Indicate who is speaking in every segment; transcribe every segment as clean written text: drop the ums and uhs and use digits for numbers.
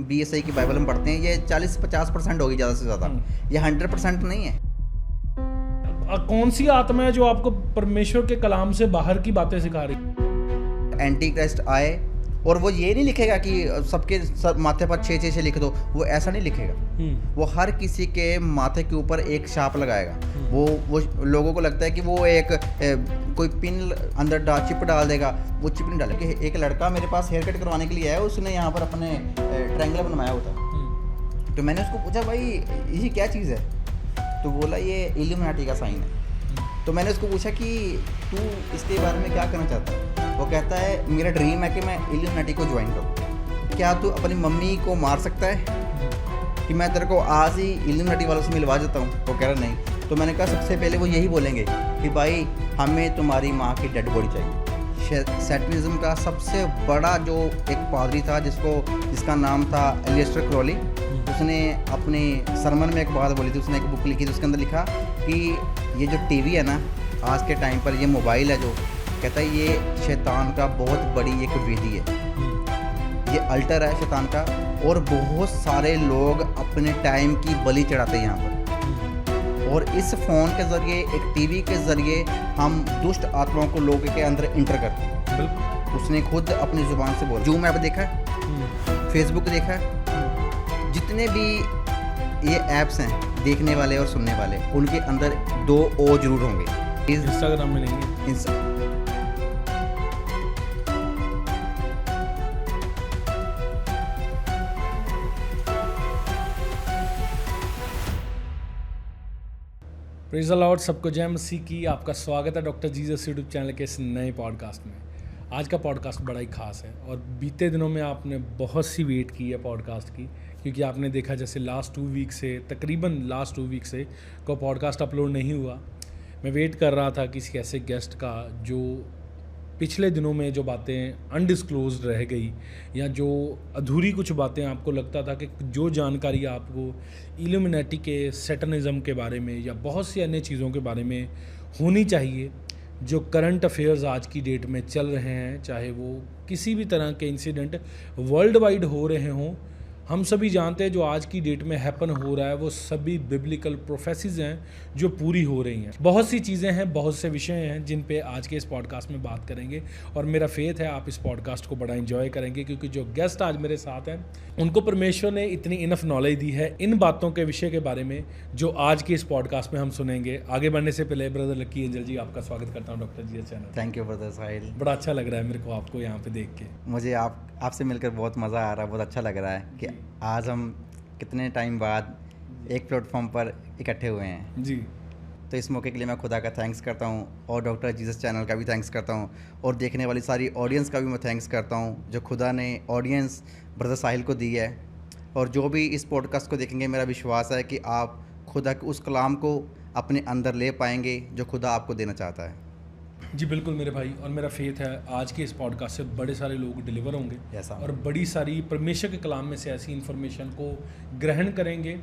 Speaker 1: BSI की Bible हम पढ़ते हैं, ये 40-50% होगी ज़्यादा से ज़्यादा, ये 100% नहीं है।
Speaker 2: कौन सी आत्मा है जो आपको परमेश्वर के कलाम से बाहर की बातें सिखा रही?
Speaker 1: एंटी क्राइस्ट आए और वो ये नहीं लिखेगा कि सबके माथे पर 6 लिख दो, वो ऐसा नहीं लिखेगा। वो हर किसी के माथे के ऊपर एक छाप लगाएगा। वो लोगों को लगता है कि वो एक कोई पिन अंदर चिप डाल देगा, वो चिप नहीं डालेगा। एक लड़का मेरे पास हेयर कट करवाने के लिए आया, उसने यहाँ पर अपने ट्रायंगल बनवाया होता। तो मैंने उसको पूछा, भाई ये क्या चीज़ है? तो बोला ये इल्यूमिनाटी का साइन है। तो मैंने उसको पूछा कि तू इसके बारे में क्या करना चाहता है? वो कहता है मेरा ड्रीम है कि मैं इल्यूमिनाटी को ज्वाइन करूँ। क्या तू अपनी मम्मी को मार सकता है कि मैं तेरे को आज ही इल्यूमिनाटी वालों से मिलवा देता हूँ? वो कह रहा नहीं। तो मैंने कहा सबसे पहले वो यही बोलेंगे कि भाई हमें तुम्हारी माँ की डेड बॉडी चाहिए। सैटनिज्म का सबसे बड़ा जो एक पादरी था जिसका नाम था एलिस्टर क्रॉली, उसने अपने सरमन में एक बात बोली थी। उसने एक बुक लिखी थी, उसके अंदर लिखा कि ये जो टीवी है ना आज के टाइम पर, ये मोबाइल है, जो कहता है ये शैतान का बहुत बड़ी एक विधि है, ये अल्टर है शैतान का, और बहुत सारे लोग अपने टाइम की बलि चढ़ाते हैं यहाँ पर। और इस फ़ोन के ज़रिए, एक टीवी के ज़रिए हम दुष्ट आत्माओं को लोगों के अंदर इंटर करते हैं। उसने खुद अपनी ज़ुबान से बोला। जूम ऐप देखा है, फेसबुक देखा है, जितने भी ये ऐप्स हैं देखने वाले और सुनने वाले, उनके अंदर 2 ओ जरूर होंगे।
Speaker 2: इंस्टाग्राम में नहीं है। प्रेज़ द लॉर्ड, सबको जय मसीह की। आपका स्वागत है डॉक्टर जीसस यूट्यूब चैनल के इस नए पॉडकास्ट में। आज का पॉडकास्ट बड़ा ही खास है और बीते दिनों में आपने बहुत सी वेट की है पॉडकास्ट की, क्योंकि आपने देखा जैसे लास्ट 2 वीक से, तकरीबन लास्ट 2 वीक से कोई पॉडकास्ट अपलोड नहीं हुआ। मैं वेट कर रहा था किसी ऐसे गेस्ट का जो पिछले दिनों में जो बातें अनडिस्क्लोज्ड रह गई, या जो अधूरी कुछ बातें आपको लगता था कि जो जानकारी आपको इल्यूमिनेटी के, सैटनिज्म के बारे में या बहुत सी अन्य चीज़ों के बारे में होनी चाहिए, जो करंट अफेयर्स आज की डेट में चल रहे हैं, चाहे वो किसी भी तरह के इंसिडेंट वर्ल्ड वाइड हो रहे हों, हम सभी जानते हैं जो आज की डेट में हैपन हो रहा है वो सभी बिब्लिकल प्रोफेसीज हैं जो पूरी हो रही हैं। बहुत सी चीज़ें हैं, बहुत से विषय हैं जिन पे आज के इस पॉडकास्ट में बात करेंगे, और मेरा फेथ है आप इस पॉडकास्ट को बड़ा एंजॉय करेंगे, क्योंकि जो गेस्ट आज मेरे साथ हैं उनको परमेश्वर ने इतनी इनफ नॉलेज दी है इन बातों के विषय के बारे में जो आज के इस पॉडकास्ट में हम सुनेंगे। आगे बढ़ने से पहले ब्रदर लकी एंजल जी, आपका स्वागत करता हूँ doctor ji channel.
Speaker 1: Thank you brother Sahil,
Speaker 2: बड़ा अच्छा लग रहा है मेरे को आपको यहाँ पे देख के।
Speaker 1: मुझे आपसे मिलकर बहुत मज़ा आ रहा है, बहुत अच्छा लग रहा है कि आज हम कितने टाइम बाद एक प्लेटफॉर्म पर इकट्ठे हुए हैं
Speaker 2: जी।
Speaker 1: तो इस मौके के लिए मैं खुदा का थैंक्स करता हूँ, और डॉक्टर जीसस चैनल का भी थैंक्स करता हूँ, और देखने वाली सारी ऑडियंस का भी मैं थैंक्स करता हूँ जो खुदा ने ऑडियंस ब्रदर साहिल को दी है। और जो भी इस पॉडकास्ट को देखेंगे, मेरा विश्वास है कि आप खुदा के उस कलाम को अपने अंदर ले पाएंगे जो खुदा आपको देना चाहता है।
Speaker 2: जी बिल्कुल मेरे भाई, और मेरा फेथ है आज के इस पॉडकास्ट से बड़े सारे लोग डिलीवर होंगे और बड़ी सारी परमेश्वर के कलाम में से ऐसी इन्फॉर्मेशन को ग्रहण करेंगे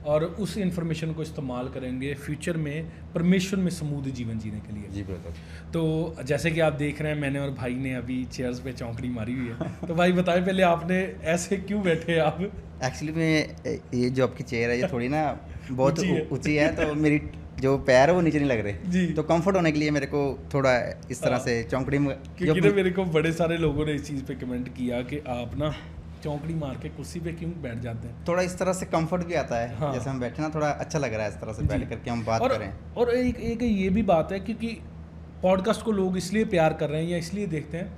Speaker 2: और उस इन्फॉर्मेशन को इस्तेमाल करेंगे फ्यूचर में परमेश्वर में समूद जीवन जीने के लिए।
Speaker 1: जी बिल्कुल।
Speaker 2: तो जैसे कि आप देख रहे हैं, मैंने और भाई ने अभी चेयर्स पे चौंकड़ी मारी हुई है। तो भाई बताएं पहले आपने ऐसे क्यों बैठे आप?
Speaker 1: एक्चुअली में ये जो आपकी चेयर है ये थोड़ी ना बहुत ऊंची है, तो मेरी जो पैर है वो नीचे नहीं लग रहे जी। तो कंफर्ट होने के लिए मेरे को थोड़ा इस तरह से चौंकड़ी में,
Speaker 2: क्योंकि मेरे को बड़े सारे लोगों ने इस चीज़ पे कमेंट किया कि आप ना चौंकड़ी मार के कुर्सी पे क्यों बैठ जाते हैं।
Speaker 1: थोड़ा इस तरह से कंफर्ट भी आता है। हाँ। जैसे हम बैठे ना, थोड़ा अच्छा लग रहा है इस तरह से बैठ करके हम बात करें।
Speaker 2: और एक ये भी बात है, क्योंकि पॉडकास्ट को लोग इसलिए प्यार कर रहे हैं या इसलिए देखते हैं,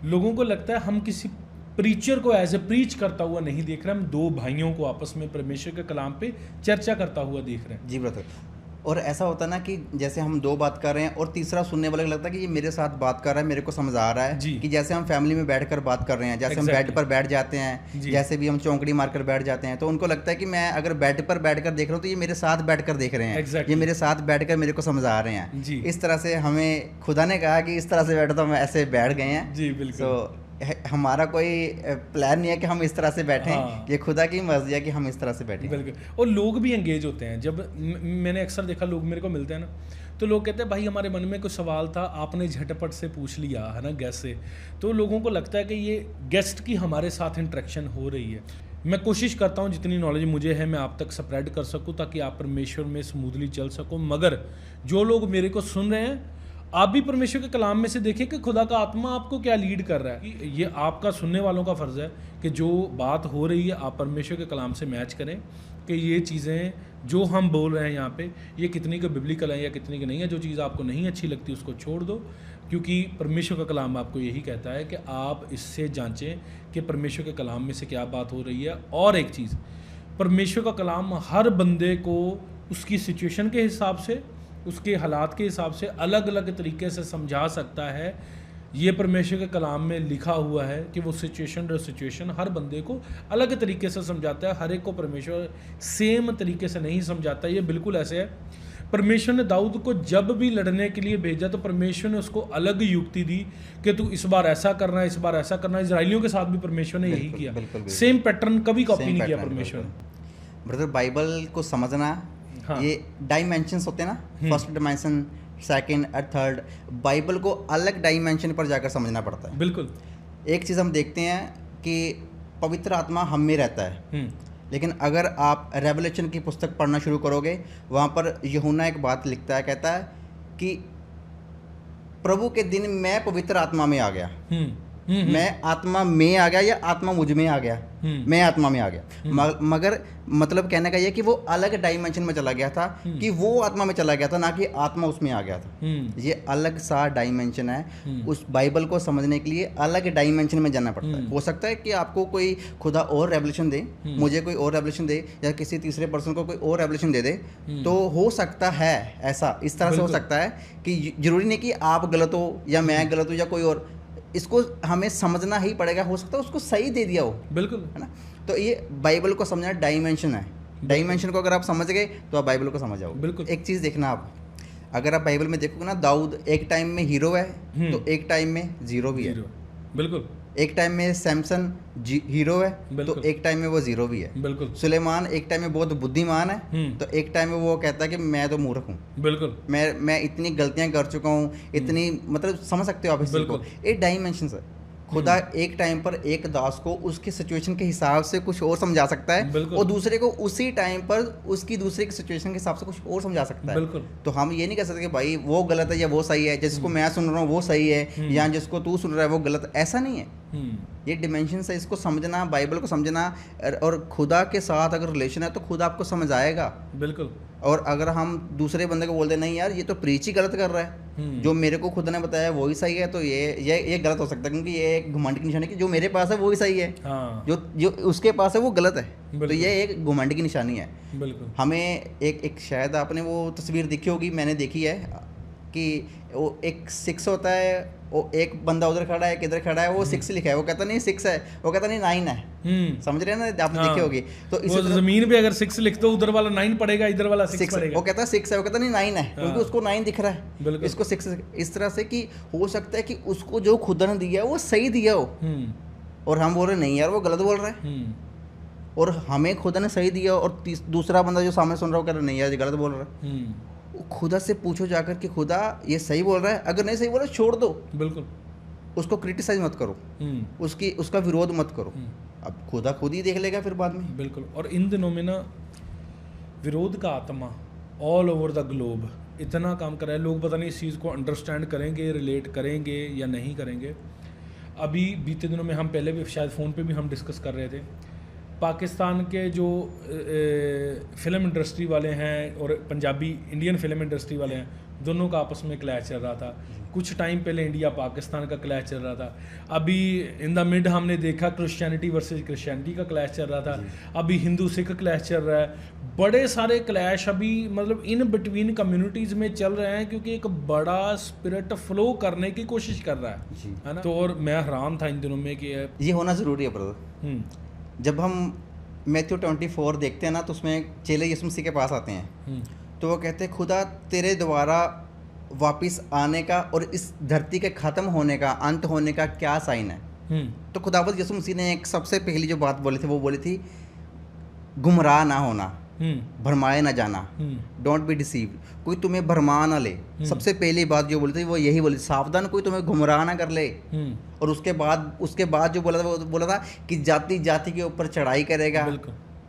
Speaker 2: लोगों को लगता है हम किसी प्रीचर को एज ए प्रीच करता हुआ नहीं देख रहे, हम 2 भाइयों को आपस में परमेश्वर के कलाम पे चर्चा करता हुआ देख रहे हैं।
Speaker 1: जी ब्रदर। और ऐसा होता है ना कि जैसे हम 2 बात कर रहे हैं और तीसरा सुनने वाले को लगता है कि ये मेरे साथ बात कर रहा है, मेरे को समझ आ रहा है कि जैसे हम फैमिली में बैठकर बात कर रहे हैं, जैसे हम बेड पर बैठ जाते हैं, जैसे भी हम चौंकड़ी मारकर बैठ जाते हैं, तो उनको लगता है कि मैं अगर बेड पर बैठकर देख रहा हूँ तो ये मेरे साथ बैठकर देख रहे हैं, ये मेरे साथ बैठकर मेरे को समझ आ रहे हैं। इस तरह से हमें खुदा ने कहा कि इस तरह से बैठो, तो हम ऐसे बैठ गए हैं। जी बिल्कुल। हमारा कोई प्लान नहीं है कि हम इस तरह से बैठें। हाँ। ये खुदा की मर्जी है कि हम इस तरह से बैठें।
Speaker 2: बिल्कुल। और लोग भी एंगेज होते हैं। जब मैंने अक्सर देखा, लोग मेरे को मिलते हैं ना, तो लोग कहते हैं भाई हमारे मन में कुछ सवाल था, आपने झटपट से पूछ लिया है ना गेस्ट से, तो लोगों को लगता है कि ये गेस्ट की हमारे साथ इंटरेक्शन हो रही है। मैं कोशिश करता हूँ जितनी नॉलेज मुझे है मैं आप तक स्प्रेड कर सकूँ ताकि आप परमेश्वर में स्मूथली चल सको। मगर जो लोग मेरे को सुन रहे हैं, आप भी परमेश्वर के कलाम में से देखें कि खुदा का आत्मा आपको क्या लीड कर रहा है। ये आपका सुनने वालों का फ़र्ज़ है कि जो बात हो रही है आप परमेश्वर के कलाम से मैच करें कि ये चीज़ें जो हम बोल रहे हैं यहाँ पे ये कितनी का बिब्लिकल है या कितनी की नहीं है। जो चीज़ आपको नहीं अच्छी लगती उसको छोड़ दो, क्योंकि परमेश्वर का कलाम आपको यही कहता है कि आप इससे जांचें कि परमेश्वर के कलाम में से क्या बात हो रही है। और एक चीज़, परमेश्वर का कलाम हर बंदे को उसकी सिचुएशन के हिसाब से, उसके हालात के हिसाब से अलग अलग तरीके से समझा सकता है। ये परमेश्वर के कलाम में लिखा हुआ है कि वो सिचुएशन हर बंदे को अलग तरीके से समझाता है। हर एक को परमेश्वर सेम तरीके से नहीं समझाता। ये बिल्कुल ऐसे है, परमेश्वर ने दाऊद को जब भी लड़ने के लिए भेजा तो परमेश्वर ने उसको अलग युक्ति दी कि तू इस बार ऐसा करना है, इस बार ऐसा करना है। इजराइलियों के साथ भी परमेश्वर ने यही किया। सेम पैटर्न कभी कॉपी नहीं किया परमेश्वर ने।
Speaker 1: ब्रदर, बाइबल को समझना,
Speaker 2: हाँ।
Speaker 1: ये डायमेंशंस होते हैं ना, फर्स्ट डायमेंशन, सेकंड और थर्ड। बाइबल को अलग डायमेंशन पर जाकर समझना पड़ता है।
Speaker 2: बिल्कुल।
Speaker 1: एक चीज़ हम देखते हैं कि पवित्र आत्मा हम में रहता है, लेकिन अगर आप रेवलेशन की पुस्तक पढ़ना शुरू करोगे, वहाँ पर यूहन्ना एक बात लिखता है, कहता है कि प्रभु के दिन मैं पवित्र आत्मा में आ गया। मैं आत्मा में आ गया या आत्मा मुझ में आ गया, मैं आत्मा में आ गया। मगर मतलब कहने का ये कि वो अलग डायमेंशन में चला गया था, कि वो आत्मा में चला गया था, ना कि आत्मा उसमें आ गया था। ये अलग सा डायमेंशन है। उस बाइबल को समझने के लिए अलग डायमेंशन में जाना पड़ता है। हो सकता है कि आपको कोई खुदा और रेवलेशन दे, मुझे कोई और रेवलेशन दे, या किसी तीसरे पर्सन को कोई और रेवलेशन दे दे, तो हो सकता है ऐसा, इस तरह से हो सकता है कि जरूरी नहीं कि आप गलत हो या मैं गलत हूँ या कोई और। इसको हमें समझना ही पड़ेगा। हो सकता है उसको सही दे दिया हो,
Speaker 2: बिल्कुल,
Speaker 1: है ना। तो ये बाइबल को समझना डायमेंशन है। डायमेंशन को अगर आप समझ गए तो आप बाइबल को समझ जाओगे।
Speaker 2: बिल्कुल।
Speaker 1: एक चीज़ देखना, आप अगर आप बाइबल में देखोगे ना, दाऊद एक टाइम में हीरो है तो एक टाइम में जीरो भी है।
Speaker 2: बिल्कुल।
Speaker 1: एक टाइम में सैमसन हीरो है तो एक टाइम में वो जीरो भी है।
Speaker 2: बिल्कुल।
Speaker 1: सुलेमान एक टाइम में बहुत बुद्धिमान है तो एक टाइम में वो कहता है कि मैं तो मूर्ख हूँ।
Speaker 2: बिल्कुल। मैं
Speaker 1: इतनी गलतियां कर चुका हूँ, इतनी, मतलब समझ सकते हो आप इस चीज़ को। एक डायमेंशन है। खुदा एक टाइम पर एक दास को उसकी सिचुएशन के हिसाब से कुछ और समझा सकता है, और दूसरे को उसी टाइम पर उसकी दूसरे की सिचुएशन के हिसाब से कुछ और समझा सकता है।
Speaker 2: बिल्कुल।
Speaker 1: तो हम ये नहीं कह सकते कि भाई वो गलत है या वो सही है, जिसको मैं सुन रहा हूँ वो सही है या जिसको तू सुन रहा है वो गलत। ऐसा नहीं है। ये डिमेंशन है, इसको समझना, बाइबल को समझना। और खुदा के साथ अगर रिलेशन है तो खुदा आपको समझ आएगा।
Speaker 2: बिल्कुल।
Speaker 1: और अगर हम दूसरे बंदे को बोलते नहीं यार ये तो प्रीच ही गलत कर रहा है, जो मेरे को खुदा ने बताया वो ही सही है, तो ये गलत हो सकता है, क्योंकि ये एक घमंड की निशानी है कि जो मेरे पास है वो ही सही है। हाँ। जो उसके पास है वो गलत है। तो ये एक घमंड की निशानी है।
Speaker 2: बिल्कुल।
Speaker 1: हमें एक शायद आपने वो तस्वीर देखी होगी, मैंने देखी है, कि वो एक 6 होता है, वो एक बंदा उधर खड़ा है, किधर खड़ा है, वो 6 लिखा है, वो कहता नहीं 6 है, वो कहता नहीं 9 है। समझ रहे हैं ना, आपने देखी होगी। तो इस
Speaker 2: जमीन पे अगर 6 लिख दो, उधर वाला 9 पड़ेगा, इधर वाला 6 पड़ेगा।
Speaker 1: वो कहता 6 है, वो कहता नहीं 9 है, क्योंकि उसको 9 दिख रहा है, इसको 6। इस तरह से कि हो सकता है कि उसको जो खुदा ने दिया वो सही दिया हो, और हम बोल रहे नहीं यार वो गलत बोल रहा है, और हमें खुदा ने सही दिया, और दूसरा बंदा जो सामने सुन रहा हो कह रहा नहीं यार ये गलत बोल रहा है। खुदा से पूछो जाकर कि खुदा ये सही बोल रहा है, अगर नहीं सही बोल रहा है छोड़ दो। बिल्कुल। उसको क्रिटिसाइज मत करो, उसका विरोध मत करो। अब खुदा खुद ही देख लेगा फिर बाद में।
Speaker 2: बिल्कुल। और इन दिनों में ना विरोध का आत्मा ऑल ओवर द ग्लोब इतना काम कर रहा है, लोग पता नहीं इस चीज़ को अंडरस्टैंड करेंगे, रिलेट करेंगे या नहीं करेंगे। अभी बीते दिनों में हम पहले भी शायद फ़ोन पे भी हम डिस्कस कर रहे थे, पाकिस्तान के जो फिल्म इंडस्ट्री वाले हैं और पंजाबी इंडियन फिल्म इंडस्ट्री वाले हैं, दोनों का आपस में क्लैश चल रहा था। कुछ टाइम पहले इंडिया पाकिस्तान का क्लैश चल रहा था। अभी इन द मिड हमने देखा क्रिश्चियनिटी वर्सेस क्रिश्चियनिटी का क्लैश चल रहा था। अभी हिंदू सिख क्लैश चल रहा है। बड़े सारे क्लैश अभी मतलब इन बिटवीन कम्युनिटीज़ में चल रहे हैं, क्योंकि एक बड़ा स्पिरिट फ्लो करने की कोशिश कर रहा है ना। तो और मैं हैरान था इन दिनों में कि
Speaker 1: ये होना ज़रूरी है ब्रदर। जब हम मैथ्यू 24 देखते हैं ना, तो उसमें चेले यीशु मसीह के पास आते हैं, तो वो कहते हैं खुदा तेरे द्वारा वापस आने का और इस धरती के ख़त्म होने का, अंत होने का क्या साइन है। तो खुदावंद यीशु मसीह ने एक सबसे पहली जो बात बोली थी वो बोली थी गुमराह ना होना, भरमाए ना जाना, डोंट बी डिसीव, कोई तुम्हें भरमा ना ले। सबसे पहली बात जो बोली थी वो यही बोली, सावधान कोई तुम्हें गुमराह ना कर ले। और उसके बाद जो बोला था वो बोला था कि जाति जाति के ऊपर चढ़ाई करेगा,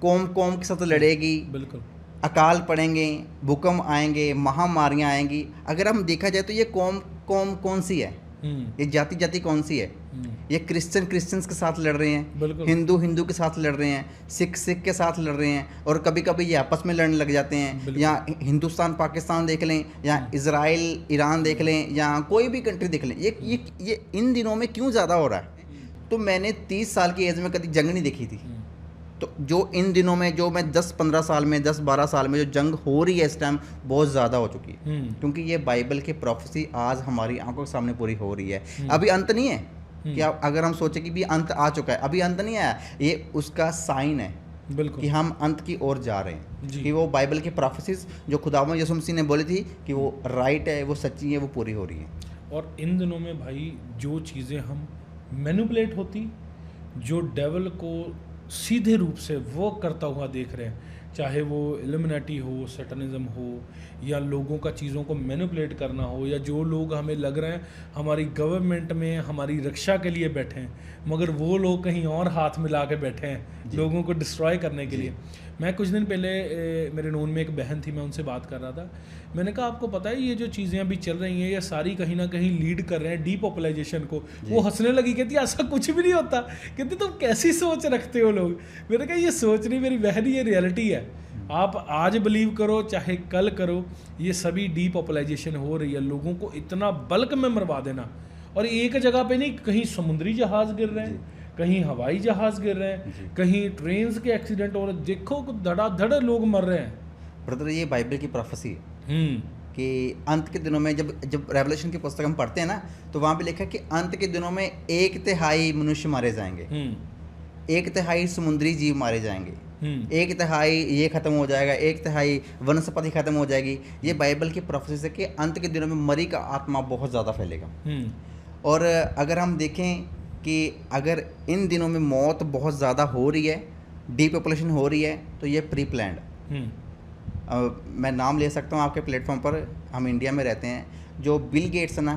Speaker 1: कौम कौम के साथ लड़ेगी, बिल्कुल अकाल पड़ेंगे, भूकंप आएंगे, महामारियां आएंगी। अगर हम देखा जाए तो ये कौम कौन सी है, ये जाति जाति कौन सी है? ये क्रिश्चियंस के साथ लड़ रहे हैं, हिंदू के साथ लड़ रहे हैं, सिख के साथ लड़ रहे हैं, और कभी कभी ये आपस में लड़ने लग जाते हैं। या हिंदुस्तान पाकिस्तान देख लें, या इजराइल ईरान देख लें, या कोई भी कंट्री देख लें, ये इन दिनों में क्यों ज़्यादा हो रहा है? तो मैंने 30 साल की एज में कभी जंग नहीं देखी थी। तो जो इन दिनों में, जो मैं 10-15 साल में, 10-12 साल में जो जंग हो रही है इस टाइम, बहुत ज़्यादा हो चुकी है। क्योंकि ये बाइबल की प्रोफेसी आज हमारी आंखों के सामने पूरी हो रही है। अभी अंत नहीं है कि अगर हम सोचे कि भी अंत आ चुका है, अभी अंत नहीं आया, ये उसका साइन है बिल्कुल कि हम अंत की ओर जा रहे हैं, कि वो बाइबल की प्रोफेसीज जो खुदावंद यीशु मसीह ने बोली थी कि वो राइट है, वो सच्ची है, वो पूरी हो रही है।
Speaker 2: और इन दिनों में भाई जो चीज़ें हम मैनिपुलेट होती, जो डेवल को सीधे रूप से वो करता हुआ देख रहे हैं, चाहे वो इल्यूमिनेटी हो, सैटनिज्म हो, या लोगों का चीज़ों को मैनिपुलेट करना हो, या जो लोग हमें लग रहे हैं हमारी गवर्नमेंट में हमारी रक्षा के लिए बैठे हैं, मगर वो लोग कहीं और हाथ मिला के बैठे हैं लोगों को डिस्ट्रॉय करने के लिए। मैं कुछ दिन पहले मेरे नोन में एक बहन थी, मैं उनसे बात कर रहा था। मैंने कहा आपको पता है ये जो चीज़ें अभी चल रही हैं ये सारी कहीं ना कहीं लीड कर रहे हैं डीपॉपुलाइजेशन को। वो हंसने लगी, कहती ऐसा कुछ भी नहीं होता, कहती तुम कैसी सोच रखते हो लोग। मैंने कहा ये सोच नहीं मेरी बहन, ये रियलिटी है। आप आज बिलीव करो चाहे कल करो, ये सभी डीपॉपुलाइजेशन हो रही है। लोगों को इतना बल्क में मरवा देना, और एक जगह पे नहीं, कहीं समुद्री जहाज गिर रहे हैं, कहीं हवाई जहाज गिर रहे हैं, कहीं ट्रेन के एक्सीडेंट हो रहे हैं, देखो धड़ाधड़ लोग मर रहे हैं।
Speaker 1: ब्रदर ये बाइबल की प्रोफेसी है कि अंत के दिनों में जब रेवलेशन की पुस्तक हम पढ़ते हैं ना, तो वहाँ पे लिखा है कि अंत के दिनों में 1/3 मनुष्य मारे जाएंगे, 1/3 समुद्री जीव मारे जाएंगे, 1/3 ये खत्म हो जाएगा, 1/3 वनस्पति खत्म हो जाएगी। ये बाइबल की प्रोफेसी है कि अंत के दिनों में मरी का आत्मा बहुत ज़्यादा फैलेगा। और अगर हम देखें कि अगर इन दिनों में मौत बहुत ज़्यादा हो रही है, डीपॉपुलेशन हो रही है, तो ये प्री प्लान्ड। मैं नाम ले सकता हूँ आपके प्लेटफॉर्म पर, हम इंडिया में रहते हैं, जो बिल गेट्स है ना,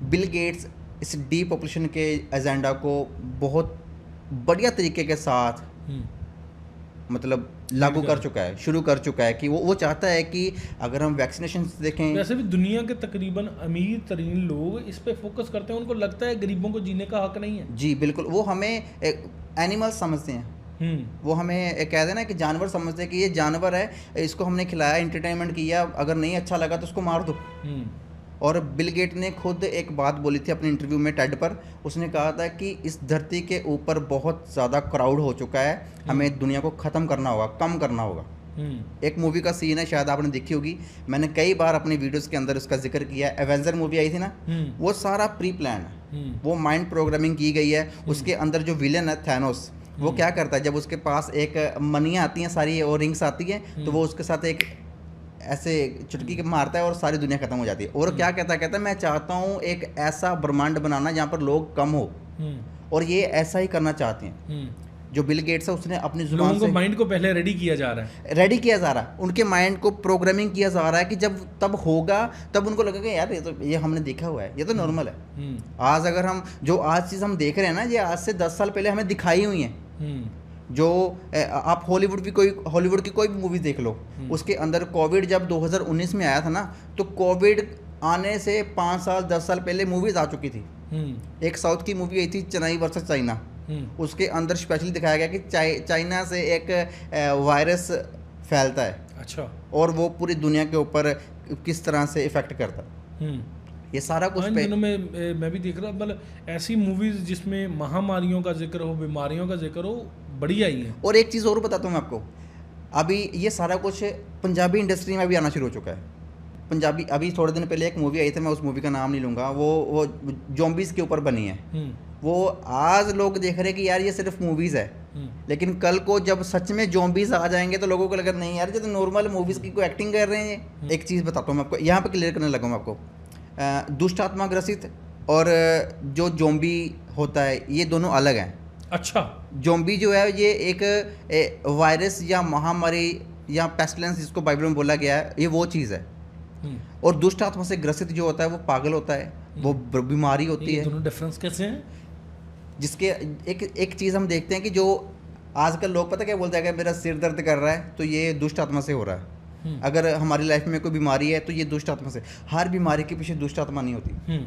Speaker 1: बिल गेट्स इस डीपॉपुलेशन के एजेंडा को बहुत बढ़िया तरीके के साथ मतलब लागू कर चुका है, शुरू कर चुका है कि वो चाहता है कि अगर हम वैक्सीनेशन देखें,
Speaker 2: वैसे भी दुनिया के तकरीबन अमीर तरीन लोग इस पे फोकस करते हैं, उनको लगता है गरीबों को जीने का हक नहीं है।
Speaker 1: जी बिल्कुल, वो हमें एनिमल्स समझते हैं, वो हमें कहते हैं ना कि जानवर समझते हैं कि ये जानवर है, इसको हमने खिलाया, एंटरटेनमेंट किया, अगर नहीं अच्छा लगा तो उसको मार दो। और बिल गेट ने खुद एक बात बोली थी अपने इंटरव्यू में टेड पर, उसने कहा था कि इस धरती के ऊपर बहुत ज़्यादा क्राउड हो चुका है, हमें दुनिया को ख़त्म करना होगा, कम करना होगा। एक मूवी का सीन है, शायद आपने देखी होगी, मैंने कई बार अपनी वीडियोस के अंदर उसका जिक्र किया है, एवेंजर मूवी आई थी ना, वो सारा प्री प्लान है, वो माइंड प्रोग्रामिंग की गई है। उसके अंदर जो विलन है थैनोस, वो क्या करता है, जब उसके पास एक मनियाँ आती हैं सारी और रिंग्स आती हैं, तो वो उसके साथ एक ऐसे चुटकी के मारता है और सारी दुनिया खत्म हो जाती है। और क्या कहता है मैं चाहता हूँ एक ऐसा ब्रह्मांड बनाना जहाँ पर लोग कम हो, और ये ऐसा ही करना चाहते हैं। जो बिल गेट्स है उसने अपनी जुबान से
Speaker 2: माइंड को पहले रेडी किया जा रहा है, उनके माइंड को प्रोग्रामिंग किया जा रहा है कि जब तब होगा तब उनको लगेगा यार ये हमने देखा हुआ है, ये तो नॉर्मल है। आज अगर हम जो आज चीज़ हम देख रहे हैं ना, ये आज से 10 साल पहले हमें दिखाई हुई है। जो आप हॉलीवुड की कोई भी मूवी देख लो, उसके अंदर कोविड जब 2019 में आया था ना, तो कोविड आने से 5 साल 10 साल पहले मूवीज आ चुकी थी। एक साउथ की मूवी आई थी चेन्नई वर्सेस चाइना, उसके अंदर स्पेशली दिखाया गया कि चाइना से एक वायरस फैलता है, अच्छा, और वो पूरी दुनिया के ऊपर किस तरह से इफेक्ट करता है। ये सारा कुछ दिनों में मैं भी देख रहा, मतलब ऐसी मूवीज जिसमें महामारियों का जिक्र हो, बीमारियों का जिक्र हो, बढ़िया ही है।
Speaker 1: और एक चीज़ और बताता हूँ मैं आपको, अभी ये सारा कुछ पंजाबी इंडस्ट्री में भी आना शुरू हो चुका है। पंजाबी, अभी थोड़े दिन पहले एक मूवी आई थी, मैं उस मूवी का नाम नहीं लूँगा, वो ज़ॉम्बीज़ के ऊपर बनी है। वो आज लोग देख रहे हैं कि यार ये सिर्फ मूवीज़ है, लेकिन कल को जब सच में ज़ॉम्बीज़ आ जाएंगे तो लोगों को लगा नहीं यार ये तो नॉर्मल मूवीज़ की कोई एक्टिंग कर रहे हैं। एक चीज़ बताता हूँ मैं आपको, यहाँ पर क्लियर करने लगा मैं आपको, दुष्ट आत्मा ग्रसित और जो ज़ॉम्बी होता है ये दोनों अलग हैं।
Speaker 2: अच्छा,
Speaker 1: जोम्बी जो है ये एक वायरस या महामारी या पेस्टिलेंस जिसको बाइबल में बोला गया है, ये वो चीज़ है। और दुष्ट आत्मा से ग्रसित जो होता है वो पागल होता है, वो बीमारी होती है।
Speaker 2: दोनों डिफरेंस कैसे हैं?
Speaker 1: जिसके एक चीज़ हम देखते हैं कि जो आजकल लोग पता क्या बोलते हैं, अगर मेरा सिर दर्द कर रहा है तो ये दुष्ट आत्मा से हो रहा है। अगर हमारी लाइफ में कोई बीमारी है तो ये दुष्ट आत्मा से। हर बीमारी के पीछे दुष्ट आत्मा नहीं होती।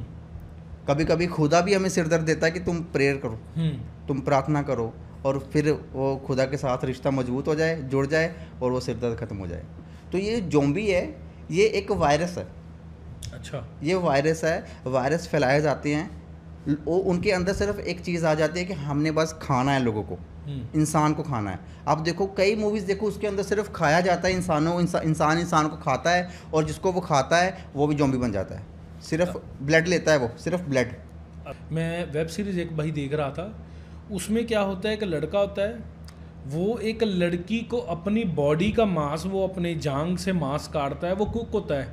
Speaker 1: कभी कभी खुदा भी हमें सिर दर्द देता है कि तुम प्रेयर करो, तुम प्रार्थना करो, और फिर वो खुदा के साथ रिश्ता मजबूत हो जाए, जुड़ जाए, और वो सिर दर्द खत्म हो जाए। तो ये जोम्बी है, ये एक वायरस है।
Speaker 2: अच्छा,
Speaker 1: ये वायरस है, वायरस फैलाए जाते हैं, वो उनके अंदर सिर्फ एक चीज़ आ जाती है कि हमने बस खाना है लोगों को, इंसान को खाना है। आप देखो कई मूवीज़ देखो, उसके अंदर सिर्फ खाया जाता है इंसानों, इंसान को खाता है, और जिसको वो खाता है वो भी ज़ॉम्बी बन जाता है। सिर्फ ब्लड लेता है वो, सिर्फ ब्लड।
Speaker 2: मैं वेब सीरीज़ एक भाई देख रहा था, उसमें क्या होता है, एक लड़का होता है, वो एक लड़की को अपनी बॉडी का मांस, वो अपने जांग से मांस काटता है, वो कुक होता है,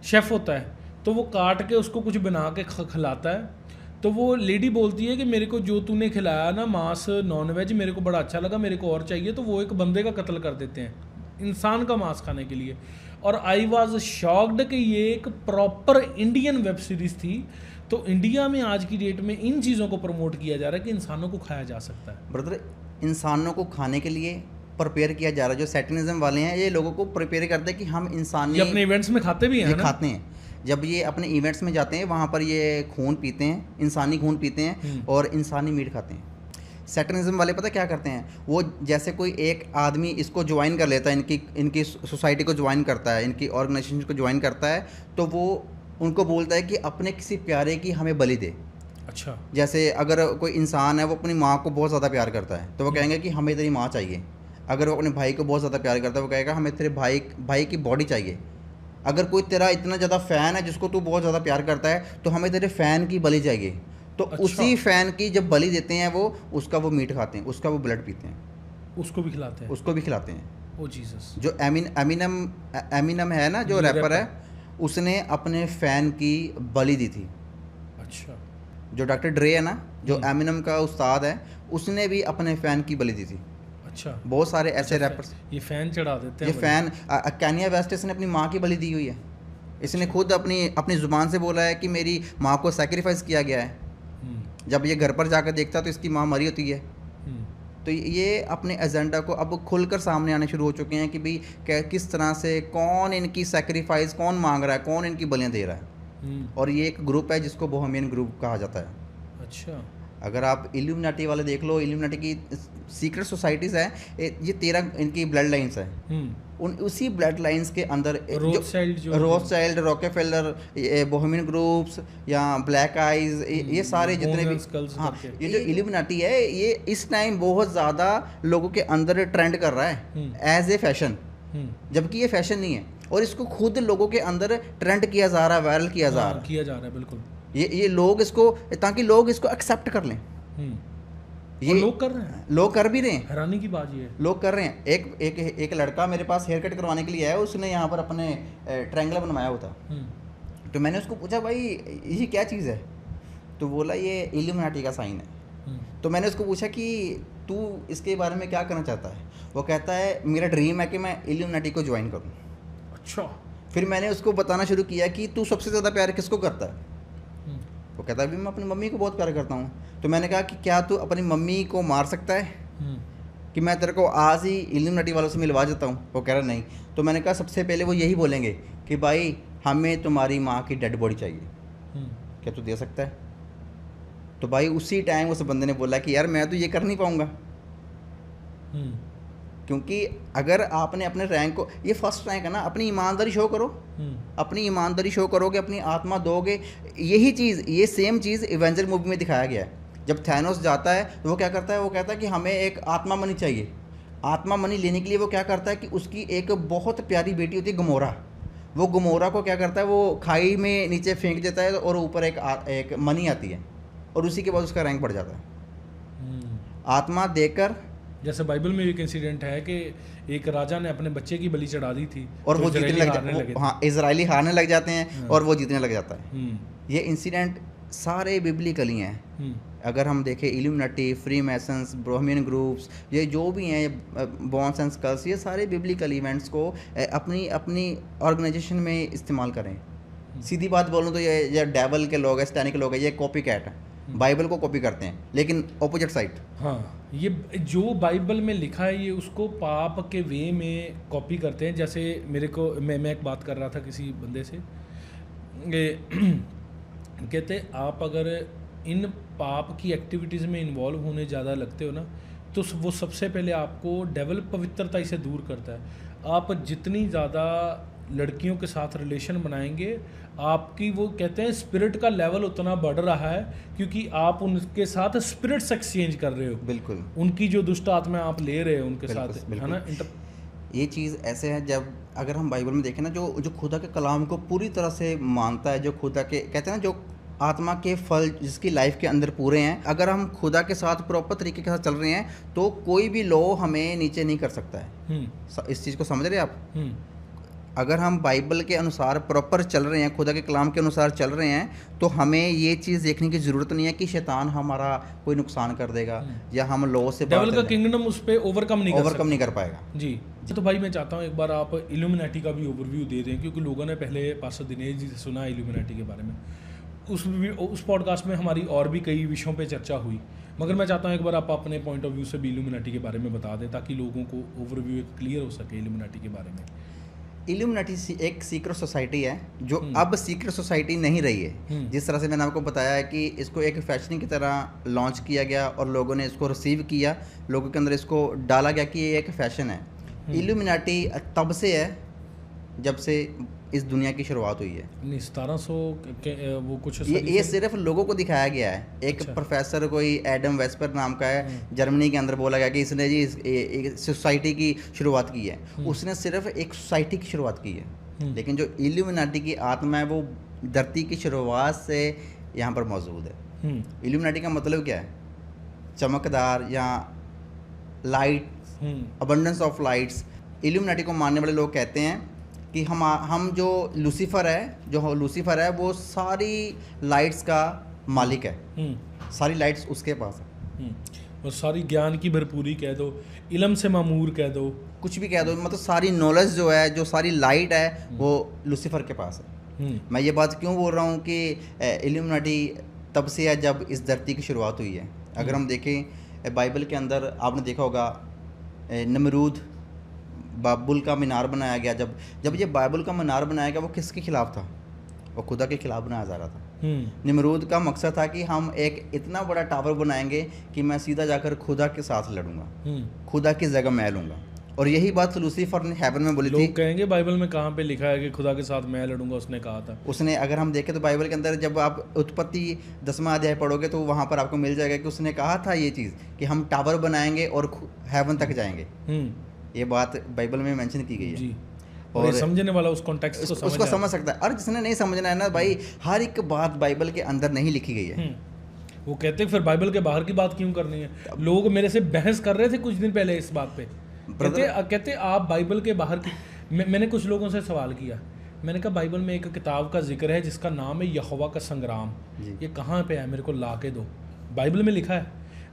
Speaker 2: शेफ़ होता है, तो वो काट के उसको कुछ बना के खिलाता है। तो वो लेडी बोलती है कि मेरे को जो तूने खिलाया ना मांस नॉन वेज, मेरे को बड़ा अच्छा लगा, मेरे को और चाहिए। तो वो एक बंदे का कत्ल कर देते हैं इंसान का मांस खाने के लिए। और आई वॉज शॉक्ड कि ये एक प्रॉपर इंडियन वेब सीरीज़ थी। तो इंडिया में आज की डेट में इन चीज़ों को प्रमोट किया जा रहा है कि इंसानों को खाया जा सकता है।
Speaker 1: ब्रदर, इंसानों को खाने के लिए प्रिपेयर किया जा रहा है। जो सैटनिज्म वाले हैं ये लोगों को प्रिपेयर करते हैं कि हम इंसानी,
Speaker 2: ये अपने इवेंट्स में खाते भी हैं,
Speaker 1: खाते हैं। जब ये अपने इवेंट्स में जाते हैं वहाँ पर ये खून पीते हैं, इंसानी खून पीते हैं और इंसानी मीट खाते हैं। सैटनिज्म वाले पता क्या करते हैं, वो जैसे कोई एक आदमी इसको ज्वाइन कर लेता है, इनकी सोसाइटी को ज्वाइन करता है, इनकी ऑर्गेनाइजेशन को ज्वाइन करता है, तो वो उनको बोलता है कि अपने किसी प्यारे की हमें बलि दे।
Speaker 2: अच्छा,
Speaker 1: जैसे अगर कोई इंसान है वो अपनी माँ को बहुत ज़्यादा प्यार करता है, तो वो कहेंगे कि हमें तेरी माँ चाहिए। अगर वो अपने भाई को बहुत ज़्यादा प्यार करता है, वो कहेगा हमें तेरे भाई की बॉडी चाहिए। अगर कोई तेरा इतना ज़्यादा फ़ैन है जिसको तू बहुत ज़्यादा प्यार करता है, तो हमें तेरे फ़ैन की बलि चाहिए। तो
Speaker 2: अच्छा।
Speaker 1: उसी फ़ैन की जब बलि देते हैं वो, उसका वो मीट खाते हैं, उसका वो ब्लड पीते हैं,
Speaker 2: उसको भी खिलाते हैं,
Speaker 1: उसको भी खिलाते हैं।
Speaker 2: ओ जीसस।
Speaker 1: जो एमिनम है ना, जो रैपर है, उसने अपने फ़ैन की बलि दी थी।
Speaker 2: अच्छा,
Speaker 1: जो डॉक्टर ड्रे है ना, जो एमिनम का उस्ताद है, उसने भी अपने फ़ैन की बलि दी थी।
Speaker 2: अच्छा,
Speaker 1: बहुत सारे ऐसे रैपर्स,
Speaker 2: ये फ़ैन चढ़ा देते हैं।
Speaker 1: ये फ़ैन कैनिया वेस्ट ने अपनी माँ की बलि दी हुई है। इसने खुद अपनी ज़ुबान से बोला है कि मेरी माँ को सैक्रिफाइस किया गया है। जब ये घर पर जाकर देखता है तो इसकी माँ मरी होती है। तो ये अपने एजेंडा को अब खुलकर सामने आने शुरू हो चुके हैं कि भाई किस तरह से कौन इनकी सैक्रिफाइस कौन मांग रहा है, कौन इनकी बलियाँ दे रहा है। और ये एक ग्रुप है जिसको बोहेमियन ग्रुप कहा जाता है।
Speaker 2: अच्छा,
Speaker 1: अगर आप इल्यूमिनाटी वाले देख लो, इल्यूमिनाटी की सीक्रेट सोसाइटीज़ है, ये 13 इनकी ब्लड लाइन्स है। उसी ब्लड लाइन्स के अंदर रोथशाइल्ड, रॉकेफेलर, बोहेमियन ग्रुप्स या ब्लैक आइज, ये सारे जितने भी, हाँ, ये जो इल्यूमिनाटी है ये इस टाइम बहुत ज़्यादा लोगों के अंदर ट्रेंड कर रहा है एज ए फैशन, जबकि ये फैशन नहीं है। और इसको खुद लोगों के अंदर ट्रेंड किया जा रहा है, वायरल किया जा रहा है।
Speaker 2: बिल्कुल।
Speaker 1: ये लोग इसको, ताकि लोग इसको एक्सेप्ट कर लें।
Speaker 2: ये लोग कर रहे हैं,
Speaker 1: लोग कर भी रहे हैं।
Speaker 2: हैरानी की बात ये है,
Speaker 1: लोग कर रहे हैं। एक लड़का मेरे पास हेयर कट करवाने के लिए आया, उसने यहाँ पर अपने ट्रायंगल बनवाया हुआ था। तो मैंने उसको पूछा भाई ये क्या चीज़ है, तो बोला ये इल्यूमिनाटी का साइन है। तो मैंने उसको पूछा कि तू इसके बारे में क्या करना चाहता है। वो कहता है मेरा ड्रीम है कि मैं इल्यूमिनाटी को ज्वाइन करूँ।
Speaker 2: अच्छा।
Speaker 1: फिर मैंने उसको बताना शुरू किया कि तू सबसे ज़्यादा प्यार किसको करता है। वो कहता है अभी मैं अपनी मम्मी को बहुत प्यार करता हूँ। तो मैंने कहा कि क्या तू अपनी मम्मी को मार सकता है, कि मैं तेरे को आज ही इल्यूमिनाटी वालों से मिलवा देता हूँ। वो कह रहा नहीं। तो मैंने कहा सबसे पहले वो यही बोलेंगे कि भाई हमें तुम्हारी माँ की डेड बॉडी चाहिए, क्या तू दे सकता है। तो भाई उसी टाइम उस बंदे ने बोला कि यार मैं तो ये कर नहीं पाऊँगा, क्योंकि अगर आपने अपने रैंक को, ये फर्स्ट रैंक है ना, अपनी ईमानदारी शो करो, अपनी ईमानदारी शो करोगे, अपनी आत्मा दोगे। यही चीज़, ये सेम चीज़ एवेंजर मूवी में दिखाया गया है। जब थैनोस जाता है तो वो क्या करता है, वो कहता है कि हमें एक आत्मा मनी चाहिए। आत्मा मनी लेने के लिए वो क्या करता है कि उसकी एक बहुत प्यारी बेटी होती है गमोरा, वो गमोरा को क्या करता है, वो खाई में नीचे फेंक देता है और ऊपर एक मनी आती है, और उसी के बाद उसका रैंक बढ़ जाता है आत्मा देकर।
Speaker 2: जैसे बाइबल में एक इंसिडेंट है कि एक राजा ने अपने बच्चे की बलि चढ़ा दी थी
Speaker 1: और वो जीतने लग जाते हैं। हाँ, इजरायली हारने लग जाते हैं और वो जीतने लग जाता है। ये इंसिडेंट सारे बिब्लिकली हैं। अगर हम देखें इल्यूमिनाटी, फ्री मैसन्स, ब्रोमियन ग्रुप्स, ये जो भी हैं, बॉन्स एंड स्कल्स, ये सारे बिब्लिकल इवेंट्स को अपनी अपनी ऑर्गेनाइजेशन में इस्तेमाल करें। सीधी बात बोलूँ तो ये डेवल के लोग हैं, सैतानिक लोग हैं, ये कॉपी कैट है, बाइबल को कॉपी करते हैं, लेकिन ऑपोजिट साइड।
Speaker 2: हाँ, ये जो बाइबल में लिखा है ये उसको पाप के वे में कॉपी करते हैं। जैसे मेरे को मैं एक बात कर रहा था किसी बंदे से, कहते आप अगर इन पाप की एक्टिविटीज़ में इन्वॉल्व होने ज़्यादा लगते हो ना, तो वो सबसे पहले आपको डेवल पवित्रता से दूर करता है। आप जितनी ज़्यादा लड़कियों के साथ रिलेशन बनाएंगे, आपकी वो कहते हैं स्पिरिट का लेवल उतना बढ़ रहा है, क्योंकि आप उनके साथ स्पिरिट्स एक्सचेंज कर रहे हो।
Speaker 1: बिल्कुल,
Speaker 2: उनकी जो दुष्ट आत्मा आप ले रहे हो उनके साथ, है ना।
Speaker 1: ये चीज़ ऐसे है, जब अगर हम बाइबल में देखें ना, जो खुदा के कलाम को पूरी तरह से मानता है, जो खुदा के कहते हैं ना, जो आत्मा के फल जिसकी लाइफ के अंदर पूरे हैं, अगर हम खुदा के साथ प्रॉपर तरीके के साथ चल रहे हैं तो कोई भी लॉ हमें नीचे नहीं कर सकता है। इस चीज़ को समझ रहे हैं आप? अगर हम बाइबल के अनुसार प्रॉपर चल रहे हैं, खुदा के कलाम के अनुसार चल रहे हैं, तो हमें ये चीज़ देखने की ज़रूरत नहीं है कि शैतान हमारा कोई नुकसान कर देगा या हम लॉ से
Speaker 2: डेविल का किंगडम उस पे ओवरकम नहीं कर पाएगा। जी। तो भाई मैं चाहता हूँ एक बार आप इल्यूमिनाटी का भी ओवरव्यू दे दें, क्योंकि लोगों ने पहले पास्टर दिनेश जी से सुना है इल्यूमिनाटी के बारे में। उस पॉडकास्ट में हमारी और भी कई विषयों पे चर्चा हुई, मगर मैं चाहता हूँ एक बार आप अपने पॉइंट ऑफ व्यू से भी इल्यूमिनाटी के बारे में बता दें, ताकि लोगों को ओवरव्यू एक क्लियर हो सके इल्यूमिनाटी के बारे में।
Speaker 1: इल्यूमिनाटी एक सीक्रेट सोसाइटी है, जो अब सीक्रेट सोसाइटी नहीं रही है। जिस तरह से मैंने आपको बताया है कि इसको एक फैशन की तरह लॉन्च किया गया और लोगों ने इसको रिसीव किया, लोगों के अंदर इसको डाला गया कि ये एक फैशन है। इल्यूमिनाटी तब से है जब से इस दुनिया की शुरुआत हुई है।
Speaker 2: 1700 वो कुछ
Speaker 1: ये सिर्फ लोगों को दिखाया गया है। एक प्रोफेसर कोई एडम वेस्पर नाम का है, जर्मनी के अंदर बोला गया कि इसने जी एक सोसाइटी की शुरुआत की है। उसने सिर्फ एक सोसाइटी की शुरुआत की है, लेकिन जो इल्यूमिनाटी की आत्मा है वो धरती की शुरुआत से यहाँ पर मौजूद है। इल्यूमिनाटी का मतलब क्या है? चमकदार या light, abundance of lights. Illuminati को मानने वाले लोग कहते हैं कि हम जो लूसीफर है वो सारी लाइट्स का मालिक है। सारी लाइट्स उसके पास है।
Speaker 2: और सारी ज्ञान की भरपूरी कह दो, इल्म से मामूर कह दो,
Speaker 1: कुछ भी कह दो, मतलब सारी नॉलेज जो है, जो सारी लाइट है, वो लूसीफर के पास है। मैं ये बात क्यों बोल रहा हूँ कि इल्यूमिनाटी तब से है जब इस धरती की शुरुआत हुई है। अगर हम देखें बाइबल के अंदर, आपने देखा होगा नमरूद, बाबुल का मीनार बनाया गया। जब ये बाइबल का मीनार बनाया गया, वो किसके खिलाफ था? वो खुदा के खिलाफ बनाया जा रहा था। निमरूद का मकसद था कि हम एक इतना बड़ा टावर बनाएंगे कि मैं सीधा जाकर खुदा के साथ लड़ूंगा, खुदा की जगह मैं लूँगा। और यही बात लूसीफर ने हेवन में बोली थी।
Speaker 2: लोग कहेंगे बाइबल में कहाँ पे लिखा है कि खुदा के साथ मैं लड़ूंगा? उसने कहा था।
Speaker 1: उसने, अगर हम देखें तो बाइबल के अंदर जब आप उत्पत्ति 10वां अध्याय पढ़ोगे तो वहाँ पर आपको मिल जाएगा कि उसने कहा था ये चीज़ कि हम टावर बनाएंगे और हेवन तक जाएंगे। ये बात बाइबल में मेंशन की गई है
Speaker 2: जी। और समझने वाला उस कॉन्टेक्स्ट को
Speaker 1: उसको समझ सकता है। और जिसने नहीं समझना है ना भाई, हर एक बात बाइबल के अंदर नहीं लिखी गई है।
Speaker 2: वो कहते हैं फिर बाइबल के बाहर की बात क्यों करनी है? लोग मेरे से बहस कर रहे थे कुछ दिन पहले इस बात पे। कहते आप बाइबल के बाहर की। मैंने कुछ लोगों से सवाल किया, मैंने कहा बाइबल में एक किताब का जिक्र है जिसका नाम है यहोवा का संग्राम, ये कहाँ पे है? मेरे को ला के दो। बाइबल में लिखा है,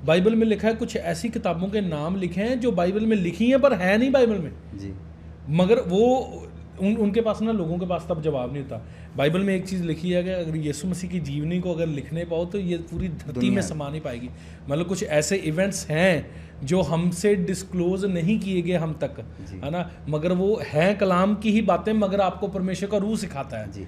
Speaker 2: बाइबल में लिखा है। कुछ ऐसी किताबों के नाम लिखे हैं जो बाइबल में लिखी हैं पर है नहीं बाइबल में
Speaker 1: जी।
Speaker 2: मगर वो उनके पास ना, लोगों के पास तब जवाब नहीं होता। बाइबल में एक चीज़ लिखी है कि अगर यीशु मसीह की जीवनी को अगर लिखने पाओ तो ये पूरी धरती में समा नहीं पाएगी। मतलब कुछ ऐसे इवेंट्स हैं जो हमसे डिस्क्लोज नहीं किए गए हम तक, है ना, मगर वो हैं कलाम की ही बातें, मगर आपको परमेश्वर का रूह सिखाता है।
Speaker 1: जी।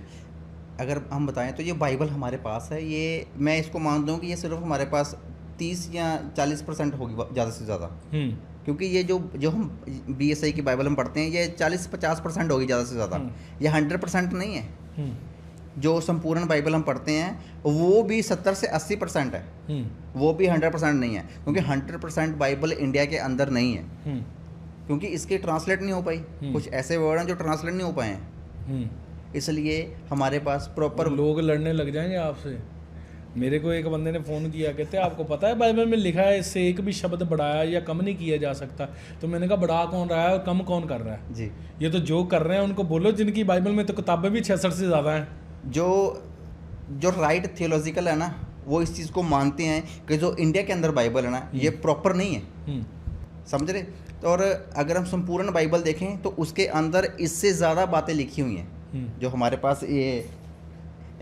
Speaker 1: अगर हम बताएं तो ये बाइबल हमारे पास है, ये मैं इसको मानता हूँ कि ये सिर्फ हमारे पास 30 या 40% होगी ज़्यादा से ज़्यादा। क्योंकि ये जो हम BSI की बाइबल हम पढ़ते हैं, ये 40-50% होगी ज़्यादा से ज़्यादा। ये 100% नहीं है। जो संपूर्ण बाइबल हम पढ़ते हैं वो भी 70 से 80% है, वो भी 100% नहीं है। क्योंकि 100% बाइबल इंडिया के अंदर नहीं है, क्योंकि इसके ट्रांसलेट नहीं हो पाई। कुछ ऐसे वर्ड हैं जो ट्रांसलेट नहीं हो पाए हैं, इसलिए हमारे पास प्रॉपर।
Speaker 2: लोग लड़ने लग जाएंगे आपसे। मेरे को एक बंदे ने फ़ोन किया, कहते हैं आपको पता है बाइबल में लिखा है इससे एक भी शब्द बढ़ाया या कम नहीं किया जा सकता। तो मैंने कहा बढ़ा कौन रहा है और कम कौन कर रहा है?
Speaker 1: जी।
Speaker 2: ये तो जो कर रहे हैं उनको बोलो जिनकी बाइबल में तो किताबें भी 66 से ज़्यादा हैं।
Speaker 1: जो जो राइट थियोलॉजिकल है ना, वो इस चीज़ को मानते हैं कि जो इंडिया के अंदर बाइबल है ना, ये प्रॉपर नहीं है, समझ रहे। तो और अगर हम संपूर्ण बाइबल देखें तो उसके अंदर इससे ज़्यादा बातें लिखी हुई हैं। जो हमारे पास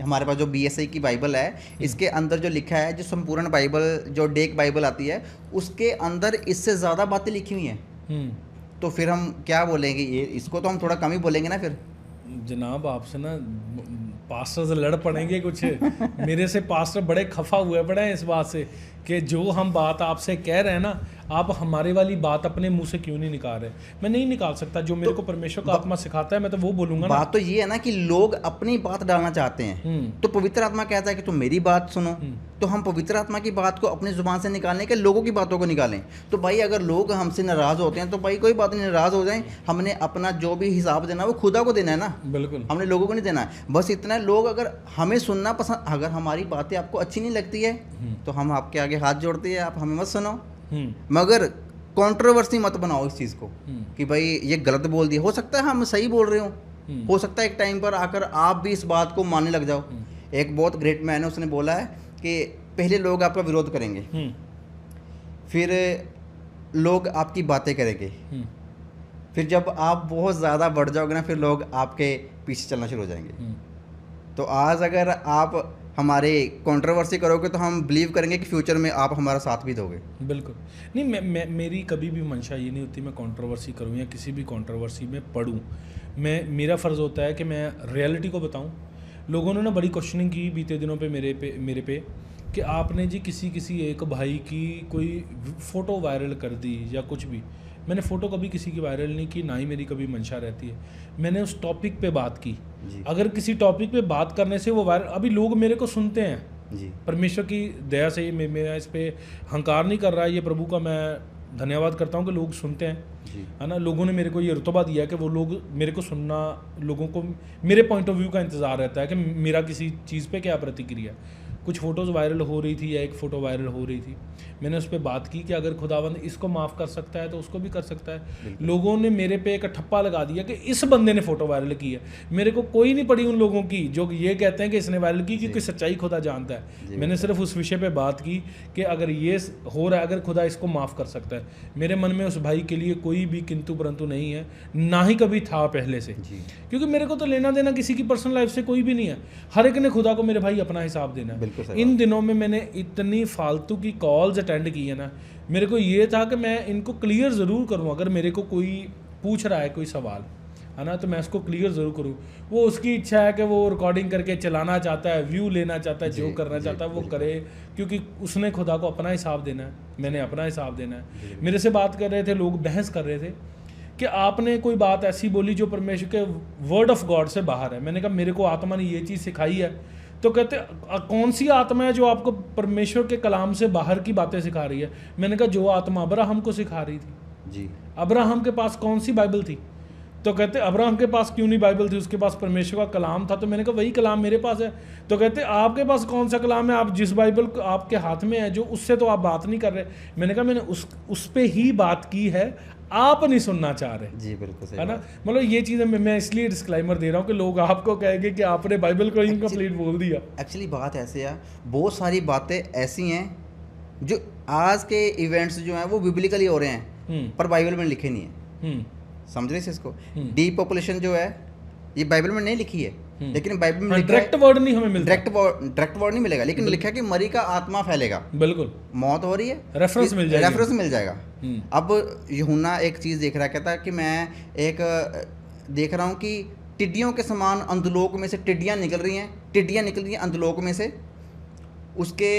Speaker 1: जो BSI की बाइबल है, इसके अंदर जो लिखा है, जो संपूर्ण बाइबल, जो डेक बाइबल आती है, उसके अंदर इससे ज़्यादा बातें लिखी हुई हैं। तो फिर हम क्या बोलेंगे, ये इसको तो हम थोड़ा कम ही बोलेंगे ना फिर।
Speaker 2: जनाब आपसे ना पास्टर से लड़ पड़ेंगे कुछ। मेरे से पास्टर बड़े खफा हुए पड़े हैं इस बात से कि जो हम बात आपसे कह रहे हैं ना, आप हमारे वाली बात अपने मुंह से क्यों नहीं निकाल रहे। मैं नहीं निकाल सकता, जो मेरे को परमेश्वर का आत्मा सिखाता है मैं तो वो बोलूंगा ना।
Speaker 1: बात तो ये है ना कि लोग अपनी बात डालना चाहते हैं, तो पवित्र आत्मा कहता है कि तुम मेरी बात सुनो, तो हम पवित्र आत्मा की बात को अपनी जुबान से निकालने के लोगों की बातों को निकालें। तो भाई अगर लोग हमसे नाराज़ होते हैं तो भाई कोई बात नहीं, नाराज़ हो जाएं, हमने अपना जो भी हिसाब देना है वो खुदा को देना है ना,
Speaker 2: बिल्कुल,
Speaker 1: हमने लोगों को नहीं देना है। बस इतना है, लोग अगर हमें सुनना पसंद, अगर हमारी बातें आपको अच्छी नहीं लगती है तो हम आपके आगे हाथ जोड़ते हैं, आप हमें मत सुनो, मगर कंट्रोवर्सी मत बनाओ इस चीज़ को कि भाई ये गलत बोल दिया। हो सकता है हम सही बोल रहे हो सकता है एक टाइम पर आकर आप भी इस बात को मानने लग जाओ। एक बहुत ग्रेट मैन है, उसने बोला है कि पहले लोग आपका विरोध करेंगे, फिर लोग आपकी बातें करेंगे, फिर जब आप बहुत ज़्यादा बढ़ जाओगे ना, फिर लोग आपके पीछे चलना शुरू हो जाएंगे। तो आज अगर आप हमारे कंट्रोवर्सी करोगे तो हम बिलीव करेंगे कि फ्यूचर में आप हमारा साथ भी दोगे।
Speaker 2: बिल्कुल नहीं, मेरी कभी भी मंशा ये नहीं होती मैं कंट्रोवर्सी करूं या किसी भी कंट्रोवर्सी में पढ़ूं। मेरा फ़र्ज़ होता है कि मैं रियलिटी को बताऊं। लोगों ने ना बड़ी क्वेश्चनिंग की बीते दिनों पे मेरे पे कि आपने जी किसी एक भाई की कोई फ़ोटो वायरल कर दी या कुछ भी। मैंने फ़ोटो कभी किसी की वायरल नहीं की, ना ही मेरी कभी मंशा रहती है। मैंने उस टॉपिक पे बात की। अगर किसी टॉपिक पे बात करने से वो वायरल, अभी लोग मेरे को सुनते हैं जी, परमेश्वर की दया से मेरा इस पे हंकार नहीं कर रहा है, ये प्रभु का मैं धन्यवाद करता हूँ कि लोग सुनते हैं, है ना। लोगों ने मेरे को ये रुतबा दिया है कि वो लोग मेरे को सुनना, लोगों को मेरे पॉइंट ऑफ व्यू का इंतज़ार रहता है कि मेरा किसी चीज़ पे क्या प्रतिक्रिया। कुछ फ़ोटोज़ वायरल हो रही थी या एक फ़ोटो वायरल हो रही थी, मैंने उस पर बात की कि अगर खुदावंद इसको माफ़ कर सकता है तो उसको भी कर सकता है। लोगों ने मेरे पे एक ठप्पा लगा दिया कि इस बंदे ने फ़ोटो वायरल की है। मेरे को कोई नहीं पड़ी उन लोगों की जो ये कहते हैं कि इसने वायरल की, क्योंकि सच्चाई खुदा जानता है। मैंने सिर्फ उस विषय पे बात की कि अगर ये हो रहा है, अगर खुदा इसको माफ़ कर सकता है। मेरे मन में उस भाई के लिए कोई भी किंतु परंतु नहीं है, ना ही कभी था पहले से, क्योंकि मेरे को तो लेना देना किसी की पर्सनल लाइफ से कोई भी नहीं है। हर एक ने खुदा को मेरे भाई अपना हिसाब देना है। इन दिनों में मैंने इतनी फालतू की कॉल्स अटेंड की है ना, मेरे को ये था कि मैं इनको क्लियर ज़रूर करूँ। अगर मेरे को कोई पूछ रहा है कोई सवाल, है ना, तो मैं उसको क्लियर ज़रूर करूँ। वो उसकी इच्छा है कि वो रिकॉर्डिंग करके चलाना चाहता है, व्यू लेना चाहता है, जो करना चाहता है वो करे, क्योंकि उसने खुदा को अपना हिसाब देना है, मैंने अपना हिसाब देना है। मेरे से बात कर रहे थे लोग, बहस कर रहे थे कि आपने कोई बात ऐसी बोली जो परमेश्वर के वर्ड ऑफ गॉड से बाहर है। मैंने कहा मेरे को आत्मा ने ये चीज़ सिखाई है। तो कहते कौन सी आत्मा है जो आपको परमेश्वर के कलाम से बाहर की बातें सिखा रही है। मैंने कहा जो आत्मा अब्राहम को सिखा रही थी जी। अब्राहम के पास कौन सी बाइबल थी? तो कहते अब्राहम के पास क्यों नहीं बाइबल थी, उसके पास परमेश्वर का कलाम था। तो मैंने कहा वही कलाम मेरे पास है। तो कहते आपके पास कौन सा कलाम है? आप जिस बाइबल आपके हाथ में है जो, उससे तो आप बात नहीं कर रहे। मैंने कहा मैंने उस पे ही बात की है, आप नहीं सुनना चाह रहे जी। बिल्कुल सही है ना। मतलब ये चीज़ें मैं इसलिए डिस्क्लेमर दे रहा हूँ कि लोग आपको कहेंगे कि आपने बाइबल को इनकम्प्लीट बोल दिया। एक्चुअली
Speaker 1: बात ऐसे है, बहुत सारी बातें ऐसी हैं जो आज के इवेंट्स जो हैं वो बिब्लिकली हो रहे हैं पर बाइबल में लिखे नहीं है। समझ रहे इसको? डीपॉपुलेशन जो है ये बाइबल में नहीं लिखी है, लेकिन बाइबल में
Speaker 2: डायरेक्ट वर्ड नहीं हमें मिलता,
Speaker 1: डायरेक्ट वर्ड नहीं मिलेगा, लेकिन लिखा है कि मरी का आत्मा फैलेगा।
Speaker 2: बिल्कुल,
Speaker 1: मौत हो रही है,
Speaker 2: रेफरेंस
Speaker 1: मिल जाएगा। अब यूहन्ना एक चीज़ देख रहा है, कहता है कि मैं एक देख रहा हूँ कि टिड्डियों के समान अंधलोक में से टिड्डियाँ निकल रही हैं अंधलोक में से। उसके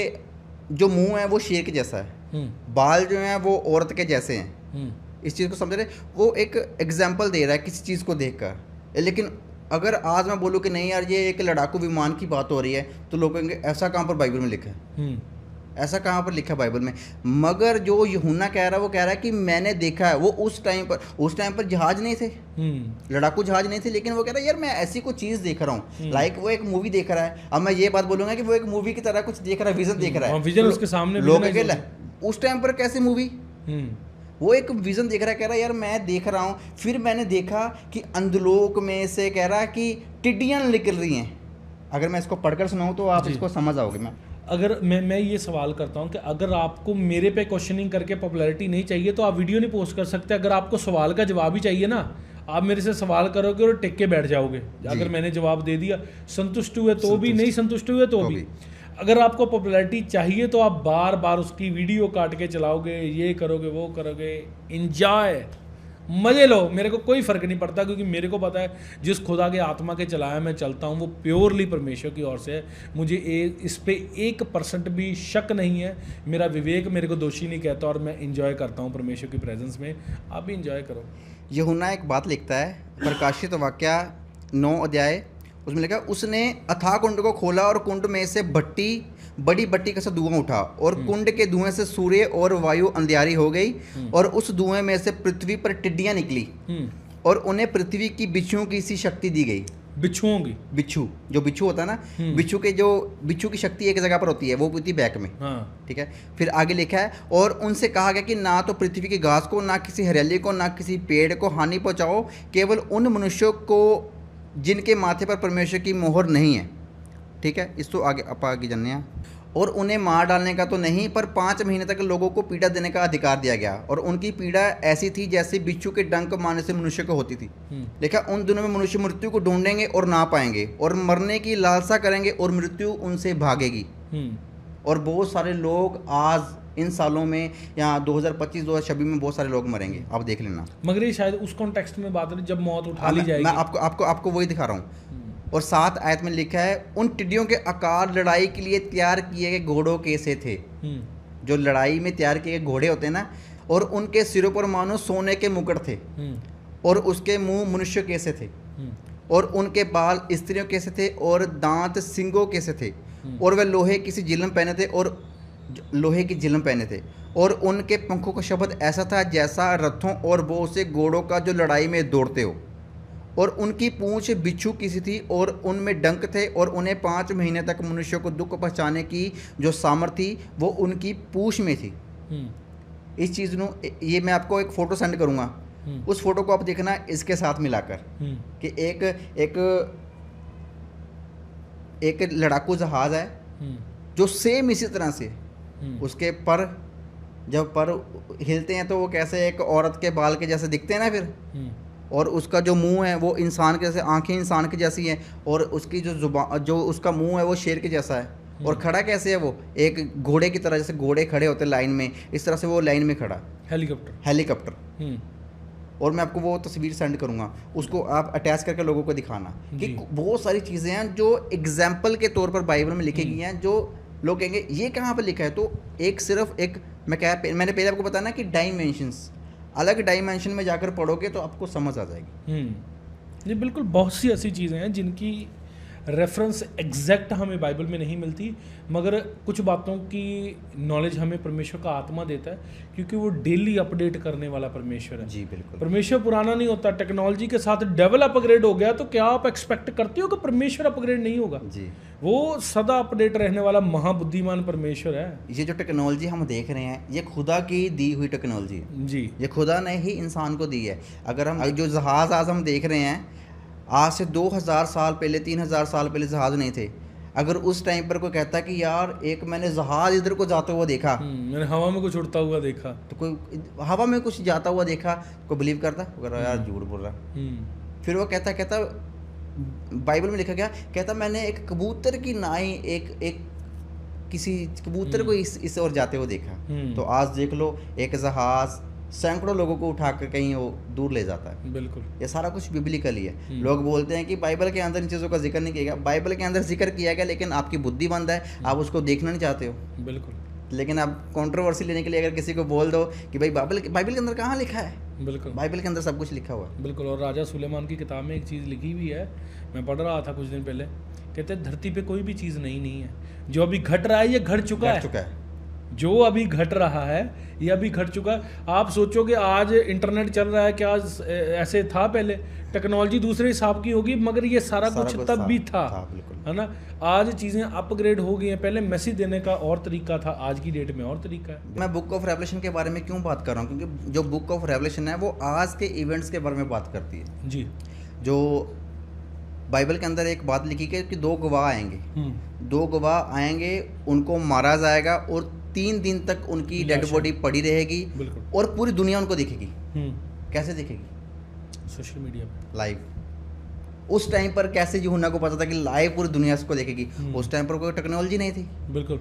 Speaker 1: जो मुंह है वो शेर के जैसा है, बाल जो हैं वो औरत के जैसे हैं। इस चीज़ को समझ रहे? वो एक एग्जाम्पल दे रहा है किसी चीज़ को देखकर। लेकिन अगर आज मैं बोलूँ कि नहीं यार ये एक लड़ाकू विमान की बात हो रही है, तो लोग कहेंगे ऐसा कहाँ पर बाइबल में लिखा है, ऐसा कहाँ पर लिखा है बाइबल में। मगर जो यूहन्ना कह रहा है वो कह रहा है कि मैंने देखा है। वो उस टाइम पर जहाज नहीं थे, लड़ाकू जहाज नहीं थे, लेकिन वो कह रहा है यार मैं ऐसी कोई चीज़ देख रहा हूँ। लाइक वो एक मूवी देख रहा है। अब मैं ये बात बोलूँगा कि वो एक मूवी की तरह कुछ देख रहा है, विजन देख रहा है,
Speaker 2: विजन उसके सामने।
Speaker 1: लोग उस टाइम पर कैसे मूवी, वो एक विज़न देख रहा है, कह रहा है यार मैं देख रहा हूँ। फिर मैंने देखा कि अंधलोक में से कह रहा है कि टिड्डियाँ निकल रही हैं। अगर मैं इसको पढ़कर सुनाऊँ तो आप इसको समझ आओगे।
Speaker 2: अगर मैं ये सवाल करता हूँ कि अगर आपको मेरे पे क्वेश्चनिंग करके पॉपुलैरिटी नहीं चाहिए तो आप वीडियो नहीं पोस्ट कर सकते। अगर आपको सवाल का जवाब ही चाहिए ना, आप मेरे से सवाल करोगे और टिक के बैठ जाओगे। अगर मैंने जवाब दे दिया, संतुष्ट हुए तो भी, नहीं संतुष्ट हुए तो भी। अगर आपको पॉपुलैरिटी चाहिए तो आप बार बार उसकी वीडियो काट के चलाओगे, ये करोगे, वो करोगे। इंजॉय, मजे लो, मेरे को कोई फ़र्क नहीं पड़ता, क्योंकि मेरे को पता है जिस खुदा के आत्मा के चलाया मैं चलता हूँ वो प्योरली परमेश्वर की ओर से है। मुझे इस पे 1% भी शक नहीं है। मेरा विवेक मेरे को दोषी नहीं कहता और मैं इंजॉय करता हूँ परमेश्वर की प्रेजेंस में। आप भी इंजॉय करो।
Speaker 1: यूहन्ना एक बात लिखता है, प्रकाशित वाक्या 9 अध्याय, उसमें लिखा उसने अथाह कुंड को खोला और कुंड में से बड़ी भट्टी का सा धुआं उठा और कुंड के धुएं से सूर्य और वायु अंधियारी हो गई और उस धुएं में से पृथ्वी पर टिड्डियां निकली और उन्हें पृथ्वी की बिच्छुओं की सी शक्ति दी गई।
Speaker 2: बिच्छुओं की,
Speaker 1: बिच्छू होता है ना, बिच्छू की शक्ति एक जगह पर होती है, वो होती है बैक में। हाँ। ठीक है। फिर आगे लिखा है और उनसे कहा गया कि ना तो पृथ्वी की घास को, ना किसी हरियाली को, ना किसी पेड़ को हानि पहुंचाओ, केवल उन मनुष्यों को जिनके माथे पर परमेश्वर की मोहर नहीं है। ठीक है। इस तो आगे जानने हैं। और उन्हें मार डालने का तो नहीं, पर 5 महीने तक लोगों को पीड़ा देने का अधिकार दिया गया। और उनकी पीड़ा ऐसी थी जैसे बिच्छू के डंक मारने से मनुष्य को होती थी। देखा, उन दिनों में मनुष्य मृत्यु को ढूंढेंगे और ना पाएंगे और मरने की लालसा करेंगे और मृत्यु उनसे भागेगी। और बहुत सारे लोग आज इन सालों में, यहाँ 2025-2026 में बहुत सारे लोग मरेंगे, आप देख लेना।
Speaker 2: मगर ये शायद उस कॉन्टेक्स्ट में बात है जब मौत उठा ली जाएगी।
Speaker 1: मैं आपको वही दिखा रहा हूँ। और 7 आयत में लिखा है उन टिड्डियों के आकार लड़ाई के लिए तैयार किए गए घोड़ों के से थे। जो लड़ाई में तैयार किए गए घोड़े होते हैं ना, और उनके सिरों पर मानो सोने के मुकुट थे और उसके मुंह मनुष्य के से थे और उनके बाल स्त्रियों के से थे और दांत सिंगों के से थे और वे लोहे की जिलम पहने थे और उनके पंखों का शब्द ऐसा था जैसा रथों और बहुत से घोड़ों का जो लड़ाई में दौड़ते हो। और उनकी पूंछ बिच्छू की सी थी और उनमें डंक थे और उन्हें 5 महीने तक मनुष्यों को दुख पहुंचाने की जो सामर्थ थी वो उनकी पूंछ में थी। इस चीज़ ਨੂੰ ये मैं आपको एक फ़ोटो सेंड करूँगा, उस फोटो को आप देखना इसके साथ मिलाकर कि एक लड़ाकू जहाज़ है जो सेम इसी तरह से, उसके पर जब पर हिलते हैं तो वो कैसे एक औरत के बाल के जैसे दिखते हैं ना फिर, और उसका जो मुंह है वो इंसान के जैसे, आंखें इंसान की जैसी हैं और उसकी जो जुबान, जो उसका मुंह है वो शेर के जैसा है। और खड़ा कैसे है वो, एक घोड़े की तरह, जैसे घोड़े खड़े होते हैं लाइन में, इस तरह से वो लाइन में खड़ा, हेलीकॉप्टर। और मैं आपको वो तस्वीर सेंड करूँगा, उसको आप अटैच करके लोगों को दिखाना कि बहुत सारी चीज़ें हैं जो एग्जाम्पल के तौर पर बाइबल में लिखी गई हैं, जो लोग कहेंगे ये कहाँ पर लिखा है। तो मैंने पहले आपको बताया ना कि डायमेंशंस, अलग डायमेंशन में जाकर पढ़ोगे तो आपको समझ आ जाएगी।
Speaker 2: जी बिल्कुल, बहुत सी ऐसी चीज़ें हैं जिनकी रेफरेंस एग्जैक्ट हमें बाइबल में नहीं मिलती, मगर कुछ बातों की नॉलेज हमें परमेश्वर का आत्मा देता है, क्योंकि वो डेली अपडेट करने वाला परमेश्वर है।
Speaker 1: जी बिल्कुल,
Speaker 2: परमेश्वर पुराना नहीं होता। टेक्नोलॉजी के साथ डेवल अपग्रेड हो गया तो क्या आप एक्सपेक्ट करते हो कि परमेश्वर अपग्रेड नहीं होगा?
Speaker 1: जी,
Speaker 2: वो सदा अपडेट रहने वाला महाबुद्धिमान परमेश्वर है।
Speaker 1: ये जो टेक्नोलॉजी हम देख रहे हैं ये खुदा की दी हुई टेक्नोलॉजी है जी, ये खुदा ने ही इंसान को दी है। अगर हम जो जहाज़ आज हम देख रहे हैं, आज से 2000 साल पहले, 3000 साल पहले जहाज़ नहीं थे। अगर उस टाइम पर कोई कहता कि यार एक मैंने जहाज़ इधर को जाता हुआ देखा,
Speaker 2: मैंने हवा में कुछ उड़ता हुआ देखा, तो
Speaker 1: कोई हवा में कुछ जाता हुआ देखा, कोई बिलीव करता? यार झूठ बोल रहा। फिर वो कहता बाइबल में लिखा गया, कहता मैंने एक कबूतर की नाई एक किसी कबूतर को इस ओर जाते हुए देखा। तो आज देख लो, एक जहाज़ सैकड़ों लोगों को उठाकर कहीं वो दूर ले जाता है। बिल्कुल, ये सारा कुछ बिब्लिकल ही है। लोग बोलते हैं कि बाइबल के अंदर इन चीज़ों का जिक्र नहीं किया गया। बाइबल के अंदर जिक्र किया गया, लेकिन आपकी बुद्धि बंद है, आप उसको देखना नहीं चाहते हो। बिल्कुल, लेकिन आप कंट्रोवर्सी लेने के लिए अगर किसी को बोल दो कि भाई बाइबल के अंदर कहाँ लिखा है, बिल्कुल बाइबल के अंदर सब कुछ लिखा हुआ है।
Speaker 2: बिल्कुल, और राजा सुलेमान की किताब में एक चीज़ लिखी हुई है, मैं पढ़ रहा था कुछ दिन पहले, कहते हैं धरती पे कोई भी चीज़ नहीं है, जो अभी घट रहा है ये घट चुका है। जो अभी घट रहा है ये अभी घट चुका है। आप सोचोगे आज इंटरनेट चल रहा है, क्या ऐसे था पहले? टेक्नोलॉजी दूसरे हिसाब की होगी, मगर ये सारा कुछ तब भी था, है ना। आज चीज़ें अपग्रेड हो गई हैं। पहले मैसेज देने का और तरीका था, आज की डेट में और तरीका है।
Speaker 1: मैं बुक ऑफ रेवलेशन के बारे में क्यों बात कर रहा हूँ, क्योंकि जो बुक ऑफ रेवलेशन है वो आज के इवेंट्स के बारे में बात करती है जी। जो बाइबल के अंदर एक बात लिखी है कि 2 गवाह आएंगे, 2 गवाह आएंगे, उनको मारा जाएगा और 3 दिन तक उनकी डेड बॉडी पड़ी रहेगी और पूरी दुनिया उनको देखेगी। कैसे देखेगी?
Speaker 2: सोशल मीडिया पे
Speaker 1: लाइव। उस टाइम पर कैसे यूहन्ना को पता था कि लाइव पूरी दुनिया उसको देखेगी? उस टाइम पर कोई टेक्नोलॉजी नहीं थी।
Speaker 2: बिल्कुल,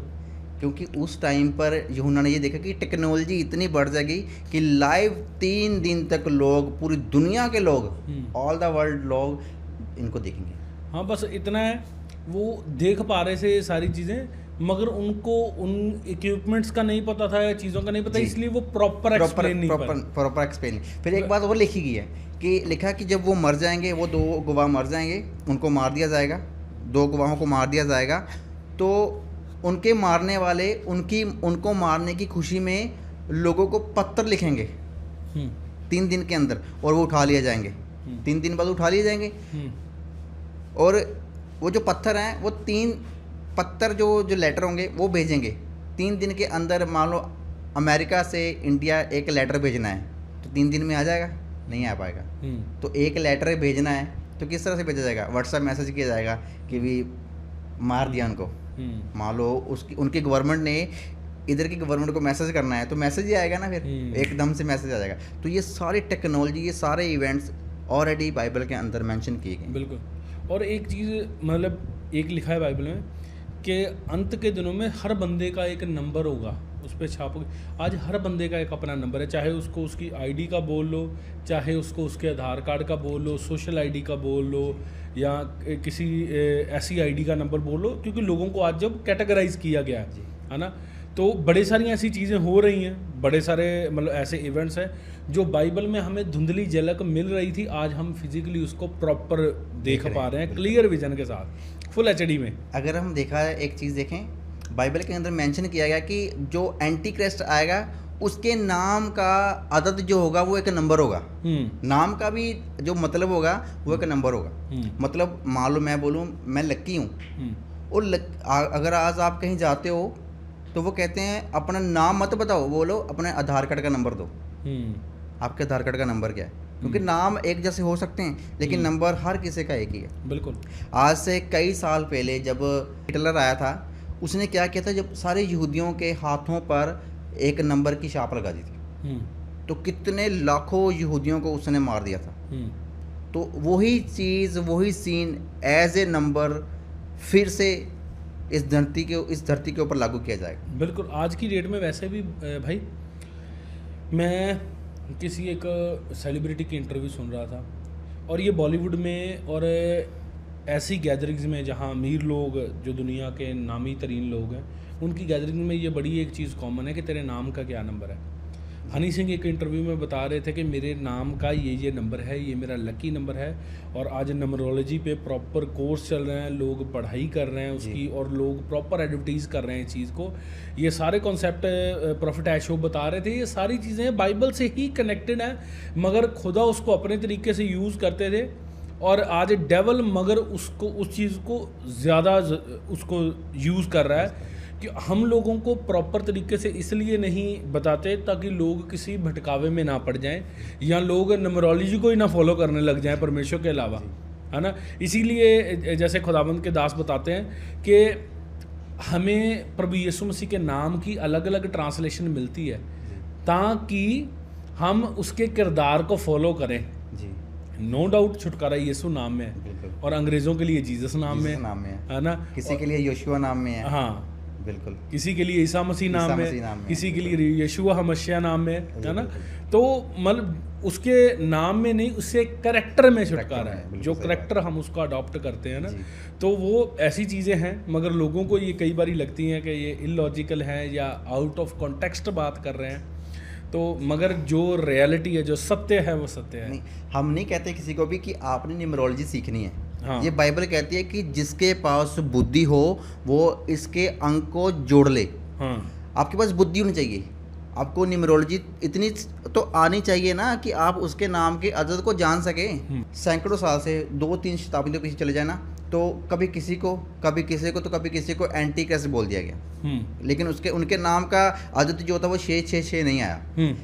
Speaker 1: क्योंकि उस टाइम पर यूहन्ना ने ये देखा कि टेक्नोलॉजी इतनी बढ़ जाएगी कि लाइव 3 दिन तक लोग, पूरी दुनिया के लोग, ऑल द वर्ल्ड लोग इनको देखेंगे।
Speaker 2: हाँ, बस इतना है, वो देख पा रहे थे ये सारी चीज़ें, मगर उनको उन इक्विपमेंट्स का नहीं पता था या चीज़ों का नहीं पता, इसलिए वो प्रॉपर
Speaker 1: एक्सप्लेन। फिर एक बात और लिखी गई है कि लिखा कि जब वो मर जाएंगे, वो 2 गवाह मर जाएंगे, उनको मार दिया जाएगा, 2 गवाहों को मार दिया जाएगा, तो उनके मारने वाले उनको मारने की खुशी में लोगों को पत्थर लिखेंगे 3 दिन के अंदर, और वो उठा लिए जाएंगे। 3 दिन बाद उठा लिए जाएंगे, और वो जो पत्थर हैं, वो 3 पत्थर जो लेटर होंगे वो भेजेंगे 3 दिन के अंदर। मान लो अमेरिका से इंडिया एक लेटर भेजना है, तो 3 दिन में आ जाएगा? नहीं आ पाएगा। तो एक लेटर भेजना है तो किस तरह से भेजा जाएगा? व्हाट्सएप मैसेज किया जाएगा कि भी मार दिया उनको। मान लो उनकी गवर्नमेंट ने, इधर की गवर्नमेंट को मैसेज करना है तो मैसेज ही आएगा ना, फिर एकदम से मैसेज आ जाएगा। तो ये सारी टेक्नोलॉजी, ये सारे इवेंट्स ऑलरेडी बाइबल के अंदर मेंशन किए गए।
Speaker 2: बिल्कुल। और एक चीज़, मतलब एक लिखा है बाइबल में कि अंत के दिनों में हर बंदे का एक नंबर होगा, उस पर छापोगे। आज हर बंदे का एक अपना नंबर है, चाहे उसको उसकी आईडी का बोल लो, चाहे उसको उसके आधार कार्ड का बोल लो, सोशल आईडी का बोल लो, या किसी ऐसी आईडी का नंबर बोल लो, क्योंकि लोगों को आज जब कैटेगराइज किया गया है ना, तो बड़ी सारी ऐसी चीज़ें हो रही हैं, बड़े सारे मतलब ऐसे इवेंट्स हैं जो बाइबल में हमें धुंधली झलक मिल रही थी, आज हम फिजिकली उसको प्रॉपर देख पा रहे हैं, क्लियर विजन के साथ, फुल एचडी में।
Speaker 1: अगर हम देखा है, एक चीज़ देखें, बाइबल के अंदर मेंशन किया गया कि जो एंटी क्राइस्ट आएगा उसके नाम का अदद जो होगा वो एक नंबर होगा। नाम का भी जो मतलब होगा वो एक नंबर होगा। मतलब मान लो मैं बोलूँ मैं लक्की हूँ, और अगर आज आप कहीं जाते हो तो वो कहते हैं अपना नाम मत बताओ, बोलो अपने आधार कार्ड का नंबर दो। आपके आधार कार्ड का नंबर क्या है? क्योंकि नाम एक जैसे हो सकते हैं लेकिन नंबर हर किसी का एक ही है।
Speaker 2: बिल्कुल।
Speaker 1: आज से कई साल पहले जब हिटलर आया था, उसने क्या किया था, जब सारे यहूदियों के हाथों पर एक नंबर की छाप लगा दी थी, तो कितने लाखों यहूदियों को उसने मार दिया था। तो वही चीज़, वही सीन एज ए नंबर फिर से इस धरती के ऊपर लागू किया जाएगा।
Speaker 2: बिल्कुल। आज की डेट में वैसे भी भाई, मैं किसी एक सेलिब्रिटी की इंटरव्यू सुन रहा था, और ये बॉलीवुड में और ऐसी गैदरिंग्स में जहाँ अमीर लोग, जो दुनिया के नामी तरीन लोग हैं, उनकी गैदरिंग में ये बड़ी एक चीज़ कॉमन है कि तेरे नाम का क्या नंबर है। हनी सिंह एक इंटरव्यू में बता रहे थे कि मेरे नाम का ये नंबर है, ये मेरा लकी नंबर है, और आज नंबरोलॉजी पे प्रॉपर कोर्स चल रहे हैं, लोग पढ़ाई कर रहे हैं उसकी, और लोग प्रॉपर एडवर्टीज़ कर रहे हैं इस चीज़ को। ये सारे कॉन्सेप्ट प्रॉफिट ऐशो बता रहे थे, ये सारी चीज़ें बाइबल से ही कनेक्टेड हैं, मगर खुदा उसको अपने तरीके से यूज़ करते थे, और आज डेवल मगर उसको, उस चीज़ को ज़्यादा उसको यूज़ कर रहा है, कि हम लोगों को प्रॉपर तरीके से इसलिए नहीं बताते ताकि लोग किसी भटकावे में ना पड़ जाएं, या लोग नंबरोलॉजी को ही ना फॉलो करने लग जाएं परमेश्वर के अलावा, है ना। इसीलिए जैसे खुदाबंद के दास बताते हैं कि हमें प्रभु यीशु मसीह के नाम की अलग अलग ट्रांसलेशन मिलती है ताकि हम उसके किरदार को फॉलो करें। नो डाउट छुटकारा यीशु नाम में है, और अंग्रेज़ों के लिए जीसस नाम में है ना,
Speaker 1: किसी के लिए योशुआ नाम में है,
Speaker 2: हाँ
Speaker 1: बिल्कुल,
Speaker 2: किसी के लिए ईसा मसीह नाम में, किसी के लिए यीशुआ हमश्या नाम में, है ना। तो मतलब उसके नाम में नहीं, उससे करेक्टर में छुटकारा है, जो करेक्टर हम उसको अडॉप्ट करते हैं ना। तो वो ऐसी चीज़ें हैं, मगर लोगों को ये कई बारी लगती हैं कि ये इलॉजिकल है या आउट ऑफ कॉन्टेक्स्ट बात कर रहे हैं, तो मगर जो रियलिटी है, जो सत्य है, वो सत्य है।
Speaker 1: नहीं, हम नहीं कहते किसी को भी कि आपने न्यूमरोलॉजी सीखनी है।
Speaker 2: हाँ।
Speaker 1: ये बाइबल कहती है कि जिसके पास बुद्धि हो वो इसके अंक को जोड़ ले।
Speaker 2: हाँ।
Speaker 1: आपके पास बुद्धि होनी चाहिए, आपको न्यूमरोलॉजी इतनी तो आनी चाहिए ना कि आप उसके नाम के अदद को जान सकें। सैकड़ों साल से 2-3 शताब्दियों पीछे चले जाए ना, तो कभी किसी को तो कभी किसी को एंटी क्राइस्ट बोल दिया गया। लेकिन उनके नाम का आदत जो था वो 666 नहीं आया।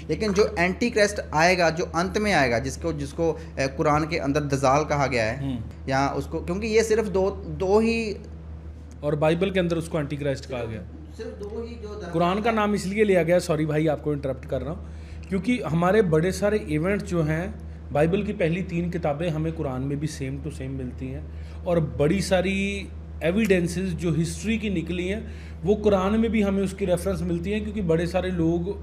Speaker 1: लेकिन जो एंटी क्राइस्ट आएगा, जो अंत में आएगा, जिसको कुरान के अंदर दजाल कहा गया है, या उसको, क्योंकि ये सिर्फ दो ही,
Speaker 2: और बाइबल के अंदर उसको एंटी क्राइस्ट कहा गया।
Speaker 1: सिर्फ दो ही जो
Speaker 2: कुरान का नाम इसलिए लिया गया, सॉरी भाई आपको इंटरप्ट कर रहा हूँ, क्योंकि हमारे बड़े सारे इवेंट जो हैं, बाइबल की पहली 3 किताबें हमें कुरान में भी सेम टू सेम मिलती हैं, और बड़ी सारी एविडेंसेस जो हिस्ट्री की निकली हैं वो कुरान में भी हमें उसकी रेफरेंस मिलती हैं, क्योंकि बड़े सारे लोग,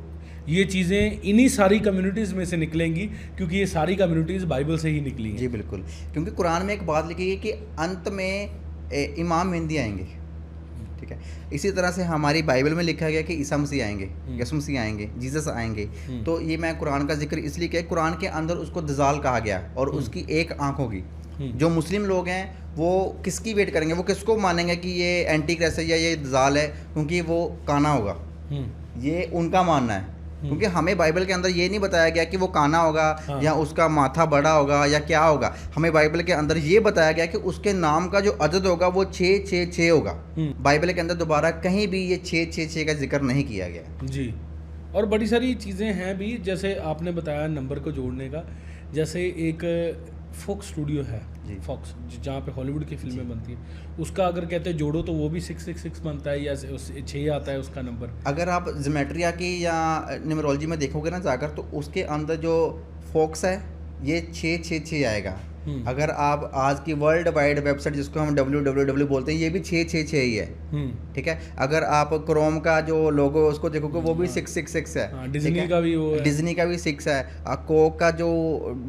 Speaker 2: ये चीज़ें इन्हीं सारी कम्युनिटीज़ में से निकलेंगी, क्योंकि ये सारी कम्युनिटीज़ बाइबल से ही निकली हैं।
Speaker 1: जी बिल्कुल, क्योंकि कुरान में एक बात लिखी है कि अंत में इमाम मेहदी आएंगे, ठीक है। इसी तरह से हमारी बाइबल में लिखा गया कि ईसा मसीह आएंगे, यसु मसीह आएंगे, जीसस आएंगे। तो ये मैं कुरान का जिक्र इसलिए किया, कुरान के अंदर उसको दजाल कहा गया, और उसकी एक आंख होगी। जो मुस्लिम लोग हैं वो किसकी वेट करेंगे, वो किसको मानेंगे कि ये एंटी क्राइस्ट है या ये दजाल है, क्योंकि वो काना होगा। ये उनका मानना है, क्योंकि हमें बाइबल के अंदर ये नहीं बताया गया कि वो काना होगा, या उसका माथा बड़ा होगा, या क्या होगा। हमें बाइबल के अंदर ये बताया गया कि उसके नाम का जो अदद होगा वो 666 होगा। बाइबल के अंदर दोबारा कहीं भी ये 666 का जिक्र नहीं किया गया
Speaker 2: जी। और बड़ी सारी चीज़ें हैं भी, जैसे आपने बताया नंबर को जोड़ने का, जैसे एक फॉक्स स्टूडियो है, फॉक्स, जहाँ पे हॉलीवुड की फिल्में बनती हैं, उसका अगर कहते हैं जोड़ो तो वो भी 666 बनता है, या 6 आता है उसका नंबर।
Speaker 1: अगर आप ज्योमेट्रिया की या न्यूमरोलॉजी में देखोगे ना जाकर, तो उसके अंदर जो फॉक्स है ये 666 आएगा। अगर आप आज की वर्ल्ड वाइड वेबसाइट जिसको हम www बोलते हैं, ये भी 666 ही है, ठीक है। अगर आप क्रोम का जो लोगो उसको देखोगे वो भी 666 है।
Speaker 2: डिज्नी का भी वो है,
Speaker 1: डिज्नी का भी 6 है। कोक का जो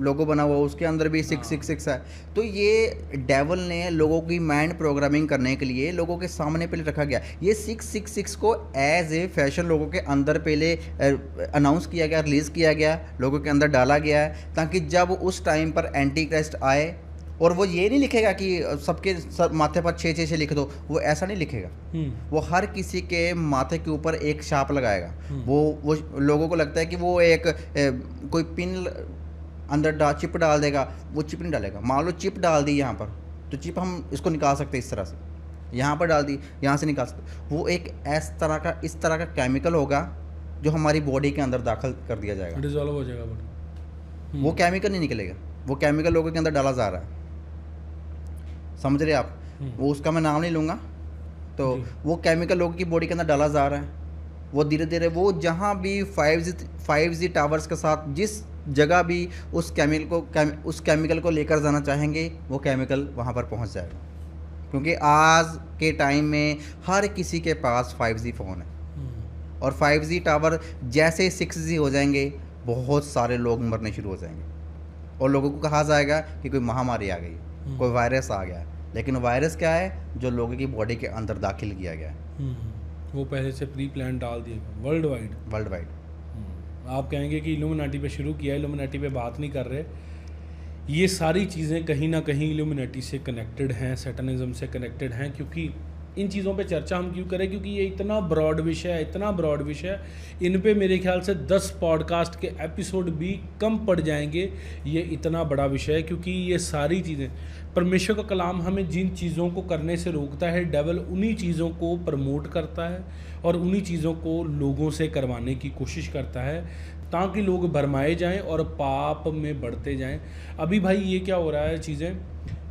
Speaker 1: लोगो बना हुआ उसके अंदर भी 666 है। तो ये डेवल ने लोगों की माइंड प्रोग्रामिंग करने के लिए लोगों के सामने पहले रखा गया। ये 666 को एज ए फैशन लोगों के अंदर पहले अनाउंस किया गया, रिलीज़ किया गया, लोगों के अंदर डाला गया है, ताकि जब उस टाइम पर एंटी क्राइस्ट आए, और वो ये नहीं लिखेगा कि सबके माथे पर 666 लिख दो, वो ऐसा नहीं लिखेगा। वो हर किसी के माथे के ऊपर एक छाप लगाएगा। वो लोगों को लगता है कि वो एक कोई पिन अंदर चिप डाल देगा, वो चिप नहीं डालेगा। मान लो चिप डाल दी यहाँ पर, तो चिप हम इसको निकाल सकते हैं इस तरह से, यहाँ पर डाल दी, यहाँ से निकाल सकते। वो एक इस तरह का केमिकल होगा जो हमारी बॉडी के अंदर दाखिल कर दिया जाएगा,
Speaker 2: डिसॉल्व हो जाएगा।
Speaker 1: वो केमिकल नहीं निकलेगा, वो केमिकल लोगों के अंदर डाला जा रहा है, समझ रहे आप। वो उसका मैं नाम नहीं लूँगा, तो वो केमिकल लोगों की बॉडी के अंदर डाला जा रहा है। वो धीरे धीरे वो जहाँ भी 5G टावर्स के साथ जिस जगह भी उस केमिकल को लेकर जाना चाहेंगे, वो केमिकल वहाँ पर पहुँच जाएगा। क्योंकि आज के टाइम में हर किसी के पास 5G फ़ोन है, और 5G टावर जैसे 6G हो जाएंगे, बहुत सारे लोग मरने शुरू हो जाएंगे, और लोगों को कहा जाएगा कि कोई महामारी आ गई, कोई वायरस आ गया है। लेकिन वायरस क्या है? जो लोगों की बॉडी के अंदर दाखिल किया गया है।
Speaker 2: वो पहले से प्री प्लान डाल दिए वर्ल्ड वाइड। आप कहेंगे कि इल्यूमिनाटी पे शुरू किया, इल्यूमिनाटी पे बात नहीं कर रहे। ये सारी चीज़ें कहीं ना कहीं इल्यूमिनाटी से कनेक्टेड हैं, सैटनिज्म से कनेक्टेड हैं। क्योंकि इन चीज़ों पे चर्चा हम क्यों करें? क्योंकि ये इतना ब्रॉड विषय है, इन पे मेरे ख्याल से 10 पॉडकास्ट के एपिसोड भी कम पड़ जाएंगे। ये इतना बड़ा विषय है, क्योंकि ये सारी चीज़ें, परमेश्वर का कलाम हमें जिन चीज़ों को करने से रोकता है, डेवल उन्हीं चीज़ों को प्रमोट करता है और उन्हीं चीज़ों को लोगों से करवाने की कोशिश करता है, ताकि लोग भरमाए जाएं और पाप में बढ़ते जाएं। अभी भाई ये क्या हो रहा है, चीज़ें,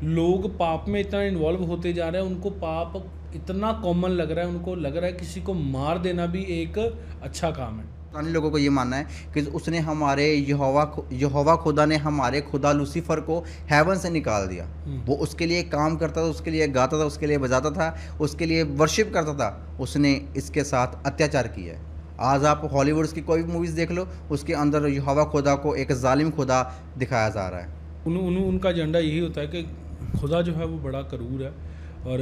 Speaker 2: लोग पाप में इतना इन्वॉल्व होते जा रहे हैं, उनको पाप इतना कॉमन लग रहा है, उनको लग रहा है किसी को मार देना भी एक अच्छा काम है।
Speaker 1: पुराने लोगों को ये मानना है कि उसने हमारे यहोवा खुदा ने हमारे खुदा लूसीफर को हेवन से निकाल दिया। वो उसके लिए काम करता था, उसके लिए गाता था, उसके लिए बजाता था, उसके लिए वर्शिप करता था। उसने इसके साथ अत्याचार किया है। आज आप हॉलीवुड की कोई भी मूवीज़ देख लो, उसके अंदर यहोवा खुदा को एक जालिम खुदा दिखाया जा रहा है।
Speaker 2: उनका एजेंडा यही होता है कि खुदा जो है वो बड़ा करूर है और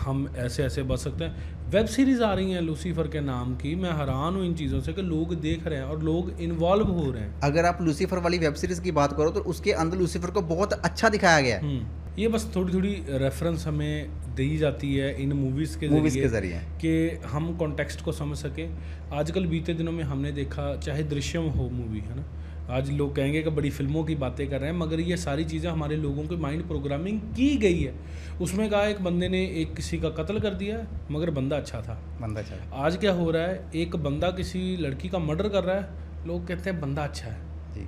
Speaker 2: हम ऐसे बच सकते हैं। वेब सीरीज़ आ रही हैं लूसीफर के नाम की, मैं हैरान हूँ इन चीज़ों से कि लोग देख रहे हैं और लोग इन्वॉल्व हो रहे हैं।
Speaker 1: अगर आप लूसीफर वाली वेब सीरीज़ की बात करो तो उसके अंदर लूसीफर को बहुत अच्छा दिखाया गया है।
Speaker 2: ये बस थोड़ी रेफरेंस हमें दी जाती है इन मूवीज़ के ज़रिए कि हम कॉन्टेक्स्ट को समझ सकें। आजकल बीते दिनों में हमने देखा, चाहे दृश्यम हो मूवी है ना, आज लोग कहेंगे कि बड़ी फिल्मों की बातें कर रहे हैं, मगर ये सारी चीज़ें हमारे लोगों की माइंड प्रोग्रामिंग की गई है। उसमें कहा एक बंदे ने एक किसी का कत्ल कर दिया मगर बंदा अच्छा था।
Speaker 1: बंदा अच्छा।
Speaker 2: आज क्या हो रहा है, एक बंदा किसी लड़की का मर्डर कर रहा है, लोग कहते हैं बंदा अच्छा है।
Speaker 1: जी।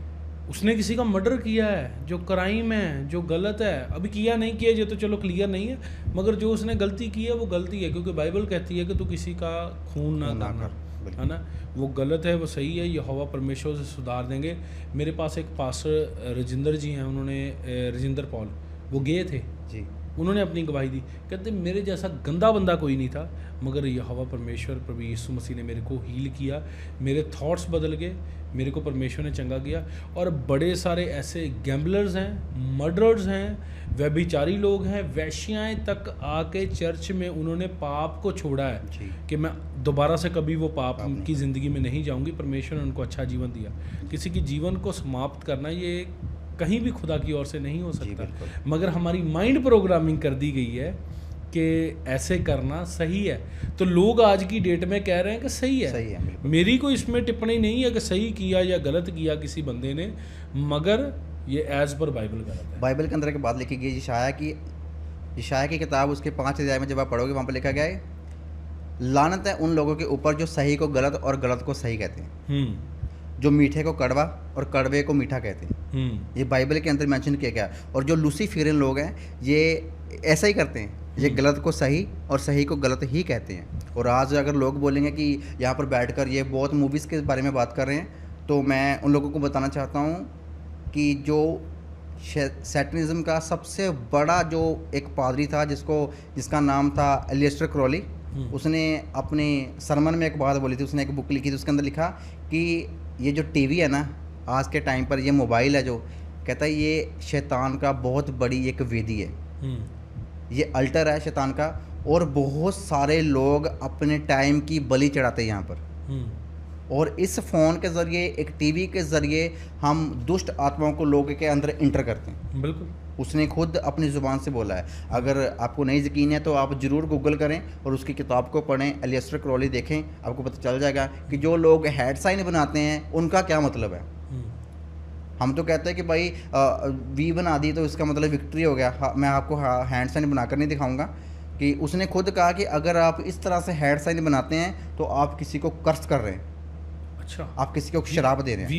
Speaker 2: उसने किसी का मर्डर किया है, जो क्राइम है, जो गलत है, अभी किया नहीं किया ये तो चलो क्लियर नहीं है, मगर जो उसने गलती की है वो गलती है, क्योंकि बाइबल कहती है कि तू किसी का खून ना करना, है ना। वो गलत है, वो सही है, यहोवा परमेश्वर से सुधार देंगे। मेरे पास एक पास्टर रजिंदर जी हैं, उन्होंने रजिंदर पॉल, वो गए थे
Speaker 1: जी,
Speaker 2: उन्होंने अपनी गवाही दी, कहते मेरे जैसा गंदा बंदा कोई नहीं था, मगर यहोवा परमेश्वर प्रभु यीशु मसीह ने मेरे को हील किया, मेरे थॉट्स बदल गए, मेरे को परमेश्वर ने चंगा किया। और बड़े सारे ऐसे गैम्बलर्स हैं, मर्डरर्स हैं, व्यभिचारी लोग हैं, वैश्याएं तक आके चर्च में उन्होंने पाप को छोड़ा है कि मैं दोबारा से कभी वो पाप की ज़िंदगी में नहीं जाऊंगी। परमेश्वर ने उनको अच्छा जीवन दिया। किसी की जीवन को समाप्त करना ये कहीं भी खुदा की ओर से नहीं हो सकता, मगर हमारी माइंड प्रोग्रामिंग कर दी गई है कि ऐसे करना सही है। तो लोग आज की डेट में कह रहे हैं कि सही है, मेरी कोई इसमें टिप्पणी नहीं है कि सही किया या गलत किया किसी बंदे ने, मगर ये एज पर बाइबल गलत है।
Speaker 1: बाइबल के अंदर एक बात लिखी गई यशायाह की किताब उसके 5 अध्याय में जब आप पढ़ोगे वहाँ पर लिखा गया है, लानत है उन लोगों के ऊपर जो सही को गलत और गलत को सही कहते हैं, जो मीठे को कड़वा और कड़वे को मीठा कहते हैं। ये बाइबल के अंदर मेंशन किया गया। और जो लूसीफेरियन लोग हैं ये ऐसा ही करते हैं, ये गलत को सही और सही को गलत ही कहते हैं। और आज अगर लोग बोलेंगे कि यहाँ पर बैठकर ये बहुत मूवीज़ के बारे में बात कर रहे हैं, तो मैं उन लोगों को बताना चाहता हूँ कि जो सैटनिज्म का सबसे बड़ा जो एक पादरी था जिसका नाम था एलिस्टर क्रॉली, उसने अपने सरमन में एक बात बोली थी, उसने एक बुक लिखी थी, उसके अंदर लिखा कि ये जो टीवी है ना आज के टाइम पर, ये मोबाइल है, जो कहता है ये शैतान का बहुत बड़ी एक वेदी है, ये अल्टर है शैतान का, और बहुत सारे लोग अपने टाइम की बलि चढ़ाते हैं यहाँ पर। और इस फ़ोन के ज़रिए, एक टीवी के ज़रिए हम दुष्ट आत्माओं को लोगों के अंदर इंटर करते हैं।
Speaker 2: बिल्कुल, उसने
Speaker 1: खुद अपनी ज़ुबान से बोला है। अगर आपको नहीं यकीन है तो आप ज़रूर गूगल करें और उसकी किताब को पढ़ें, एलिस्टर क्रॉली देखें, आपको पता चल जाएगा कि जो लोग हेड साइन बनाते हैं उनका क्या मतलब है। हम तो कहते हैं कि भाई वी बना दी तो इसका मतलब विक्ट्री हो गया। मैं आपको हैंड साइन बनाकर नहीं दिखाऊंगा कि उसने खुद कहा कि अगर आप इस तरह से हैंड साइन बनाते हैं तो आप किसी को कर्स कर रहे हैं।
Speaker 2: अच्छा,
Speaker 1: आप किसी को शराब दे रहे हैं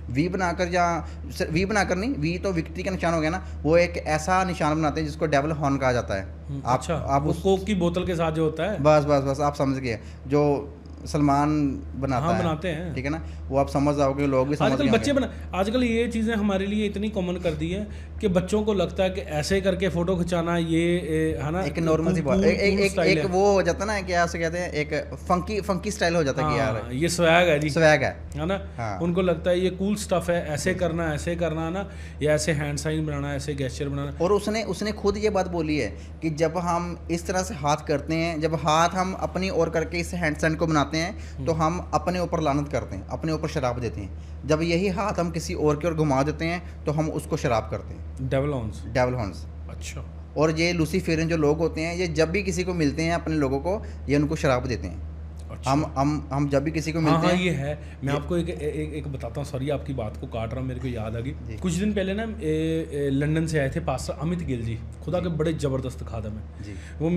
Speaker 1: वी बनाकर, या वी बनाकर नहीं, वी तो विक्ट्री का निशान हो गया ना, वो एक ऐसा निशान बनाते हैं जिसको डेविल हॉर्न कहा जाता है।
Speaker 2: अच्छा, आप उस कोक की बोतल के साथ जो होता है,
Speaker 1: बस आप समझ गए, जो सलमान बनाते हैं, ठीक है ना, वो आप समझ जाओगे, लोग भी समझ
Speaker 2: आजकल बच्चे आजकल ये चीज़ें हमारे लिए इतनी कॉमन कर दी है कि बच्चों को लगता है कि ऐसे करके फ़ोटो खिंचाना ये है ना
Speaker 1: एक नॉर्मल सी बात, एक वो हो जाता ना, क्या उसे कहते हैं, एक फंकी स्टाइल हो जाता है कि यार
Speaker 2: ये स्वैग है जी,
Speaker 1: स्वैग है
Speaker 2: ना। उनको लगता है ये कूल स्टफ है, ऐसे करना ना, या ऐसे हैंड साइन बनाना, ऐसे गेस्चर बनाना।
Speaker 1: और उसने खुद ये बात बोली है कि जब हम इस तरह से हाथ करते हैं, जब हाथ हम अपनी ओर करके इस हैंड साइन को बनाते हैं तो हम अपने ऊपर लानत करते हैं, अपने ऊपर शराब देते हैं। जब यही हाथ हम किसी और की ओर घुमा देते हैं तो हम उसको शराब करते हैं, डेविल हॉर्न्स।
Speaker 2: अच्छा,
Speaker 1: और ये लूसीफेरियन जो लोग होते हैं, ये जब भी किसी को मिलते हैं अपने लोगों को, ये उनको शराब देते हैं। अच्छा। हम जब भी किसी को मिलते हैं,
Speaker 2: ये है। मैं आपको एक बताता हूँ, सॉरी आपकी बात को काट रहा हूँ, मेरे को याद आ गई। कुछ दिन पहले ना लंदन से आए थे पास्टर अमित गिल जी, खुदा के बड़े ज़बरदस्त खादम है वो।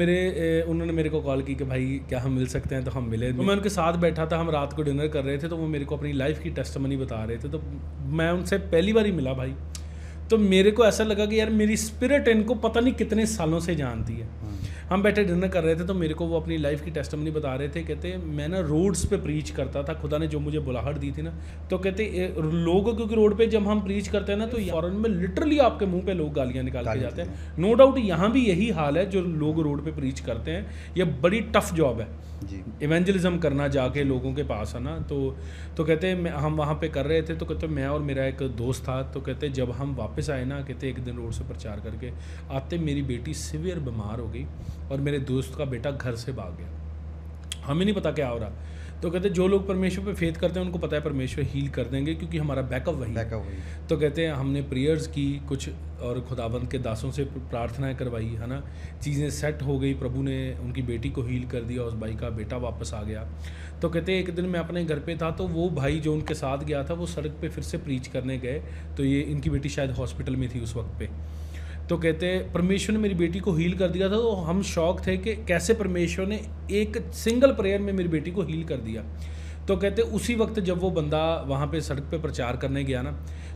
Speaker 2: उन्होंने मेरे को कॉल की कि भाई क्या हम मिल सकते हैं, तो हम मिले। तो मैं उनके साथ बैठा था, हम रात को डिनर कर रहे थे, तो वो मेरे को अपनी लाइफ की टेस्टमनी बता रहे थे। तो मैं उनसे पहली बार ही मिला भाई, तो मेरे को ऐसा लगा कि यार मेरी स्पिरिट इनको पता नहीं कितने सालों से जानती है। हम बैठे डिनर कर रहे थे, तो मेरे को वो अपनी लाइफ की टेस्टमनी बता रहे थे। कहते मैं ना रोड्स पे प्रीच करता था, खुदा ने जो मुझे बुलाहट दी थी ना, तो कहते लोगों, क्योंकि रोड पे जब हम प्रीच करते हैं ना, तो फॉरेन में लिटरली आपके मुंह पे लोग गालियाँ निकाल के जाते हैं। नो डाउट यहाँ भी यही हाल है, जो लोग रोड पे प्रीच करते हैं। ये बड़ी टफ जॉब है इवेंजलिज्म करना, जाके लोगों के पास, है ना। तो कहते हम वहाँ पे कर रहे थे, तो कहते मैं और मेरा एक दोस्त था, तो कहते जब हम वापस आए ना, कहते एक दिन रोड से प्रचार करके आते मेरी बेटी सीवियर बीमार हो गई और मेरे दोस्त का बेटा घर से भाग गया, हमें नहीं पता क्या हो रहा। तो कहते जो लोग परमेश्वर पे फेथ करते हैं उनको पता है परमेश्वर हील कर देंगे, क्योंकि हमारा बैकअप वही है। तो कहते हैं हमने प्रेयर्स की कुछ और खुदाबंद के दासों से प्रार्थनाएं करवाई, है ना, चीज़ें सेट हो गई, प्रभु ने उनकी बेटी को हील कर दिया, उस भाई का बेटा वापस आ गया। तो कहते एक दिन मैं अपने घर पे था, तो वो भाई जो उनके साथ गया था वो सड़क पे फिर से प्रीच करने गए, तो ये इनकी बेटी शायद हॉस्पिटल में थी उस वक्त पे। तो कहते परमेश्वर ने मेरी बेटी को हील कर दिया था, तो हम शौक थे कि कैसे परमेश्वर ने एक सिंगल प्रेयर में मेरी बेटी को हील कर दिया। तो कहते उसी वक्त जब वो बंदा वहाँ पे सड़क पे प्रचार करने गया ना,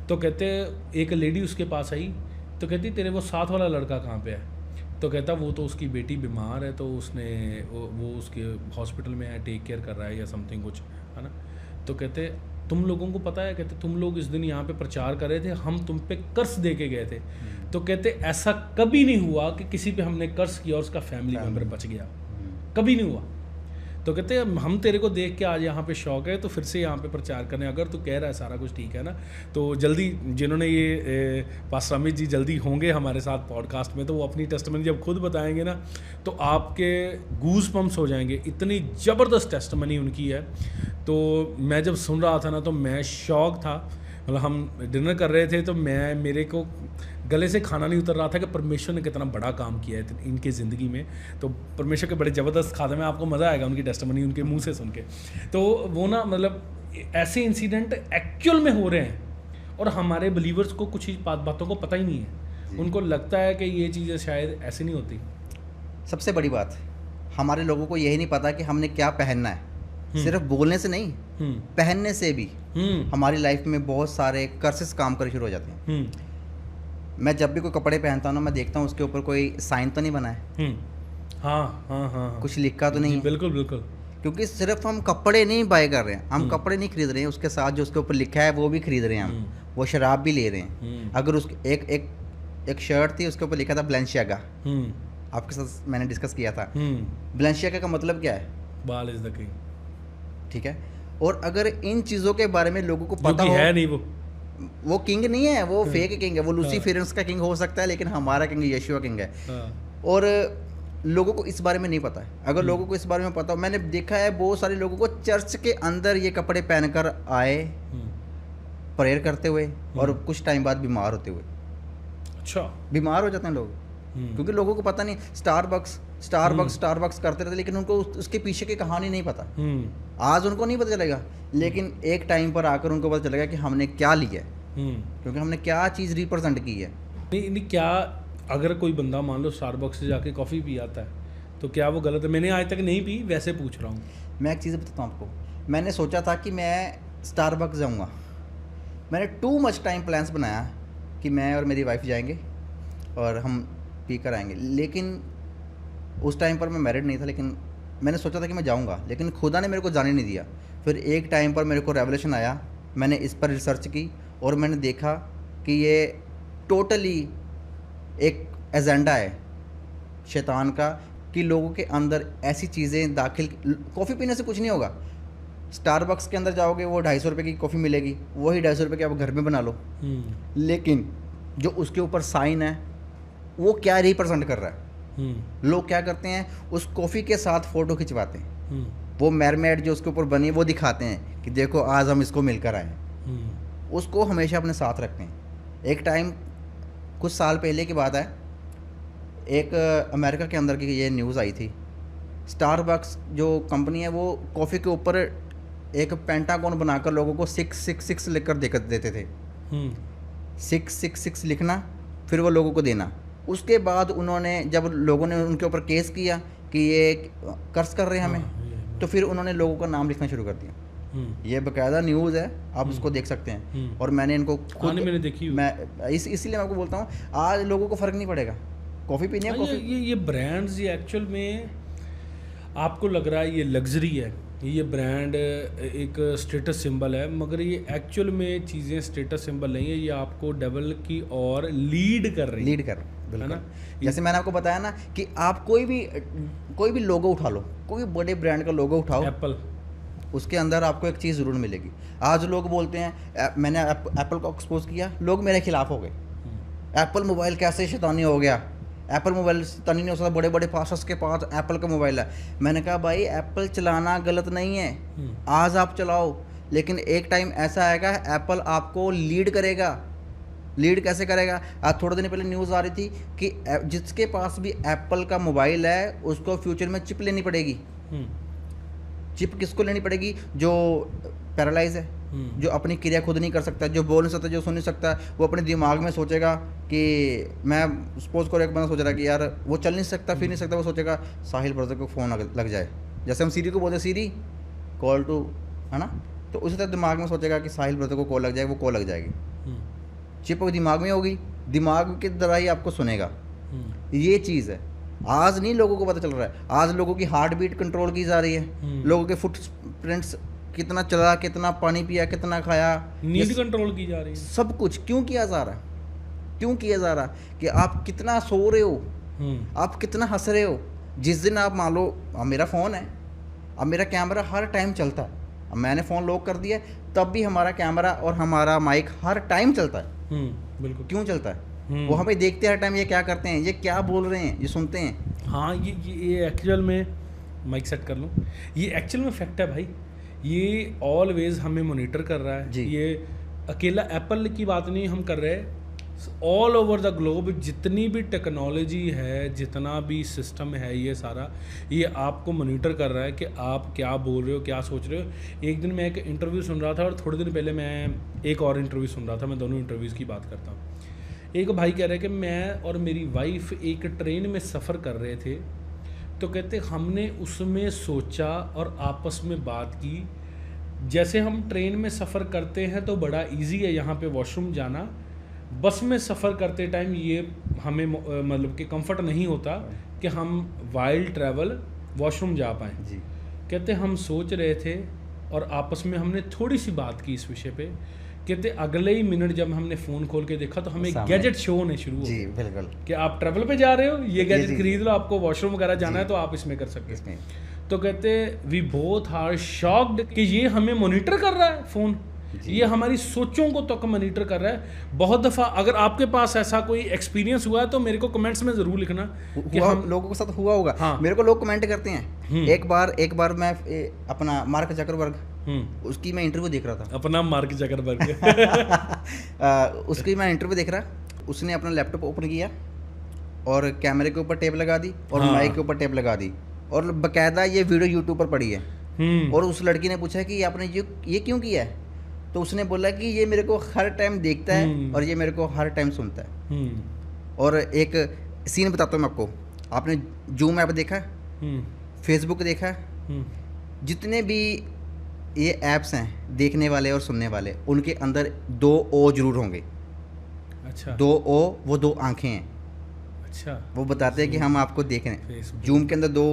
Speaker 2: तो कहते एक लेडी उसके पास आई, तो कहती तेरे वो साथ वाला लड़का कहाँ पे है? तो कहता वो तो उसकी बेटी बीमार है, तो उसने वो उसके हॉस्पिटल में है, टेक केयर कर रहा है या समथिंग कुछ, है ना। तो कहते तुम लोगों को पता है, कहते तुम लोग इस दिन यहाँ पे प्रचार कर रहे थे, हम तुम पे कर्ज दे के गए थे। तो कहते ऐसा कभी नहीं हुआ कि किसी पे हमने कर्ज किया और उसका फैमिली मेम्बर बच गया, कभी नहीं हुआ। तो कहते हम तेरे को देख के आज यहाँ पे शौक है, तो फिर से यहाँ पे प्रचार करने, अगर तू कह रहा है सारा कुछ ठीक है ना, तो जल्दी जिन्होंने ये पास्टर अमित जी जल्दी होंगे हमारे साथ पॉडकास्ट में, तो वो अपनी टेस्टमनी जब खुद बताएंगे ना तो आपके गूज पम्प्स हो जाएंगे, इतनी ज़बरदस्त टेस्टमनी उनकी है। तो मैं जब सुन रहा था ना तो मैं शौक था, मतलब हम डिनर कर रहे थे तो मेरे को गले से खाना नहीं उतर रहा था कि परमेश्वर ने कितना बड़ा काम किया है इनकी ज़िंदगी में। तो परमेश्वर के बड़े ज़बरदस्त खाते में, आपको मज़ा आएगा उनकी टेस्टिमनी उनके मुंह से सुन के। तो वो ना मतलब ऐसे इंसिडेंट एक्चुअल में हो रहे हैं और हमारे बिलीवर्स को कुछ ही बातों को पता ही नहीं है, उनको लगता है कि ये चीज़ें शायद ऐसे नहीं होती।
Speaker 1: सबसे बड़ी बात, हमारे लोगों को यही नहीं पता कि हमने क्या पहनना है। सिर्फ बोलने से नहीं, पहनने से भी हमारी लाइफ में बहुत सारे कर्सेस काम करने शुरू हो जाते हैं। मैं जब भी कोई कपड़े पहनता हूँ ना, मैं देखता हूँ उसके ऊपर कोई साइन तो नहीं बना है,
Speaker 2: हाँ,
Speaker 1: कुछ लिखा तो नहीं है।
Speaker 2: बिल्कुल बिल्कुल, क्योंकि
Speaker 1: सिर्फ हम कपड़े नहीं बाय कर रहे हैं, हम कपड़े नहीं खरीद रहे हैं, उसके साथ जो उसके ऊपर लिखा है वो भी खरीद रहे हैं हम, वो शराब भी ले रहे हैं। अगर उसके एक शर्ट थी उसके ऊपर लिखा था ब्लेंशियागा, आपके साथ मैंने डिस्कस किया था। ब्लेंशियागा का मतलब क्या है?
Speaker 2: बाल इज द किंग,
Speaker 1: ठीक है। और अगर इन चीज़ों के बारे में लोगों को पता हो,
Speaker 2: है नहीं,
Speaker 1: वो किंग नहीं है, वो फेक किंग है, वो लूसीफेरेंस का किंग हो सकता है, लेकिन हमारा किंग यीशु किंग है। और लोगों को इस बारे में नहीं पता है। अगर लोगों को इस बारे में पता हो, मैंने देखा है बहुत सारे लोगों को चर्च के अंदर ये कपड़े पहनकर आए प्रेयर करते हुए और कुछ टाइम बाद बीमार होते हुए।
Speaker 2: अच्छा,
Speaker 1: बीमार हो जाते हैं लोग, क्योंकि लोगों को पता नहीं। स्टारबक्स करते रहते, लेकिन उनको उसके पीछे की कहानी नहीं पता। आज उनको नहीं पता चलेगा, लेकिन एक टाइम पर आकर उनको पता चलेगा कि हमने क्या लिया है, क्योंकि हमने क्या चीज़ रिप्रेजेंट की है।
Speaker 2: नहीं क्या, अगर कोई बंदा मान लो स्टारबक्स से जाके कॉफ़ी पी आता है तो क्या वो गलत है? मैंने आज तक नहीं पी, वैसे पूछ रहा हूँ।
Speaker 1: मैं एक चीज़ बताता हूँ आपको, मैंने सोचा था कि मैं स्टारबक्स जाऊँगा। मैंने टू मच टाइम प्लान्स बनाया कि मैं और मेरी वाइफ जाएंगे और हम पी कर आएंगे, लेकिन उस टाइम पर मैं मैरिड नहीं था, लेकिन मैंने सोचा था कि मैं जाऊंगा, लेकिन खुदा ने मेरे को जाने नहीं दिया। फिर एक टाइम पर मेरे को रेवलेशन आया, मैंने इस पर रिसर्च की और मैंने देखा कि ये टोटली एक एजेंडा है शैतान का, कि लोगों के अंदर ऐसी चीज़ें दाखिल। कॉफ़ी पीने से कुछ नहीं होगा। स्टारबक्स के अंदर जाओगे, वो 250 रुपये की कॉफ़ी मिलेगी, वही 250 रुपये की आप घर में बना लो, लेकिन जो उसके ऊपर साइन है वो क्या रिप्रेजेंट कर रहा है। लोग क्या करते हैं, उस कॉफ़ी के साथ फ़ोटो खिंचवाते हैं, वो मैरमेड जो उसके ऊपर बनी वो दिखाते हैं कि देखो आज हम इसको मिलकर आए, उसको हमेशा अपने साथ रखते हैं। एक टाइम कुछ साल पहले की बात है, एक अमेरिका के अंदर की ये न्यूज़ आई थी, स्टारबक्स जो कंपनी है वो कॉफ़ी के ऊपर एक पेंटागन बनाकर लोगों को 666 लिखकर देते थे। 666 लिखना, फिर वो लोगों को देना। उसके बाद उन्होंने, जब लोगों ने उनके ऊपर केस किया कि ये कर्ज कर रहे हैं हमें, तो फिर उन्होंने लोगों का नाम लिखना शुरू कर दिया। ये बकायदा न्यूज़ है, आप उसको देख सकते हैं। और मैंने इनको खुद
Speaker 2: मैंने देखी,
Speaker 1: मैं इसीलिए मैं आपको बोलता हूँ, आज लोगों को फ़र्क नहीं पड़ेगा कॉफ़ी पीनी है। कॉफ़ी
Speaker 2: ये ब्रांड्स, ये एक्चुअल में आपको लग रहा है ये लग्जरी है, ये ब्रांड एक स्टेटस सिंबल है, मगर ये एक्चुअल में चीज़ें स्टेटस सिंबल नहीं है, ये आपको डेवल की और लीड कर रही है ना।
Speaker 1: जैसे मैंने आपको बताया ना कि आप कोई भी लोगो उठा लो, कोई बड़े ब्रांड का लोगो उठाओ,
Speaker 2: एप्पल, उसके
Speaker 1: अंदर आपको एक चीज़ ज़रूर मिलेगी। आज लोग बोलते हैं, मैंने एप्पल को एक्सपोज किया, लोग मेरे खिलाफ हो गए, एप्पल मोबाइल कैसे शैतानी हो गया, एप्पल मोबाइल तनी नहीं हो सकता, बड़े बड़े पास्टर्स के पास एप्पल का मोबाइल है। मैंने कहा भाई एप्पल चलाना गलत नहीं है, आज आप चलाओ, लेकिन एक टाइम ऐसा आएगा एप्पल आपको लीड करेगा। लीड कैसे करेगा? आज थोड़े दिन पहले न्यूज़ आ रही थी कि जिसके पास भी एप्पल का मोबाइल है उसको फ्यूचर में चिप लेनी पड़ेगी। चिप किसको लेनी पड़ेगी? जो पैरालाइज है, जो अपनी क्रिया खुद नहीं कर सकता, जो बोल नहीं सकता, जो सुन नहीं सकता, वो अपने दिमाग में सोचेगा कि मैं सपोज करो एक बंदा सोच रहा है कि यार वो चल नहीं सकता, फिर नहीं सकता, वो सोचेगा साहिल ब्रदर को फ़ोन लग जाए। जैसे हम सीरी को बोलते सीरी कॉल टू, है ना, तो उसी तरह दिमाग में सोचेगा कि साहिल ब्रदर को कॉल लग जाए, वो कॉल लग जाएगी। चिप दिमाग में होगी, दिमाग की तरह ही आपको सुनेगा। ये चीज़ है, आज नहीं लोगों को पता चल रहा है, आज लोगों की हार्ट बीट कंट्रोल की जा रही है, लोगों के फुट प्रिंट्स, कितना चला, कितना पानी पिया, कितना खाया,
Speaker 2: नींद कंट्रोल की जा रही है,
Speaker 1: सब कुछ क्यों किया जा रहा है? क्यों किया जा रहा है कि आप कितना सो रहे हो, आप कितना हंस रहे हो। जिस दिन आप मान लो अब मेरा फ़ोन है, अब मेरा कैमरा हर टाइम चलता है, अब मैंने फ़ोन लॉक कर दिया तब भी हमारा कैमरा और हमारा माइक हर टाइम चलता है।
Speaker 2: बिल्कुल।
Speaker 1: क्यों चलता है? वो हमें देखते हैं हर टाइम, ये क्या करते हैं, ये क्या बोल रहे हैं, ये सुनते हैं।
Speaker 2: हाँ, ये एक्चुअल में माइक सेट कर लूँ, ये एक्चुअल में फैक्ट है भाई, ये ऑलवेज हमें मॉनिटर कर रहा है। ये अकेला एप्पल की बात नहीं हम कर रहे, ऑल ओवर द ग्लोब जितनी भी टेक्नोलॉजी है, जितना भी सिस्टम है, ये सारा ये आपको मॉनिटर कर रहा है कि आप क्या बोल रहे हो, क्या सोच रहे हो। एक दिन मैं एक इंटरव्यू सुन रहा था और थोड़े दिन पहले मैं एक और इंटरव्यू सुन रहा था, मैं दोनों इंटरव्यूज़ की बात करता हूँ। एक भाई कह रहे हैं कि मैं और मेरी वाइफ एक ट्रेन में सफ़र कर रहे थे, तो कहते हमने उसमें सोचा और आपस में बात की, जैसे हम ट्रेन में सफ़र करते हैं तो बड़ा इजी है यहाँ पे वॉशरूम जाना, बस में सफ़र करते टाइम ये हमें मतलब कि कंफर्ट नहीं होता कि हम वाइल ट्रैवल वॉशरूम जा पाएँ।
Speaker 1: जी।
Speaker 2: कहते हम सोच रहे थे और आपस में हमने थोड़ी सी बात की इस विषय पे। कहते अगले ही मिनट जब हमने फ़ोन खोल के देखा तो हमें गैजेट शो होने शुरू हो गए।
Speaker 1: बिल्कुल,
Speaker 2: कि आप ट्रैवल पे जा रहे हो, ये गैजेट खरीद लो, आपको वॉशरूम वगैरह जाना है तो आप इसमें कर सकते हैं। तो कहते वी बोथ आर शॉक्ड कि ये हमें मॉनिटर कर रहा है फ़ोन, ये हमारी सोचों को तक मॉनिटर कर रहा है। बहुत दफ़ा अगर आपके पास ऐसा कोई एक्सपीरियंस हुआ है तो मेरे को कमेंट्स में ज़रूर लिखना कि हम
Speaker 1: लोगों के साथ हुआ होगा। हाँ। मेरे को लोग कमेंट करते हैं। एक बार मैं अपना मार्क जकरबर्ग, उसकी मैं इंटरव्यू देख रहा था।
Speaker 2: अपना मार्क जकरबर्ग
Speaker 1: उसकी मैं इंटरव्यू देख रहा, उसने अपना लैपटॉप ओपन किया और कैमरे के ऊपर टेप लगा दी और माइक के ऊपर टेप लगा दी और बकायदा ये वीडियो यूट्यूब पर पड़ी है। और उस लड़की ने पूछा कि आपने ये क्यों किया है? तो उसने बोला कि ये मेरे को हर टाइम देखता है और ये मेरे को हर टाइम सुनता है। और एक सीन बताता हूँ मैं आपको। आपने जूम ऐप देखा है, फेसबुक देखा है, जितने भी ये ऐप्स हैं देखने वाले और सुनने वाले, उनके अंदर 2 ओ जरूर होंगे।
Speaker 2: अच्छा,
Speaker 1: 2 ओ, वो 2 आंखें हैं।
Speaker 2: अच्छा,
Speaker 1: वो बताते हैं कि हम आपको देख रहे हैं। जूम के अंदर 2,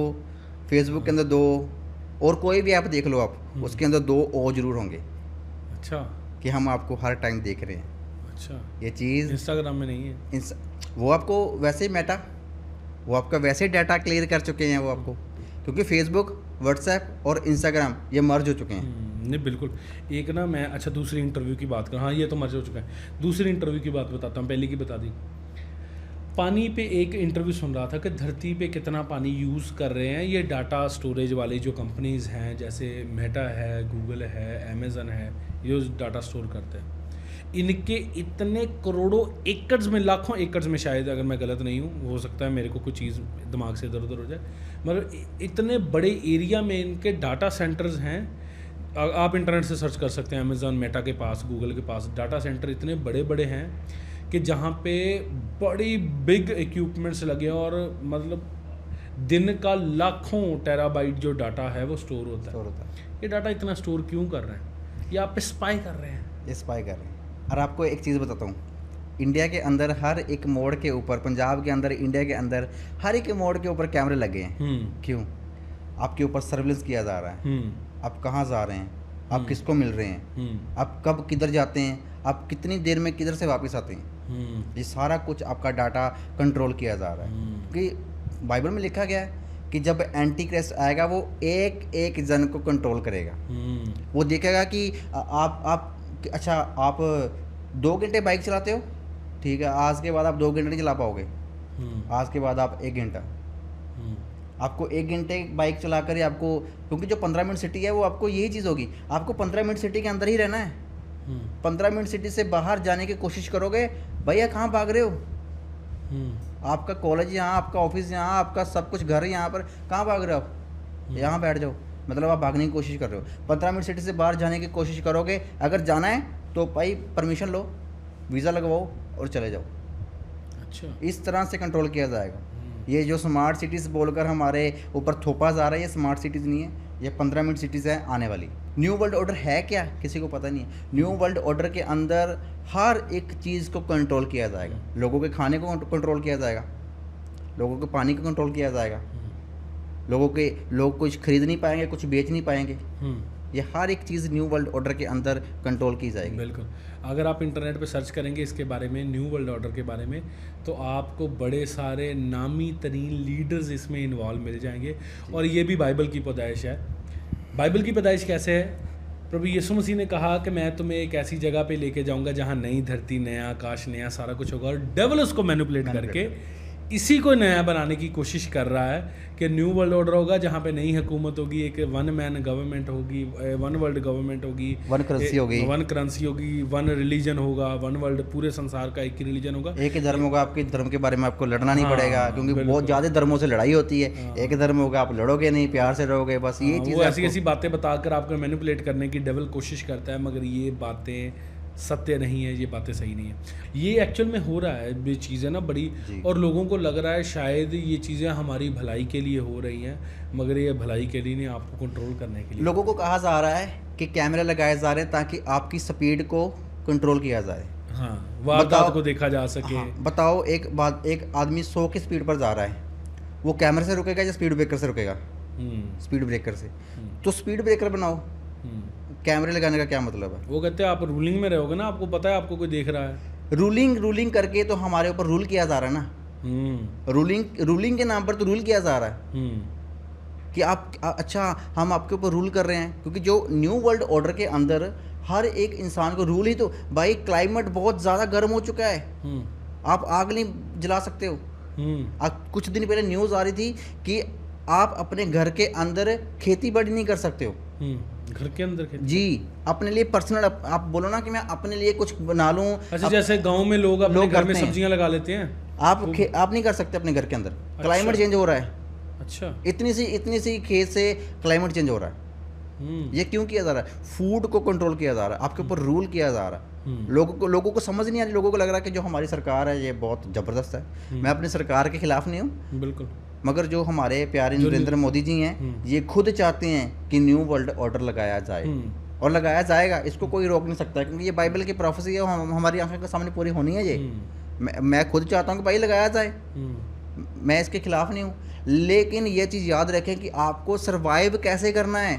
Speaker 1: फेसबुक के अंदर 2, और कोई भी ऐप देख लो आप, उसके अंदर 2 ओ जरूर होंगे।
Speaker 2: अच्छा,
Speaker 1: कि हम आपको हर टाइम देख रहे हैं।
Speaker 2: अच्छा,
Speaker 1: ये चीज़
Speaker 2: इंस्टाग्राम में नहीं है।
Speaker 1: वो आपको वैसे मेटा, वो आपका वैसे डाटा क्लियर कर चुके हैं वो आपको, क्योंकि फेसबुक, व्हाट्सएप और इंस्टाग्राम ये मर्ज हो चुके हैं।
Speaker 2: नहीं बिल्कुल। एक ना मैं अच्छा दूसरी इंटरव्यू की बात करूँ, हाँ ये तो मर्ज हो चुका है। दूसरी इंटरव्यू की बात बताता हूँ, पहले की बता दी। पानी पे एक इंटरव्यू सुन रहा था कि धरती पे कितना पानी यूज़ कर रहे हैं ये डाटा स्टोरेज वाली जो कंपनीज़ हैं, जैसे मेटा है, गूगल है, अमेज़न है, ये डाटा स्टोर करते हैं। इनके इतने करोड़ों एकड़ में, लाखों एकड़ में, शायद अगर मैं गलत नहीं हूँ, हो सकता है मेरे को कुछ चीज़ दिमाग से इधर उधर हो जाए, मतलब इतने बड़े एरिया में इनके डाटा सेंटर्स हैं। आप इंटरनेट से सर्च कर सकते हैं, अमेज़न, मेटा के पास, गूगल के पास डाटा सेंटर इतने बड़े बड़े हैं कि जहाँ पे बड़ी बिग इक्विपमेंट्स लगे और मतलब दिन का लाखों टेराबाइट जो डाटा है वो स्टोर होता है। ये डाटा इतना स्टोर क्यों कर रहे हैं? ये आप पे स्पाई कर रहे हैं।
Speaker 1: ये स्पाई कर रहे हैं। और आपको एक चीज़ बताता हूँ, इंडिया के अंदर हर एक मोड़ के ऊपर, पंजाब के अंदर, इंडिया के अंदर हर एक मोड़ के ऊपर कैमरे लगे हैं। क्यों? आपके ऊपर सर्विलेंस किया जा रहा है। आप कहाँ जा रहे हैं, आप किसको मिल रहे हैं, आप कब किधर जाते हैं, आप कितनी देर में किधर से वापस आते हैं, ये सारा कुछ आपका डाटा कंट्रोल किया जा रहा है। क्योंकि बाइबल में लिखा गया है कि जब एंटी क्राइस्ट आएगा वो एक एक जन को कंट्रोल करेगा। वो देखेगा कि आप अच्छा, आप 2 घंटे बाइक चलाते हो, ठीक है, आज के बाद आप 2 घंटे नहीं चला पाओगे, आज के बाद आप 1 घंटा, आपको 1 घंटे बाइक चला कर ही आपको, क्योंकि जो 15 मिनट सिटी है वो आपको यही चीज़ होगी, आपको 15 मिनट सिटी के अंदर ही रहना है। 15 मिनट सिटी से बाहर जाने की कोशिश करोगे, भैया कहाँ भाग रहे हो? आपका कॉलेज यहाँ, आपका ऑफिस यहाँ, आपका सब कुछ घर यहाँ पर, कहाँ भाग रहे हो आप? यहाँ बैठ जाओ, मतलब आप भागने की कोशिश कर रहे हो। 15 मिनट सिटी से बाहर जाने की कोशिश करोगे, अगर जाना है तो भाई परमिशन लो, वीज़ा लगवाओ और चले जाओ।
Speaker 2: अच्छा,
Speaker 1: इस तरह से कंट्रोल किया जाएगा। ये जो स्मार्ट सिटीज़ बोलकर हमारे ऊपर थोपा जा रहा है, ये स्मार्ट सिटीज़ नहीं है, ये 15 मिनट सिटीज़ है आने वाली। न्यू वर्ल्ड ऑर्डर है क्या, किसी को पता नहीं है। न्यू वर्ल्ड ऑर्डर के अंदर हर एक चीज़ को कंट्रोल किया जाएगा। लोगों के खाने को कंट्रोल किया जाएगा, लोगों के पानी को कंट्रोल किया जाएगा, लोग कुछ खरीद नहीं पाएंगे, कुछ बेच नहीं पाएंगे। ये हर एक चीज़ न्यू वर्ल्ड ऑर्डर के अंदर कंट्रोल की जाएगी।
Speaker 2: बिल्कुल। अगर आप इंटरनेट पे सर्च करेंगे इसके बारे में, न्यू वर्ल्ड ऑर्डर के बारे में, तो आपको बड़े सारे नामी तरीन लीडर्स इसमें इन्वॉल्व मिल जाएंगे। और ये भी बाइबल की पैदाइश है। बाइबल की पैदाइश कैसे है? प्रभु यीशु मसीह ने कहा कि मैं तुम्हें एक ऐसी जगह पे लेके जाऊंगा जहाँ नई धरती, नया आकाश, नया सारा कुछ होगा। और डेविल उसको मैनिपुलेट करके इसी को नया बनाने की कोशिश कर रहा है कि न्यू वर्ल्ड ऑर्डर होगा जहाँ पे नई हुकूमत होगी, एक वन मैन गवर्नमेंट होगी, वन वर्ल्ड गवर्नमेंट होगी,
Speaker 1: वन करेंसी
Speaker 2: होगी, वन रिलीजन होगा, वन वर्ल्ड, पूरे संसार का एक ही रिलीजन होगा,
Speaker 1: एक ही धर्म होगा। आपके धर्म के बारे में आपको लड़ना नहीं पड़ेगा, क्योंकि बहुत ज़्यादा धर्मों से लड़ाई होती है। एक धर्म होगा, आप लड़ोगे नहीं, प्यार से रहोगे, बस ये चीज़।
Speaker 2: वो ऐसी ऐसी बातें बताकर आपको मैनिपुलेट करने की डेविल कोशिश करता है, मगर ये बातें सत्य नहीं है, ये बातें सही नहीं है। ये एक्चुअल में हो रहा है, ये चीज़ें ना बड़ी, और लोगों को लग रहा है शायद ये चीज़ें हमारी भलाई के लिए हो रही हैं, मगर ये भलाई के लिए नहीं, आपको कंट्रोल करने के लिए।
Speaker 1: लोगों को कहा जा रहा है कि कैमरे लगाए जा रहे हैं ताकि आपकी स्पीड को कंट्रोल किया जाए।
Speaker 2: हाँ, वारदात को देखा जा सके।
Speaker 1: हाँ, बताओ एक आदमी 100 की स्पीड पर जा रहा है, वो कैमरे से रुकेगा या स्पीड ब्रेकर से रुकेगा? स्पीड ब्रेकर से। तो स्पीड ब्रेकर बनाओ, कैमरे लगाने का क्या मतलब है?
Speaker 2: वो कहते हैं आप रूलिंग में रहोगे ना, आपको पता है आपको कोई देख रहा है।
Speaker 1: रूलिंग करके तो हमारे ऊपर रूल किया जा रहा है ना। रूलिंग के नाम पर तो रूल किया जा रहा है कि आप अच्छा हम आपके ऊपर रूल कर रहे हैं, क्योंकि जो न्यू वर्ल्ड ऑर्डर के अंदर हर एक इंसान को रूल ही तो, भाई क्लाइमेट बहुत ज़्यादा गर्म हो चुका है, आप आग नहीं जला सकते हो। कुछ दिन पहले न्यूज़ आ रही थी कि आप अपने घर के अंदर खेती बाड़ी नहीं कर सकते हो।
Speaker 2: घर के अंदर खेती?
Speaker 1: जी, अपने लिए पर्सनल, आप बोलो ना कि मैं अपने लिए कुछ बना लूँ।
Speaker 2: अच्छा, जैसे गांव में लोग अपने घर में सब्जियां लगा लेते हैं,
Speaker 1: आप नहीं कर सकते अपने घर के अंदर। क्लाइमेट चेंज हो रहा है।
Speaker 2: अच्छा,
Speaker 1: इतनी सी खेत से क्लाइमेट चेंज हो रहा है। ये क्यों किया जा रहा है? फूड को कंट्रोल किया जा रहा है, आपके ऊपर रूल किया जा रहा है। लोगों को समझ नहीं आ रही। लोगों को लग रहा है कि जो हमारी सरकार है ये बहुत ज़बरदस्त है। मैं अपनी सरकार के खिलाफ नहीं हूँ,
Speaker 2: बिल्कुल,
Speaker 1: मगर जो हमारे प्यारे नरेंद्र मोदी जी हैं, ये खुद चाहते हैं कि न्यू वर्ल्ड ऑर्डर लगाया जाए, और लगाया जाएगा। इसको कोई रोक नहीं सकता, क्योंकि ये बाइबल की प्रोफेसी है, हमारी आंखों के सामने पूरी होनी है। ये मैं खुद चाहता हूँ कि भाई लगाया जाए, मैं इसके खिलाफ नहीं हूँ। लेकिन ये चीज़ याद रखें कि आपको सर्वाइव कैसे करना है।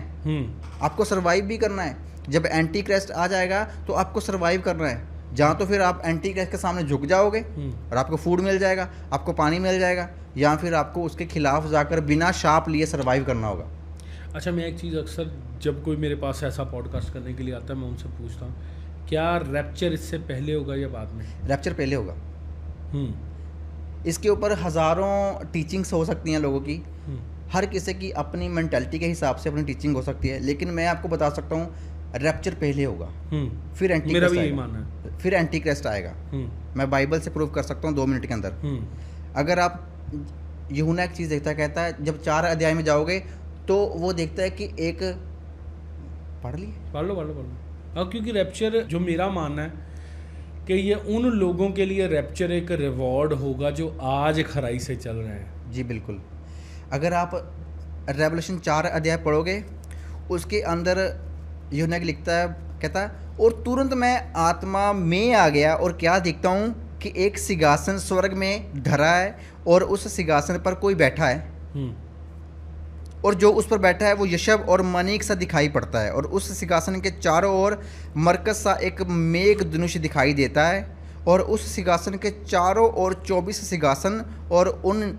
Speaker 1: आपको सर्वाइव भी करना है। जब एंटी क्राइस्ट आ जाएगा तो आपको सर्वाइव करना है। जहाँ तो फिर आप एंटी क्राइस्ट के सामने झुक जाओगे और आपको फूड मिल जाएगा, आपको पानी मिल जाएगा, या फिर आपको उसके खिलाफ जाकर बिना शाप लिए सर्वाइव करना होगा।
Speaker 2: अच्छा, मैं एक चीज़ अक्सर जब कोई मेरे पास ऐसा पॉडकास्ट करने के लिए आता है, मैं उनसे पूछता हूँ, क्या रैप्चर इससे पहले होगा या बाद में?
Speaker 1: रैप्चर पहले होगा। इसके ऊपर हज़ारों टीचिंग्स हो सकती हैं लोगों की, हर किसी की अपनी मेंटालिटी के हिसाब से अपनी टीचिंग हो सकती है। लेकिन मैं आपको बता सकता हूँ रैप्चर पहले होगा, फिर एंटी
Speaker 2: मेरा भी यही मानना है,
Speaker 1: फिर एंटी क्राइस्ट आएगा। मैं बाइबल से प्रूव कर सकता हूँ 2 मिनट के अंदर। अगर आप यूहन्ना एक चीज़ देखता है, कहता है जब 4 अध्याय में जाओगे तो वो देखता है कि एक पढ़ लो।
Speaker 2: हाँ, क्योंकि रैप्चर जो मेरा मानना है कि ये उन लोगों के लिए रैप्चर एक रिवॉर्ड होगा जो आज खराई से चल रहे हैं।
Speaker 1: जी बिल्कुल। अगर आप रेवलेशन 4 अध्याय पढ़ोगे, उसके अंदर यूहन्ना लिखता है, कहता है और तुरंत मैं आत्मा में आ गया और क्या देखता हूँ कि एक सिंहासन स्वर्ग में धरा है और उस सिंहासन पर कोई बैठा है, और जो उस पर बैठा है वो यशब और मणिक सा दिखाई पड़ता है, और उस सिंहासन के चारों ओर मरकज सा एक मेघ धनुष दिखाई देता है, और उस सिंहासन के चारों ओर 24 सिंहासन, और उन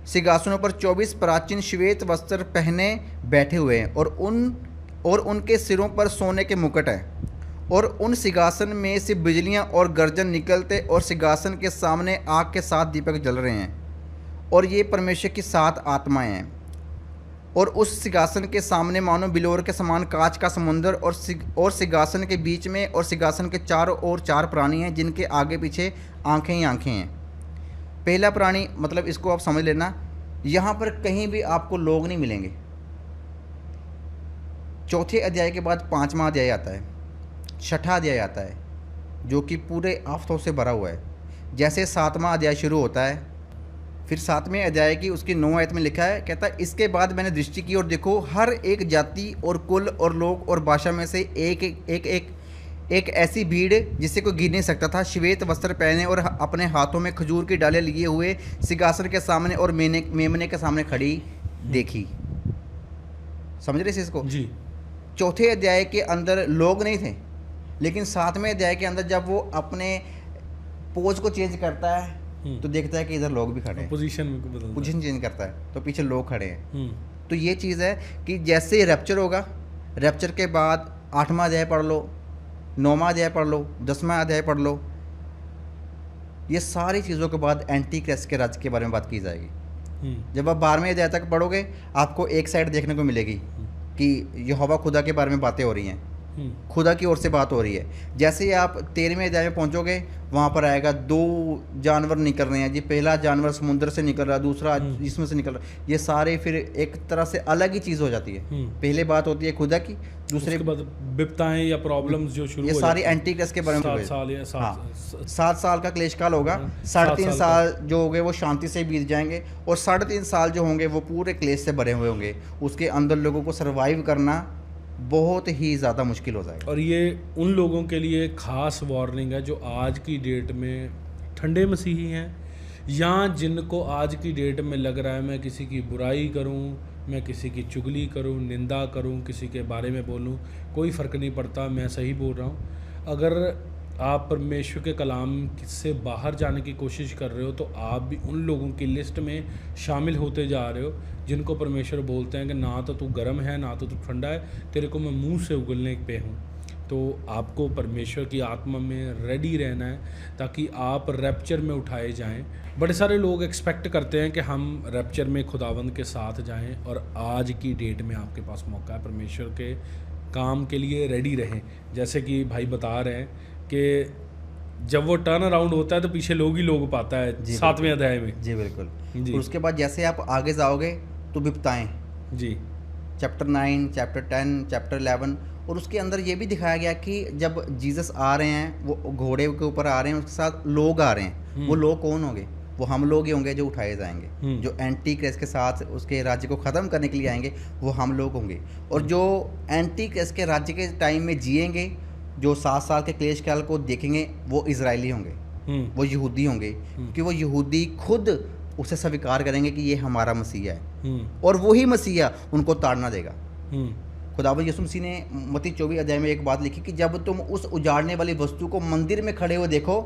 Speaker 1: सिंहासनों पर 24 प्राचीन श्वेत वस्त्र पहने बैठे हुए हैं, और उनके सिरों पर सोने के मुकुट हैं, और उन सिंहासन में से बिजलियां और गर्जन निकलते और सिंहासन के सामने आग के 7 दीपक जल रहे हैं, और ये परमेश्वर की 7 आत्माएं हैं। और उस सिंहासन के सामने मानो बिलोर के समान कांच का समुंदर और सिंहासन के बीच में और सिंहासन के चारों ओर 4 प्राणी हैं, जिनके आगे पीछे आंखें ही आंखें हैं। पहला प्राणी, मतलब इसको आप समझ लेना, यहाँ पर कहीं भी आपको लोग नहीं मिलेंगे। चौथे अध्याय के बाद 5वां अध्याय आता है, 6ठा अध्याय आता है, जो कि पूरे आफतों से भरा हुआ है। जैसे 7वां अध्याय शुरू होता है, फिर 7वें अध्याय की उसकी 9 आयत में लिखा है, कहता है इसके बाद मैंने दृष्टि की और देखो, हर एक जाति और कुल और लोग और भाषा में से एक ऐसी भीड़ जिससे कोई गिर नहीं सकता था, श्वेत वस्त्र पहने और अपने हाथों में खजूर की डालें लिए हुए सिंहासन के सामने और मेमने के सामने खड़ी देखी। समझ रहे इस इसको
Speaker 2: जी।
Speaker 1: चौथे अध्याय के अंदर लोग नहीं थे, लेकिन 7वें अध्याय के अंदर जब वो अपने पोज को चेंज करता है तो देखता है कि इधर लोग भी खड़े हैं, पोजीशन चेंज करता है तो पीछे लोग खड़े हैं। तो ये चीज़ है कि जैसे रैप्चर होगा, रैप्चर के बाद 8वां अध्याय पढ़ लो, 9वां अध्याय पढ़ लो, 10वां अध्याय पढ़ लो, ये सारी चीज़ों के बाद एंटी क्राइस्ट के राज्य के बारे में बात की जाएगी। जब आप 12वें अध्याय तक पढ़ोगे, आपको एक साइड देखने को मिलेगी कि यहोवा खुदा के बारे में बातें हो रही हैं, खुदा की ओर से बात हो रही है। जैसे ही आप 13वें अध्याय में पहुंचोगे, वहाँ पर आएगा 2 जानवर निकल रहे हैं जी, पहला जानवर समुद्र से निकल रहा है, दूसरा इसमें से निकल रहा है। ये सारे फिर एक तरह से अलग ही चीज़ हो जाती है। पहले बात होती है खुदा की, दूसरे
Speaker 2: बाद विपताएं या प्रॉब्लम्स जो शुरू,
Speaker 1: ये सारी एंटी क्राइस्ट के बारे में। 7 साल का क्लेश काल होगा, 3.5 साल जो होंगे वो शांति से बीत जाएंगे, और 3.5 साल जो होंगे वो पूरे क्लेश से भरे हुए होंगे। उसके अंदर लोगों को सर्वाइव करना बहुत ही ज़्यादा मुश्किल हो जाएगा।
Speaker 2: और ये उन लोगों के लिए खास वार्निंग है जो आज की डेट में ठंडे मसीही हैं, या जिनको आज की डेट में लग रहा है मैं किसी की बुराई करूं, मैं किसी की चुगली करूं, निंदा करूं, किसी के बारे में बोलूं, कोई फ़र्क नहीं पड़ता, मैं सही बोल रहा हूं। अगर आप परमेश्वर के कलाम से बाहर जाने की कोशिश कर रहे हो तो आप भी उन लोगों की लिस्ट में शामिल होते जा रहे हो जिनको परमेश्वर बोलते हैं कि ना तो तू गर्म है ना तो तू ठंडा है, तेरे को मैं मुंह से उगलने पे हूँ। तो आपको परमेश्वर की आत्मा में रेडी रहना है ताकि आप रैप्चर में उठाए जाएं। बड़े सारे लोग एक्सपेक्ट करते हैं कि हम रैप्चर में खुदावंद के साथ जाएं, और आज की डेट में आपके पास मौका है परमेश्वर के काम के लिए रेडी रहें। जैसे कि भाई बता रहे हैं कि जब वो टर्न अराउंड होता है तो पीछे लोग ही लोग पाता है 7वें अध्याय में।
Speaker 1: जी बिल्कुल जी। और उसके बाद जैसे आप आगे जाओगे तो विपताएं
Speaker 2: जी,
Speaker 1: चैप्टर 9, चैप्टर 10, चैप्टर 11, और उसके अंदर ये भी दिखाया गया कि जब जीसस आ रहे हैं, वो घोड़े के ऊपर आ रहे हैं, उसके साथ लोग आ रहे हैं। वो लोग कौन होंगे? वो हम लोग ही होंगे जो उठाए जाएंगे। जो एंटी क्राइस्ट के साथ उसके राज्य को ख़त्म करने के लिए आएंगे वो हम लोग होंगे। और जो एंटी क्राइस्ट के राज्य के टाइम में जिएंगे, जो 7 साल के क्लेश काल को देखेंगे, वो इजरायली होंगे, वो यहूदी होंगे, क्योंकि वो यहूदी खुद उसे स्वीकार करेंगे कि ये हमारा मसीहा है, और वही मसीहा उनको ताड़ना देगा। खुदावंद यीशु मसीह ने मत्ती 24 अध्याय में एक बात लिखी कि जब तुम उस उजाड़ने वाली वस्तु को मंदिर में खड़े हुए देखो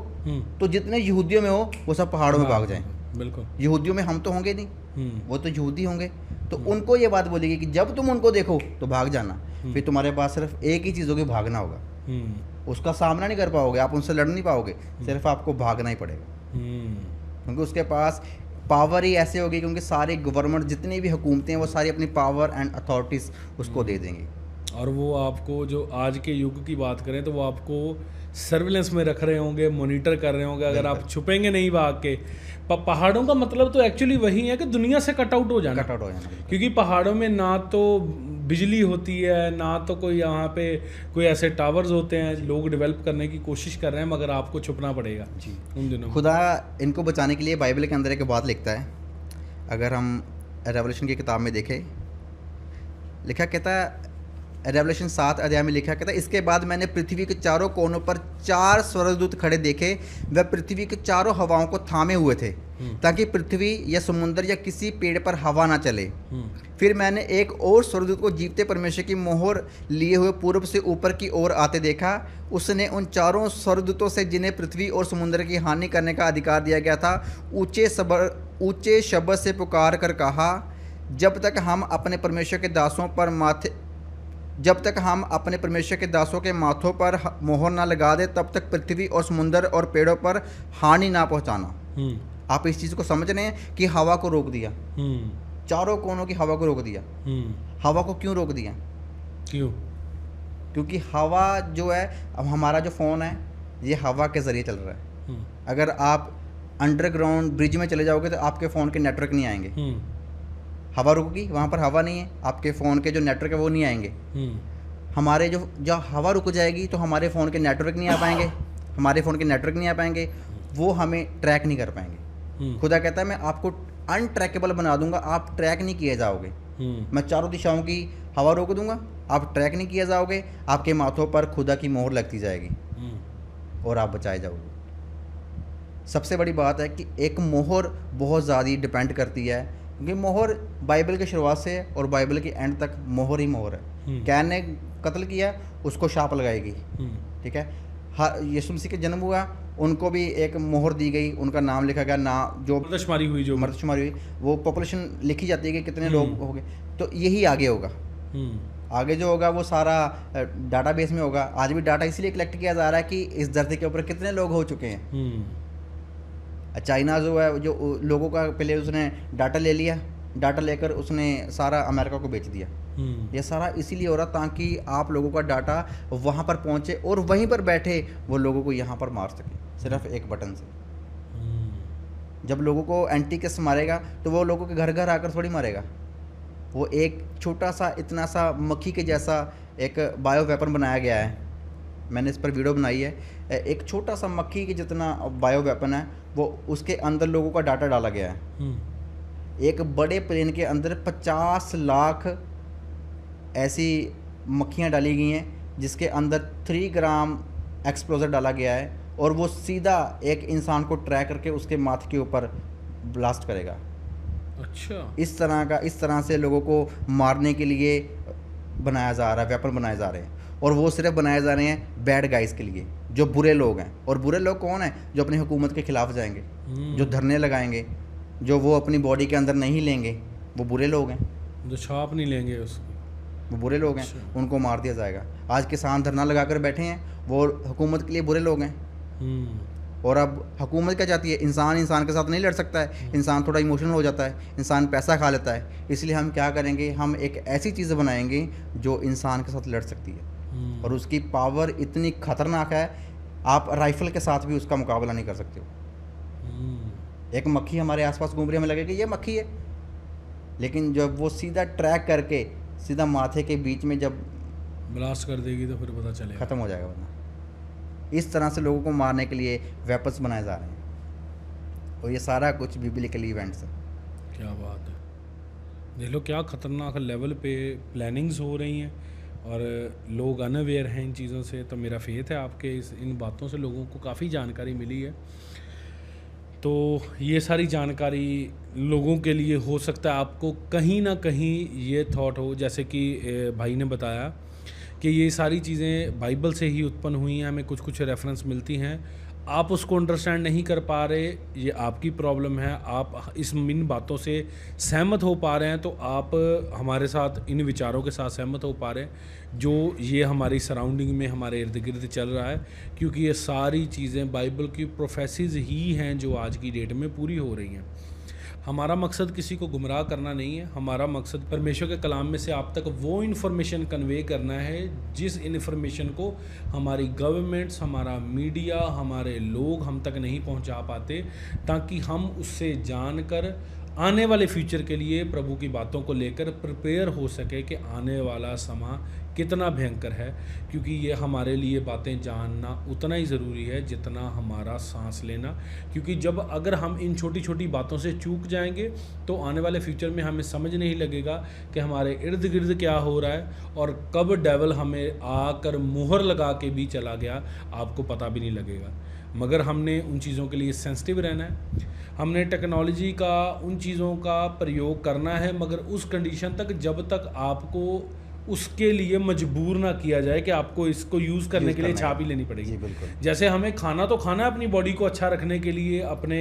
Speaker 1: तो जितने यहूदियों में हो वो सब पहाड़ों में भाग जाएं।
Speaker 2: बिल्कुल,
Speaker 1: यहूदियों में हम तो होंगे नहीं, वो तो यहूदी होंगे। तो उनको ये बात बोलेगी कि जब तुम उनको देखो तो भाग जाना। फिर तुम्हारे पास सिर्फ एक ही चीज़ होगी, भागना होगा। उसका सामना नहीं कर पाओगे, आप उनसे लड़ नहीं पाओगे, सिर्फ आपको भागना ही पड़ेगा, क्योंकि उसके पास पावर ही ऐसे होगी, क्योंकि सारे गवर्नमेंट जितनी भी हुकूमतें हैं वो सारी अपनी पावर एंड अथॉरिटीज़ उसको दे देंगी।
Speaker 2: और वो आपको, जो आज के युग की बात करें तो वो आपको सर्विलेंस में रख रहे होंगे, मॉनिटर कर रहे होंगे। अगर आप छुपेंगे नहीं भाग के, पहाड़ों का मतलब तो एक्चुअली वही है कि दुनिया से कट आउट हो जाना, क्योंकि पहाड़ों में ना तो बिजली होती है, ना तो कोई यहाँ पे कोई ऐसे टावर्स होते हैं। लोग डेवलप करने की कोशिश कर रहे हैं, मगर आपको छुपना पड़ेगा
Speaker 1: जी
Speaker 2: उन दिनों।
Speaker 1: खुदा इनको बचाने के लिए बाइबल के अंदर एक बात लिखता है। अगर हम रेवलेशन की किताब में देखें, लिखा कहता है, रेवलेशन 7 अध्याय में लिखा कहता है, इसके बाद मैंने पृथ्वी के चारों कोनों पर 4 स्वर्गदूत खड़े देखे। वह पृथ्वी के चारों हवाओं को थामे हुए थे ताकि पृथ्वी या समुद्र या किसी पेड़ पर हवा ना चले। फिर मैंने एक और स्वर्गदूत को जीवते परमेश्वर की मोहर लिए हुए पूर्व से ऊपर की ओर आते देखा। उसने उन चारों स्वर्गदूतों से, जिन्हें पृथ्वी और समुद्र की हानि करने का अधिकार दिया गया था, ऊंचे शब्द से पुकार कर कहा, जब तक हम अपने परमेश्वर के दासों पर जब तक हम अपने परमेश्वर के दासों के माथों पर मोहर ना लगा दे तब तक पृथ्वी और समुद्र और पेड़ों पर हानि ना पहुंचाना। आप इस चीज़ को समझ रहे हैं कि हवा को रोक दिया, चारों कोनों की हवा को रोक दिया। हवा को क्यों रोक दिया?
Speaker 2: क्यों?
Speaker 1: क्योंकि हवा जो है, अब हमारा जो फ़ोन है ये हवा के ज़रिए चल रहा है। अगर आप अंडरग्राउंड ब्रिज में चले जाओगे तो आपके फ़ोन के नेटवर्क नहीं आएंगे। हवा रुकेगी, वहाँ पर हवा नहीं है, आपके फ़ोन के जो नेटवर्क है वो नहीं आएंगे। हमारे जो हवा रुक जाएगी तो हमारे फ़ोन के नेटवर्क नहीं आ पाएंगे, हमारे फ़ोन के नेटवर्क नहीं आ पाएंगे, वो हमें ट्रैक नहीं कर पाएंगे। खुदा कहता है मैं आपको अनट्रैकेबल बना दूंगा, आप ट्रैक नहीं किए जाओगे। मैं चारों दिशाओं की हवा रोक दूंगा, आप ट्रैक नहीं किए जाओगे, आपके माथों पर खुदा की मोहर लगती जाएगी और आप बचाए जाओगे। सबसे बड़ी बात है कि एक मोहर बहुत ज़्यादा डिपेंड करती है, क्योंकि मोहर बाइबल की शुरुआत से है और बाइबल के एंड तक मोहर ही मोहर है। कैन ने कत्ल किया, उसको शाप लगाएगी, ठीक है। यीशु मसीह के जन्म हुआ, उनको भी एक मोहर दी गई, उनका नाम लिखा गया, ना जो
Speaker 2: मर्दशुमारी हुई,
Speaker 1: वो पॉपुलेशन लिखी जाती है कि कितने लोग हो गए। तो यही आगे होगा, आगे जो होगा वो सारा डाटाबेस में होगा। आज भी डाटा इसलिए कलेक्ट किया जा रहा है कि इस धरती के ऊपर कितने लोग हो चुके हैं। चाइना जो है, जो लोगों का पहले उसने डाटा ले लिया, डाटा लेकर उसने सारा अमेरिका को बेच दिया। ये सारा इसीलिए हो रहा ताकि आप लोगों का डाटा वहाँ पर पहुँचे और वहीं पर बैठे वो लोगों को यहाँ पर मार सके, सिर्फ एक बटन से। जब लोगों को एंटी केस मारेगा तो वो लोगों के घर घर आकर थोड़ी मारेगा, वो एक छोटा सा इतना सा मक्खी के जैसा एक बायो वेपन बनाया गया है। मैंने इस पर वीडियो बनाई है। एक छोटा सा मक्खी के जितना बायो वेपन है, वो उसके अंदर लोगों का डाटा डाला गया है। एक बड़े प्लेन के अंदर 50 लाख ऐसी मक्खियाँ डाली गई हैं जिसके अंदर 3 ग्राम एक्सप्लोजर डाला गया है, और वो सीधा एक इंसान को ट्रैक करके उसके माथे के ऊपर ब्लास्ट करेगा।
Speaker 2: अच्छा,
Speaker 1: इस तरह से लोगों को मारने के लिए बनाया जा रहा है, वेपन बनाए जा रहे हैं। और वो सिर्फ बनाए जा रहे हैं बैड गाइज के लिए, जो बुरे लोग हैं। और बुरे लोग कौन हैं? जो अपनी हुकूमत के खिलाफ जाएंगे, जो धरने लगाएंगे, जो वो अपनी बॉडी के अंदर नहीं लेंगे, वो बुरे लोग हैं।
Speaker 2: जो छाप नहीं लेंगे उसको,
Speaker 1: वो बुरे लोग हैं। अच्छा। उनको मार दिया जाएगा। आज किसान धरना लगाकर बैठे हैं, वो हुकूमत के लिए बुरे लोग हैं। और अब हुकूमत क्या चाहती है? इंसान के साथ नहीं लड़ सकता है, इंसान थोड़ा इमोशनल हो जाता है, इंसान पैसा खा लेता है। इसलिए हम क्या करेंगे? हम एक ऐसी चीज़ बनाएंगे जो इंसान के साथ लड़ सकती है, और उसकी पावर इतनी खतरनाक है, आप राइफल के साथ भी उसका मुकाबला नहीं कर सकते हो। एक मक्खी हमारे आसपास घूम रही है, हमें लगेगा ये मक्खी है, लेकिन जब वो सीधा ट्रैक करके सीधा माथे के बीच में जब
Speaker 2: ब्लास्ट कर देगी तो फिर पता चलेगा,
Speaker 1: ख़त्म हो जाएगा। वरना इस तरह से लोगों को मारने के लिए वेपन्स बनाए जा रहे हैं, और ये सारा कुछ बिब्लिकल इवेंट्स है।
Speaker 2: क्या बात है! देख लो क्या ख़तरनाक लेवल पे प्लानिंग्स हो रही हैं, और लोग अनअवेयर हैं इन चीज़ों से। तो मेरा फेथ है आपके इन बातों से लोगों को काफ़ी जानकारी मिली है। तो ये सारी जानकारी लोगों के लिए हो सकता है आपको कहीं ना कहीं ये थॉट हो, जैसे कि भाई ने बताया कि ये सारी चीज़ें बाइबल से ही उत्पन्न हुई हैं, हमें कुछ कुछ रेफरेंस मिलती हैं, आप उसको अंडरस्टैंड नहीं कर पा रहे, ये आपकी प्रॉब्लम है। आप इन बातों से सहमत हो पा रहे हैं तो आप हमारे साथ इन विचारों के साथ सहमत हो पा रहे हैं जो ये हमारी सराउंडिंग में हमारे इर्द गिर्द चल रहा है, क्योंकि ये सारी चीज़ें बाइबल की प्रोफेसीज ही हैं जो आज की डेट में पूरी हो रही हैं। हमारा मकसद किसी को गुमराह करना नहीं है, हमारा मकसद परमेश्वर के कलाम में से आप तक वो इन्फॉर्मेशन कन्वे करना है जिस इन्फॉर्मेशन को हमारी गवर्नमेंट्स, हमारा मीडिया, हमारे लोग हम तक नहीं पहुंचा पाते, ताकि हम उससे जानकर आने वाले फ्यूचर के लिए प्रभु की बातों को लेकर प्रिपेयर हो सके कि आने वाला समा कितना भयंकर है। क्योंकि ये हमारे लिए बातें जानना उतना ही ज़रूरी है जितना हमारा सांस लेना, क्योंकि जब अगर हम इन छोटी छोटी बातों से चूक जाएंगे तो आने वाले फ्यूचर में हमें समझ नहीं लगेगा कि हमारे इर्द गिर्द क्या हो रहा है, और कब डेविल हमें आकर मुहर लगा के भी चला गया आपको पता भी नहीं लगेगा। मगर हमने उन चीज़ों के लिए सेंसिटिव रहना है, हमने टेक्नोलॉजी का उन चीज़ों का प्रयोग करना है, मगर उस कंडीशन तक जब तक आपको उसके लिए मजबूर ना किया जाए कि आपको इसको यूज़ करने के लिए छाप ही लेनी पड़ेगी। जैसे हमें खाना तो खाना है अपनी बॉडी को अच्छा रखने के लिए, अपने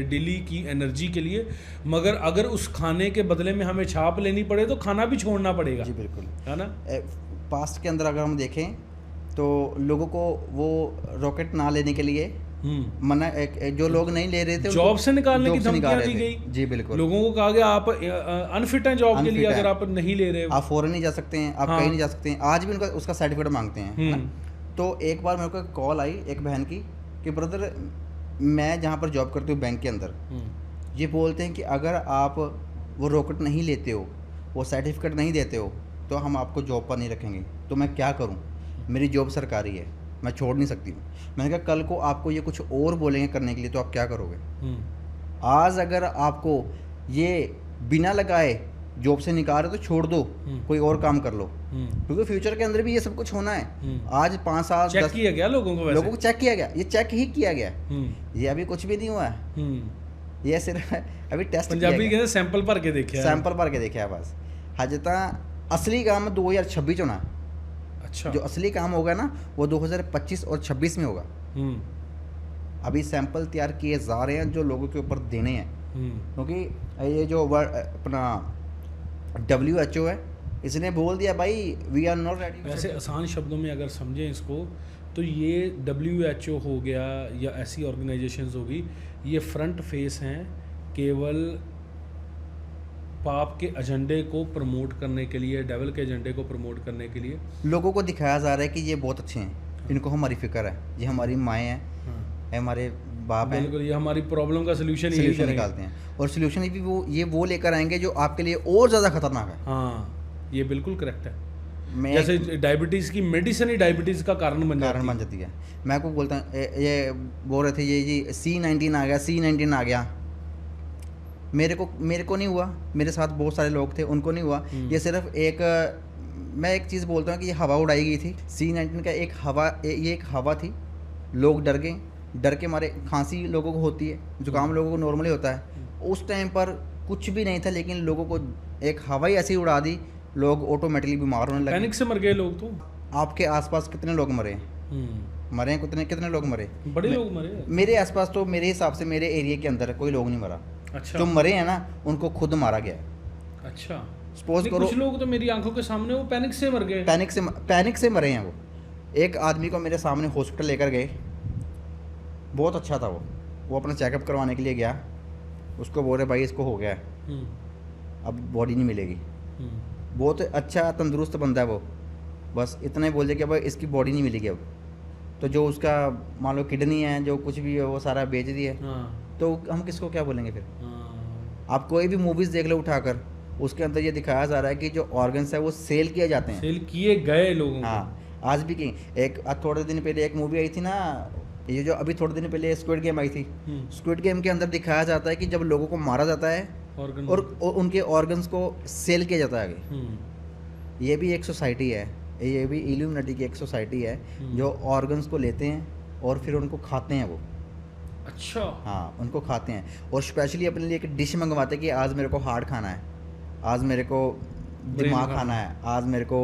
Speaker 2: डेली की एनर्जी के लिए, मगर अगर उस खाने के बदले में हमें छाप लेनी पड़े तो खाना भी छोड़ना पड़ेगा।
Speaker 1: जी बिल्कुल,
Speaker 2: है ना।
Speaker 1: पास्ट के अंदर अगर हम देखें तो लोगों को वो रॉकेट ना लेने के लिए मना जो लोग नहीं ले रहे थे
Speaker 2: जॉब से निकालने की धमकियां दी गई।
Speaker 1: जी बिल्कुल,
Speaker 2: लोगों को कहा गया आप अनफिट हैं जॉब के लिए, अगर आप नहीं ले रहे,
Speaker 1: आप फॉरेन नहीं जा सकते हैं, आप कहीं नहीं जा सकते हैं। आज भी उनका उसका सर्टिफिकेट मांगते हैं, है ना? तो एक बार मेरे को कॉल आई एक बहन की कि ब्रदर मैं जहाँ पर जॉब करती हूँ बैंक के अंदर, ये बोलते हैं कि अगर आप वो रॉकेट नहीं लेते हो, वो सर्टिफिकेट नहीं देते हो, तो हम आपको जॉब पर नहीं रखेंगे। तो मैं क्या करूँ, मेरी जॉब सरकारी है, मैं छोड़ नहीं सकती हूँ। मैंने कहा कल को आपको ये कुछ और बोलेंगे करने के लिए तो आप क्या करोगे? आज अगर आपको ये बिना लगाए जॉब से निकाल रहे तो छोड़ दो, कोई और काम कर लो, क्योंकि फ्यूचर के अंदर भी ये सब कुछ होना है। आज 5 साल
Speaker 2: चेक किया गया लोगों को
Speaker 1: चेक किया गया, ये चेक ही किया गया, ये अभी कुछ भी नहीं हुआ है, ये सिर्फ अभी टेस्ट
Speaker 2: पंजाबी कहते सैंपल भर के देखा,
Speaker 1: सैंपल भर के देखा बस। हजता असली काम 2026 होना।
Speaker 2: अच्छा, जो
Speaker 1: असली काम होगा ना वो 2025 और 26 में होगा। अभी सैंपल तैयार किए जा रहे हैं जो लोगों के ऊपर देने हैं, क्योंकि ये जो अपना WHO है, इसने बोल दिया भाई वी आर नॉट रेडी।
Speaker 2: वैसे आसान शब्दों में अगर समझें इसको तो ये WHO हो गया या ऐसी ऑर्गेनाइजेशंस होगी, ये फ्रंट फेस हैं केवल पाप के एजेंडे को प्रमोट करने के लिए, डेविल के एजेंडे को प्रमोट करने के लिए
Speaker 1: लोगों को दिखाया जा रहा है कि ये बहुत अच्छे हैं, इनको हमारी फिक्र है, ये हमारी माएँ हैं, हमारे बाप हैं,
Speaker 2: बिल्कुल, ये हमारी प्रॉब्लम का सोल्यूशन
Speaker 1: निकालते हैं, और सोल्यूशन भी वो लेकर आएंगे जो आपके लिए और ज़्यादा खतरनाक है।
Speaker 2: हाँ, ये बिल्कुल करेक्ट है। जैसे डायबिटीज़ की मेडिसिन ही डायबिटीज़ का कारण बन
Speaker 1: जाती है। मैं आपको बोलता हूँ, ये बोल रहे थे ये जी C19 आ गया, C19 आ गया। मेरे को नहीं हुआ, मेरे साथ बहुत सारे लोग थे, उनको नहीं हुआ। ये सिर्फ मैं एक चीज़ बोलता हूँ कि ये हवा उड़ाई गई थी। C19 का ये एक हवा थी, लोग डर गए, डर के मारे। खांसी लोगों को होती है, जुकाम लोगों को नॉर्मली होता है। उस टाइम पर कुछ भी नहीं था, लेकिन लोगों को एक हवा ही ऐसी उड़ा दी, लोग ऑटोमेटिकली बीमार होने लगे,
Speaker 2: पैनिक से मर गए लोग। तो
Speaker 1: आपके आसपास कितने लोग मरे मरे हैं? कितने लोग मरे?
Speaker 2: बड़े लोग मरे।
Speaker 1: मेरे आसपास तो मेरे हिसाब से मेरे एरिया के अंदर कोई लोग नहीं मरा।
Speaker 2: अच्छा,
Speaker 1: जो मरे हैं ना उनको खुद मारा गया।
Speaker 2: अच्छा,
Speaker 1: सपोज करो
Speaker 2: कुछ लोग तो मेरी आंखों के सामने वो पैनिक से मर गए।
Speaker 1: पैनिक से मरे हैं वो। एक आदमी को मेरे सामने हॉस्पिटल लेकर गए, बहुत अच्छा था वो अपना चेकअप करवाने के लिए गया। उसको बोल रहे भाई इसको हो गया है, अब बॉडी नहीं मिलेगी। बहुत अच्छा तंदुरुस्त बंदा है वो, बस इतना ही बोल दिया कि भाई इसकी बॉडी नहीं मिलेगी अब। तो जो उसका मान लो किडनी है, जो कुछ भी है, वो सारा बेच दिए। तो हम किसको क्या बोलेंगे फिर? आप कोई भी मूवीज़ देख लो उठाकर, उसके अंदर ये दिखाया जा रहा है कि जो ऑर्गन्स है वो सेल किए जाते हैं,
Speaker 2: सेल किए गए लोगों।
Speaker 1: हाँ, आज भी की थोड़े दिन पहले एक मूवी आई थी ना, ये जो अभी थोड़े दिन पहले स्क्विड गेम आई थी। स्क्विड गेम के अंदर दिखाया जाता है कि जब लोगों को मारा जाता है और उनके ऑर्गन्स को सेल किया जाता है। ये भी एक सोसाइटी है, ये भी इल्यूमिनेटी की एक सोसाइटी है जो ऑर्गन्स को लेते हैं और फिर उनको खाते हैं वो।
Speaker 2: अच्छा,
Speaker 1: हाँ, उनको खाते हैं और स्पेशली अपने लिए एक डिश मंगवाते हैं कि आज मेरे को हार्ट खाना है, आज मेरे को दिमाग खाना है, आज मेरे को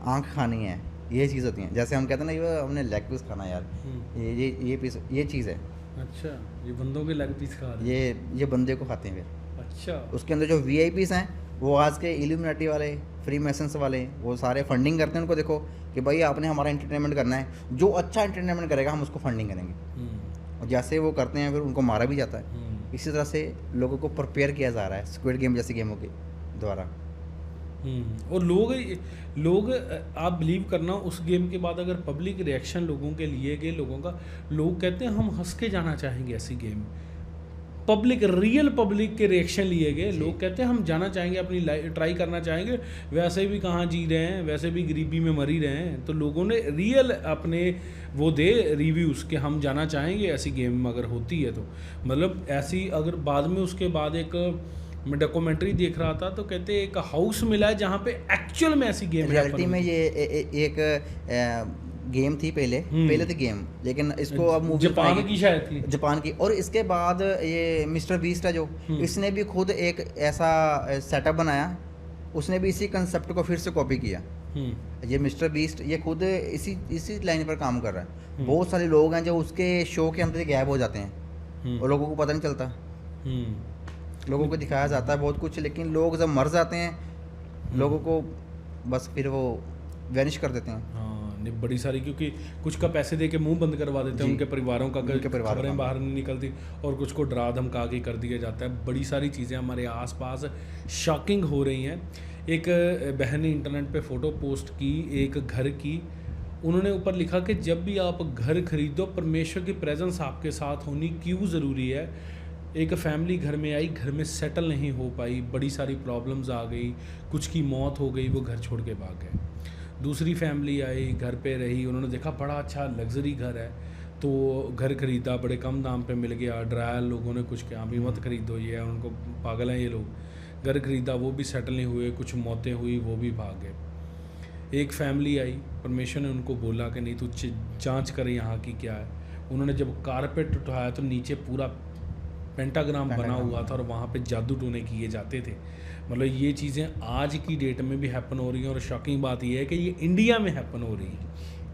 Speaker 1: आँख खानी है। ये चीज़ होती है। जैसे हम कहते हैं ना ये हमने लेग पीस खाना है यार, ये चीज़ है।
Speaker 2: अच्छा, ये बंदों के लेग पीस खा रहे हैं,
Speaker 1: ये बंदे को खाते हैं फिर।
Speaker 2: अच्छा,
Speaker 1: उसके अंदर जो VIPs हैं वो आज के इल्यूमिनेटी वाले, फ्री मैसन्स वाले, वो सारे फंडिंग करते हैं उनको। देखो कि भाई आपने हमारा एंटरटेनमेंट करना है, जो अच्छा एंटरटेनमेंट करेगा हम उसको फंडिंग करेंगे। और जैसे वो करते हैं फिर उनको मारा भी जाता है। इसी तरह से लोगों को प्रिपेयर किया जा रहा है स्क्विड गेम जैसी गेमों के द्वारा।
Speaker 2: और लोग आप बिलीव करना, उस गेम के बाद अगर पब्लिक रिएक्शन लोगों के लिए गए, लोगों का, लोग कहते हैं हम हंस के जाना चाहेंगे ऐसी गेम। रियल पब्लिक के रिएक्शन लिए गए, लोग कहते हैं हम जाना चाहेंगे, अपनी ट्राई करना चाहेंगे, वैसे भी कहाँ जी रहे हैं, वैसे भी गरीबी में मर ही रहे हैं। तो लोगों ने रियल अपने वो दे रिव्यूज़ कि हम जाना चाहेंगे ऐसी गेम अगर होती है तो। मतलब ऐसी अगर बाद में उसके बाद एक मैं डॉक्यूमेंट्री देख रहा था तो कहते एक हाउस मिला है जहाँ पे एक्चुअल में ऐसी गेम
Speaker 1: रियलिटी में ये एक गेम थी पहले थी गेम, लेकिन इसको अब मूवी
Speaker 2: जापान की शायद थी,
Speaker 1: जापान की। और इसके बाद ये मिस्टर बीस्ट है जो, इसने भी खुद एक ऐसा सेटअप बनाया, उसने भी इसी कंसेप्ट को फिर से कॉपी किया। ये मिस्टर बीस्ट ये खुद इसी लाइन पर काम कर रहा है। बहुत सारे लोग हैं जो उसके शो के अंदर गायब हो जाते हैं और लोगों को पता नहीं चलता। लोगों को दिखाया जाता है बहुत कुछ, लेकिन लोग जब मर जाते हैं लोगों को बस फिर वो वैनिश कर देते हैं।
Speaker 2: हाँ, नहीं बड़ी सारी, क्योंकि कुछ का पैसे दे के मुंह बंद करवा देते हैं, उनके परिवारों का, खबरें बाहर नहीं निकलती, और कुछ को डरा धमका के कर दिया जाता है। बड़ी सारी चीज़ें हमारे आसपास शॉकिंग हो रही हैं। एक बहन ने इंटरनेट पे फ़ोटो पोस्ट की एक घर की, उन्होंने ऊपर लिखा कि जब भी आप घर खरीदो परमेश्वर की प्रेजेंस आपके साथ होनी क्यों ज़रूरी है। एक फैमिली घर में आई, घर में सेटल नहीं हो पाई, बड़ी सारी प्रॉब्लम्स आ गई, कुछ की मौत हो गई, वो घर छोड़ के भाग गए। दूसरी फैमिली आई, घर पे रही, उन्होंने देखा बड़ा अच्छा लग्जरी घर है, तो घर खरीदा, बड़े कम दाम पे मिल गया, डराया लोगों ने कुछ क्या भी मत खरीदो, ये उनको पागल हैं ये लोग। घर खरीदा, वो भी सेटल नहीं हुए, कुछ मौतें हुई, वो भी भाग गए। एक फैमिली आई, परमेश्वर ने उनको बोला कि नहीं तू जांच कर यहाँ की क्या है। उन्होंने जब कारपेट उठाया तो नीचे पूरा पेंटाग्राम बना हुआ था और वहाँ पे जादू टोने किए जाते थे। मतलब ये चीज़ें आज की डेट में भी हैपन हो रही हैं, और शॉकिंग बात ये है कि ये इंडिया में हैपन हो रही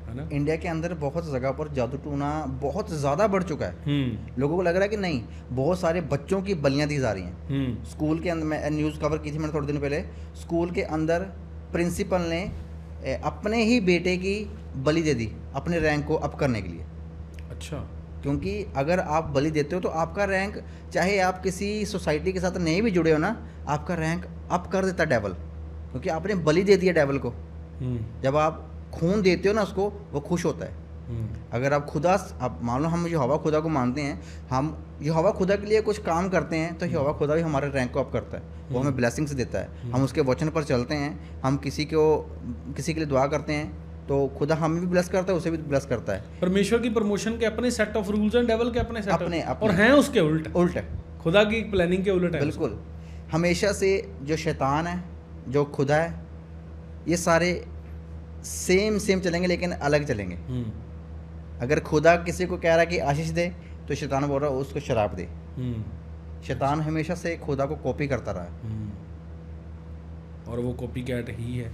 Speaker 2: है ना।
Speaker 1: इंडिया के अंदर बहुत जगह पर जादू टोना बहुत ज़्यादा बढ़ चुका है। लोगों को लग रहा है कि नहीं, बहुत सारे बच्चों की बलियाँ दी जा रही हैं। स्कूल के अंदर, मैं न्यूज़ कवर की थी मैंने थोड़े दिन पहले, स्कूल के अंदर प्रिंसिपल ने अपने ही बेटे की बलि दे दी अपने रैंक को अप करने के लिए।
Speaker 2: अच्छा।
Speaker 1: क्योंकि अगर आप बलि देते हो तो आपका रैंक, चाहे आप किसी सोसाइटी के साथ नहीं भी जुड़े हो ना, आपका रैंक अप कर देता डेवल, क्योंकि आपने बलि दे दिया डेवल को। जब आप खून देते हो ना उसको, वो खुश होता है। अगर आप खुदा, आप मान लो हम यहोवा खुदा को मानते हैं, हम यहोवा खुदा के लिए कुछ काम करते हैं, तो यहोवा खुदा भी हमारे रैंक को अप करता है, वो हमें ब्लेसिंग्स देता है। हम उसके वचन पर चलते हैं, हम किसी के लिए दुआ करते हैं, तो खुदा हमें भी ब्लेस करता है, उसे भी ब्लेस करता है।
Speaker 2: परमेश्वर की प्रमोशन के अपने सेट ऑफ रूल्स हैं, डेवल के अपने सेट
Speaker 1: अपने
Speaker 2: और हैं उसके उल्ट
Speaker 1: है,
Speaker 2: खुदा की प्लानिंग के उल्ट है।
Speaker 1: बिल्कुल। हमेशा से जो शैतान है, जो खुदा है, ये सारे सेम चलेंगे लेकिन अलग चलेंगे। अगर खुदा किसी को कह रहा है कि आशीष दे, तो शैतान बोल रहा है उसको शराब दे। शैतान हमेशा से खुदा को कॉपी करता रहा है,
Speaker 2: और वो कॉपी कैट ही है,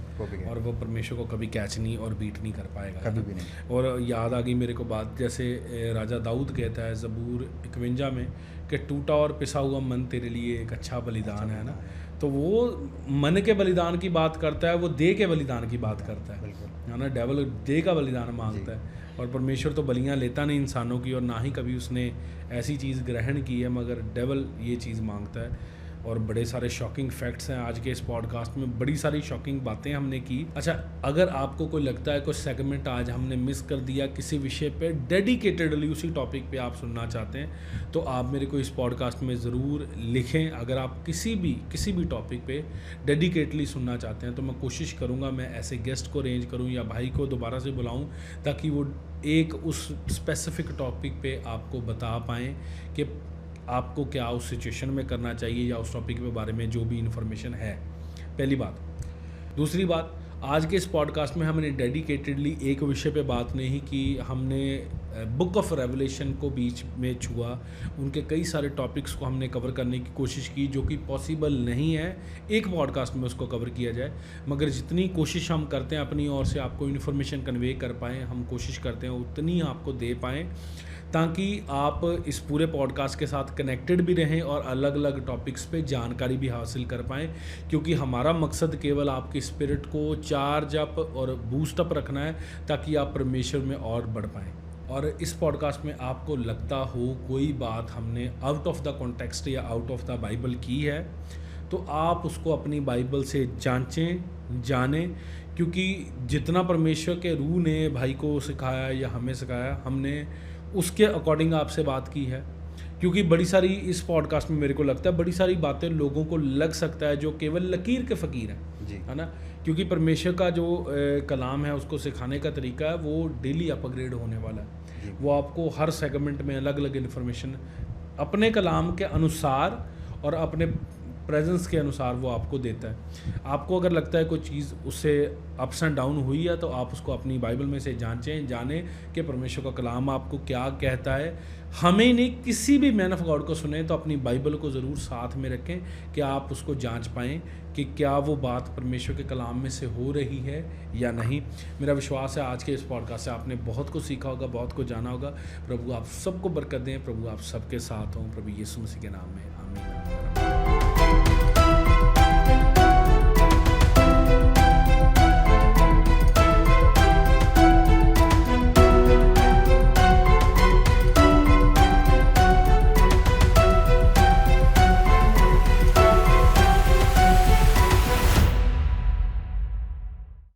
Speaker 2: और वो परमेश्वर को कभी कैच नहीं और बीट नहीं कर पाएगा,
Speaker 1: कभी भी नहीं।
Speaker 2: और याद आ गई मेरे को बात, जैसे राजा दाऊद कहता है ज़बूर 51 में कि टूटा और पिसा हुआ मन तेरे लिए एक अच्छा बलिदान है ना। तो वो मन के बलिदान की बात करता है, वो देह के बलिदान की बात करता है ना। डेवल देह का बलिदान मांगता है, और परमेश्वर तो बलियाँ लेता नहीं इंसानों की, और ना ही कभी उसने ऐसी चीज़ ग्रहण की है, मगर डेवल ये चीज़ मांगता है। और बड़े सारे शॉकिंग फैक्ट्स हैं आज के इस पॉडकास्ट में, बड़ी सारी शॉकिंग बातें हमने की। अच्छा, अगर आपको कोई लगता है कुछ सेगमेंट आज हमने मिस कर दिया किसी विषय पे, डेडिकेटेडली उसी टॉपिक पे आप सुनना चाहते हैं, तो आप मेरे को इस पॉडकास्ट में ज़रूर लिखें। अगर आप किसी भी टॉपिक पे डेडिकेटली सुनना चाहते हैं, तो मैं कोशिश करूँगा मैं ऐसे गेस्ट को अरेंज करूँ या भाई को दोबारा से बुलाऊँ, ताकि वो एक उस स्पेसिफिक टॉपिक पे आपको बता पाएँ कि आपको क्या उस सिचुएशन में करना चाहिए, या उस टॉपिक के बारे में जो भी इन्फॉर्मेशन है। पहली बात। दूसरी बात, आज के इस पॉडकास्ट में हमने डेडिकेटेडली एक विषय पे बात नहीं की, हमने बुक ऑफ रेवलेशन को बीच में छुआ, उनके कई सारे टॉपिक्स को हमने कवर करने की कोशिश की, जो कि पॉसिबल नहीं है एक पॉडकास्ट में उसको कवर किया जाए, मगर जितनी कोशिश हम करते हैं अपनी ओर से आपको इन्फॉर्मेशन कन्वे कर पाएँ, हम कोशिश करते हैं उतनी आपको दे पाएँ, ताकि आप इस पूरे पॉडकास्ट के साथ कनेक्टेड भी रहें और अलग अलग टॉपिक्स पे जानकारी भी हासिल कर पाएँ, क्योंकि हमारा मकसद केवल आपकी स्पिरिट को चार्ज अप और बूस्ट अप रखना है, ताकि आप परमेश्वर में और बढ़ पाएँ। और इस पॉडकास्ट में आपको लगता हो कोई बात हमने आउट ऑफ द कॉन्टेक्स्ट या आउट ऑफ द बाइबल की है, तो आप उसको अपनी बाइबल से जांचें, जानें, क्योंकि जितना परमेश्वर के रूह ने भाई को सिखाया या हमें सिखाया, हमने उसके अकॉर्डिंग आपसे बात की है। क्योंकि बड़ी सारी इस पॉडकास्ट में मेरे को लगता है बड़ी सारी बातें लोगों को लग सकता है जो केवल लकीर के फ़कीर हैं, है ना, क्योंकि परमेश्वर का जो कलाम है उसको सिखाने का तरीका है वो डेली अपग्रेड होने वाला है। वो आपको हर सेगमेंट में अलग अलग इन्फॉर्मेशन अपने कलाम के अनुसार और अपने प्रेजेंस के अनुसार वो आपको देता है। आपको अगर लगता है कोई चीज़ उससे अप्स एंड डाउन हुई है, तो आप उसको अपनी बाइबल में से जानें कि परमेश्वर का कलाम आपको क्या कहता है। हमें नहीं, किसी भी मैन ऑफ गॉड को सुने तो अपनी बाइबल को ज़रूर साथ में रखें कि आप उसको जांच पाएँ कि क्या वो बात परमेश्वर के कलाम में से हो रही है या नहीं। मेरा विश्वास है आज के इस पॉडकास्ट से आपने बहुत कुछ सीखा होगा, बहुत कुछ जाना होगा। प्रभु आप सबको बरकत दें, प्रभु आप सबके साथ हों, प्रभु यीशु मसीह के नाम में, आमीन।